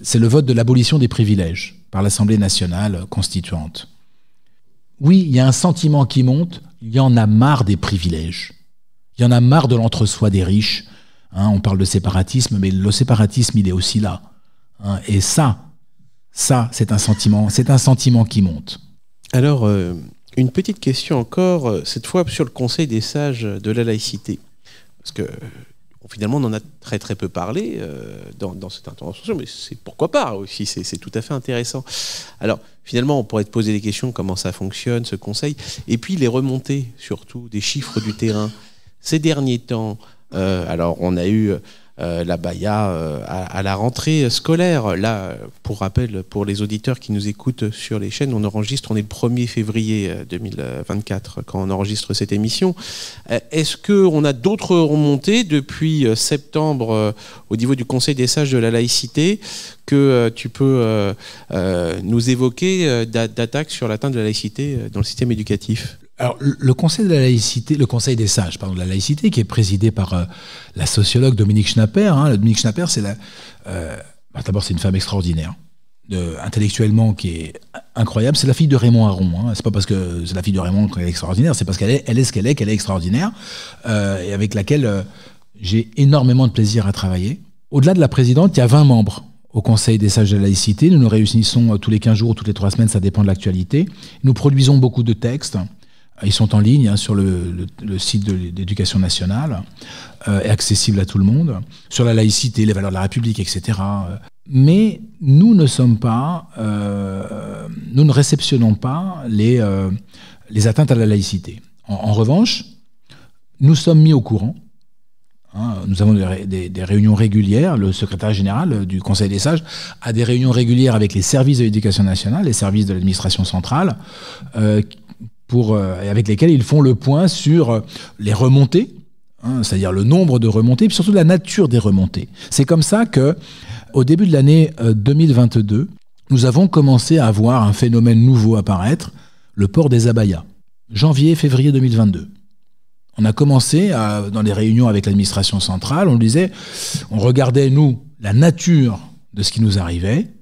c'est le vote de l'abolition des privilèges par l'Assemblée nationale constituante. Oui, il y a un sentiment qui monte, il y en a marre des privilèges. Il y en a marre de l'entre-soi des riches. Hein, on parle de séparatisme, mais le séparatisme, il est aussi là. Hein, et ça, c'est un sentiment qui monte. Alors, une petite question encore, cette fois sur le Conseil des sages de la laïcité. Parce que finalement, on en a très très peu parlé dans cette intervention, mais c'est pourquoi pas aussi, c'est tout à fait intéressant. Alors, finalement, on pourrait te poser des questions, comment ça fonctionne, ce Conseil, et puis les remontées, surtout, des chiffres du terrain. Ces derniers temps, alors on a eu la Baïa à la rentrée scolaire. Là, pour rappel, pour les auditeurs qui nous écoutent sur les chaînes, on est le 1er février 2024 quand on enregistre cette émission. Est-ce qu'on a d'autres remontées depuis septembre au niveau du Conseil des sages de la laïcité que tu peux nous évoquer d'attaques sur l'atteinte de la laïcité dans le système éducatif ? Alors, le Conseil de la laïcité, le Conseil des sages, pardon, de la laïcité, qui est présidé par la sociologue Dominique Schnapper. Hein. Dominique Schnapper, c'est d'abord, c'est une femme extraordinaire, intellectuellement qui est incroyable. C'est la fille de Raymond Aron. Hein. C'est pas parce que c'est la fille de Raymond qu'elle est extraordinaire, c'est parce qu'elle est ce qu'elle est extraordinaire, et avec laquelle j'ai énormément de plaisir à travailler. Au-delà de la présidente, il y a 20 membres au Conseil des sages de la laïcité. Nous nous réunissons tous les 15 jours ou toutes les 3 semaines, ça dépend de l'actualité. Nous produisons beaucoup de textes. Ils sont en ligne hein, sur le site de l'Éducation nationale, et accessible à tout le monde, sur la laïcité, les valeurs de la République, etc. Mais nous ne réceptionnons pas les atteintes à la laïcité. En revanche, nous sommes mis au courant. Hein, nous avons des réunions régulières. Le secrétaire général du Conseil des sages a des réunions régulières avec les services de l'Éducation nationale, les services de l'administration centrale, avec lesquels ils font le point sur les remontées, hein, c'est-à-dire le nombre de remontées, et puis surtout la nature des remontées. C'est comme ça qu'au début de l'année 2022, nous avons commencé à avoir un phénomène nouveau apparaître, le port des abayas. Janvier-février 2022. On a commencé, dans les réunions avec l'administration centrale, on regardait, nous, la nature de ce qui nous arrivait,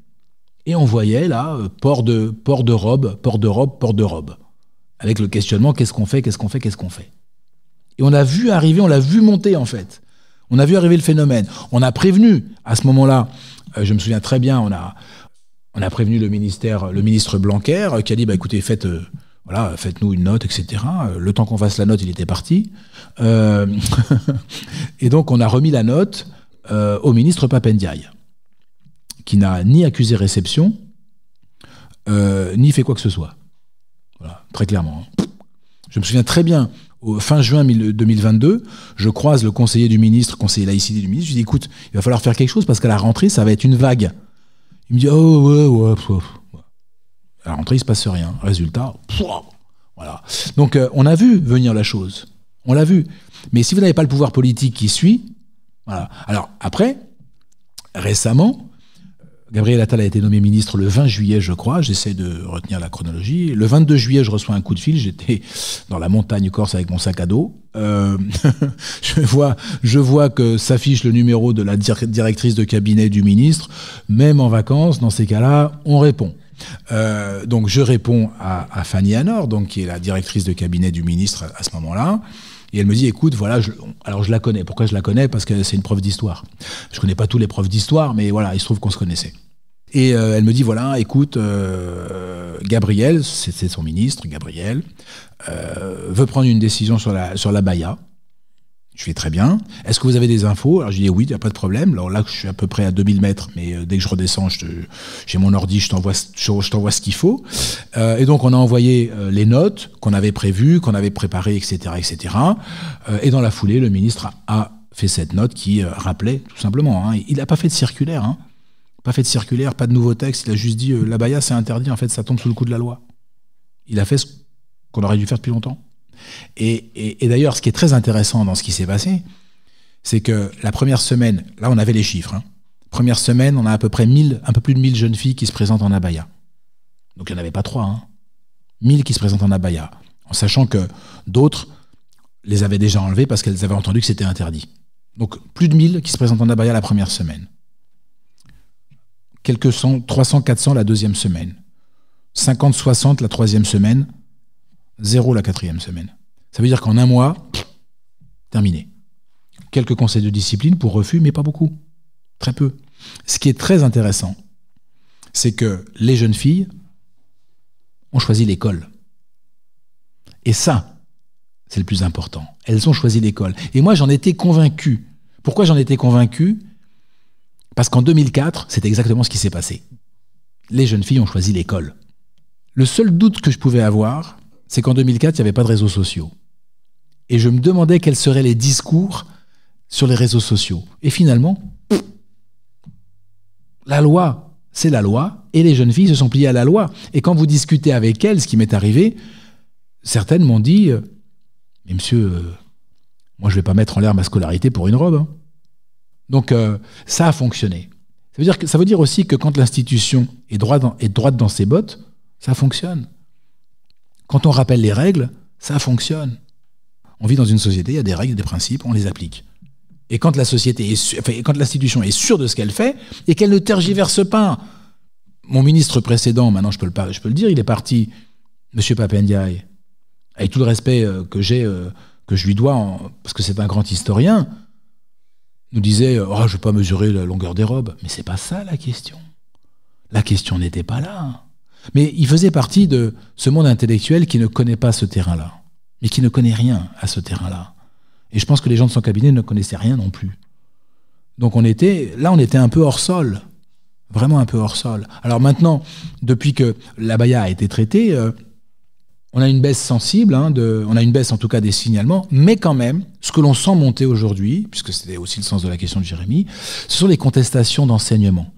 et on voyait là, port de robe. Avec le questionnement, qu'est-ce qu'on fait. Et on a vu monter en fait. On a vu arriver le phénomène. On a prévenu, à ce moment-là, je me souviens très bien, on a prévenu le ministre Blanquer, qui a dit, écoutez, faites-nous une note, etc. Le temps qu'on fasse la note, il était parti. Et donc, on a remis la note au ministre Pape Ndiaye. qui n'a ni accusé réception, ni fait quoi que ce soit. Voilà, très clairement. Je me souviens très bien, fin juin 2022, je croise le conseiller laïcité du ministre, je lui dis, écoute, il va falloir faire quelque chose parce qu'à la rentrée, ça va être une vague. Il me dit, oh ouais. À la rentrée, il ne se passe rien. Résultat, voilà. Donc, on a vu venir la chose. On l'a vu. Mais si vous n'avez pas le pouvoir politique qui suit, voilà. Alors, après, récemment, Gabriel Attal a été nommé ministre le 20 juillet, je crois. J'essaie de retenir la chronologie. Le 22 juillet, je reçois un coup de fil. J'étais dans la montagne corse avec mon sac à dos. Je vois que s'affiche le numéro de la directrice de cabinet du ministre. Même en vacances, dans ces cas-là, on répond. Donc je réponds à Fanny Anor, donc, qui est la directrice de cabinet du ministre à ce moment-là. Et elle me dit, écoute, voilà, alors je la connais. Pourquoi je la connais? Parce que c'est une prof d'histoire. Je connais pas tous les profs d'histoire, mais voilà, il se trouve qu'on se connaissait. Et elle me dit, voilà, écoute, Gabriel, c'est son ministre, Gabriel, veut prendre une décision sur la Baïa. Je fais très bien. Est-ce que vous avez des infos? Alors je dis oui, il n'y a pas de problème. Alors là, je suis à peu près à 2000 mètres, mais dès que je redescends, j'ai mon ordi, je t'envoie ce qu'il faut. Et donc on a envoyé les notes qu'on avait prévues, qu'on avait préparées, etc., etc. Et dans la foulée, le ministre a fait cette note qui rappelait tout simplement. Hein, il n'a pas fait de circulaire. Hein, pas fait de circulaire, pas de nouveau texte. Il a juste dit la Baïa, c'est interdit. En fait, ça tombe sous le coup de la loi. Il a fait ce qu'on aurait dû faire depuis longtemps. Et d'ailleurs, ce qui est très intéressant dans ce qui s'est passé, c'est que la première semaine, là on avait les chiffres, hein. Première semaine, on a à peu près un peu plus de 1000 jeunes filles qui se présentent en abaya. Donc il n'y en avait pas 3, hein. 1000 qui se présentent en abaya, en sachant que d'autres les avaient déjà enlevées parce qu'elles avaient entendu que c'était interdit. Donc plus de 1000 qui se présentent en abaya la première semaine. Quelques 300, 400 la deuxième semaine. 50, 60 la troisième semaine. 0 la quatrième semaine. Ça veut dire qu'en un mois, terminé. Quelques conseils de discipline pour refus, mais pas beaucoup. Très peu. Ce qui est très intéressant, c'est que les jeunes filles ont choisi l'école. Et ça, c'est le plus important. Elles ont choisi l'école. Et moi, j'en étais convaincu. Pourquoi j'en étais convaincu? Parce qu'en 2004, c'est exactement ce qui s'est passé. Les jeunes filles ont choisi l'école. Le seul doute que je pouvais avoir, c'est qu'en 2004, il n'y avait pas de réseaux sociaux. Et je me demandais quels seraient les discours sur les réseaux sociaux. Et finalement, la loi, c'est la loi, et les jeunes filles se sont pliées à la loi. Et quand vous discutez avec elles, ce qui m'est arrivé, certaines m'ont dit « Mais monsieur, moi je ne vais pas mettre en l'air ma scolarité pour une robe. Hein. » Donc ça a fonctionné. Ça veut dire aussi que quand l'institution est droite dans ses bottes, ça fonctionne. Quand on rappelle les règles, ça fonctionne. On vit dans une société, il y a des règles, des principes, on les applique. Et quand quand l'institution est sûre de ce qu'elle fait et qu'elle ne tergiverse pas. Mon ministre précédent, maintenant je peux le dire, il est parti, M. Pape Ndiaye, avec tout le respect que je lui dois, parce que c'est un grand historien, nous disait oh, je ne vais pas mesurer la longueur des robes. Mais c'est pas ça la question. La question n'était pas là. Mais il faisait partie de ce monde intellectuel qui ne connaît pas ce terrain-là, mais qui ne connaît rien à ce terrain-là. Et je pense que les gens de son cabinet ne connaissaient rien non plus. Donc on était un peu hors sol, vraiment un peu hors sol. Alors maintenant, depuis que l'abaya a été traitée, on a une baisse sensible, on a une baisse en tout cas des signalements, mais quand même, ce que l'on sent monter aujourd'hui, puisque c'était aussi le sens de la question de Jérémy, ce sont les contestations d'enseignement.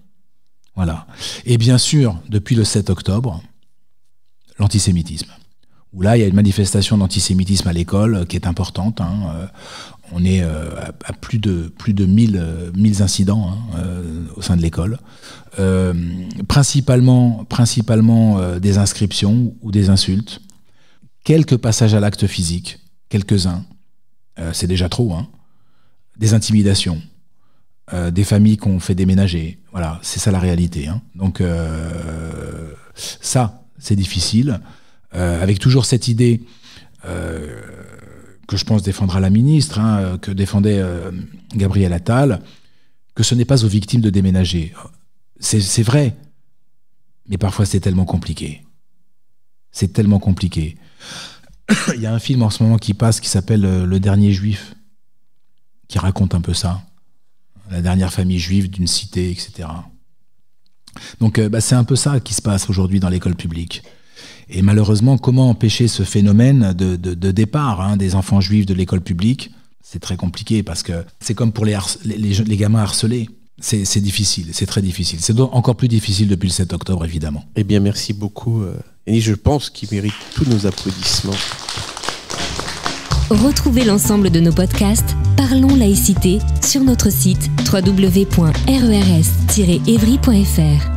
Voilà. Et bien sûr, depuis le 7 octobre, l'antisémitisme. Où là, il y a une manifestation d'antisémitisme à l'école qui est importante. On est à plus de 1000 incidents au sein de l'école. Principalement des inscriptions ou des insultes. Quelques passages à l'acte physique, quelques-uns. C'est déjà trop. Des intimidations. Des familles qu'on fait déménager. Voilà, c'est ça la réalité. Donc ça, c'est difficile. Avec toujours cette idée que je pense défendra la ministre, que défendait Gabriel Attal, que ce n'est pas aux victimes de déménager. C'est vrai, mais parfois c'est tellement compliqué. C'est tellement compliqué. Il y a un film en ce moment qui passe qui s'appelle Le Dernier Juif, qui raconte un peu ça. La dernière famille juive d'une cité, etc. Donc c'est un peu ça qui se passe aujourd'hui dans l'école publique. Et malheureusement, comment empêcher ce phénomène de départ des enfants juifs de l'école publique? C'est très compliqué parce que c'est comme pour les gamins harcelés. C'est difficile, c'est très difficile. C'est encore plus difficile depuis le 7 octobre, évidemment. Eh bien, merci beaucoup. Et je pense qu'il mérite tous nos applaudissements. Retrouvez l'ensemble de nos podcasts Parlons laïcité sur notre site www.rers-evry.fr.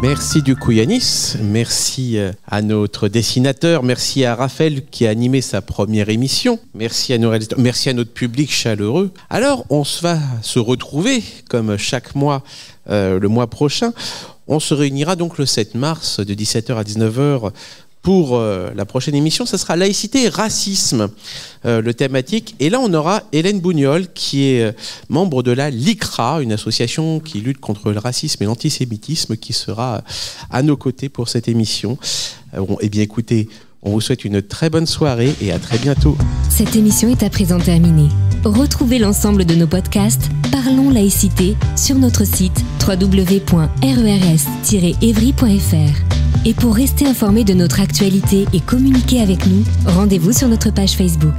Merci du coup Yanis, merci à notre dessinateur, merci à Raphaël qui a animé sa première émission, merci à nos réalisateurs, merci à notre public chaleureux. Alors on va se retrouver comme chaque mois le mois prochain. On se réunira donc le 7 mars de 17h à 19h pour la prochaine émission. Ça sera laïcité et racisme, le thématique. Et là, on aura Hélène Bougnol, qui est membre de la LICRA, une association qui lutte contre le racisme et l'antisémitisme, qui sera à nos côtés pour cette émission. Eh bien, écoutez, on vous souhaite une très bonne soirée et à très bientôt. Cette émission est à présent terminée. Retrouvez l'ensemble de nos podcasts Parlons laïcité sur notre site www.rers-evry.fr. Et pour rester informé de notre actualité et communiquer avec nous, rendez-vous sur notre page Facebook.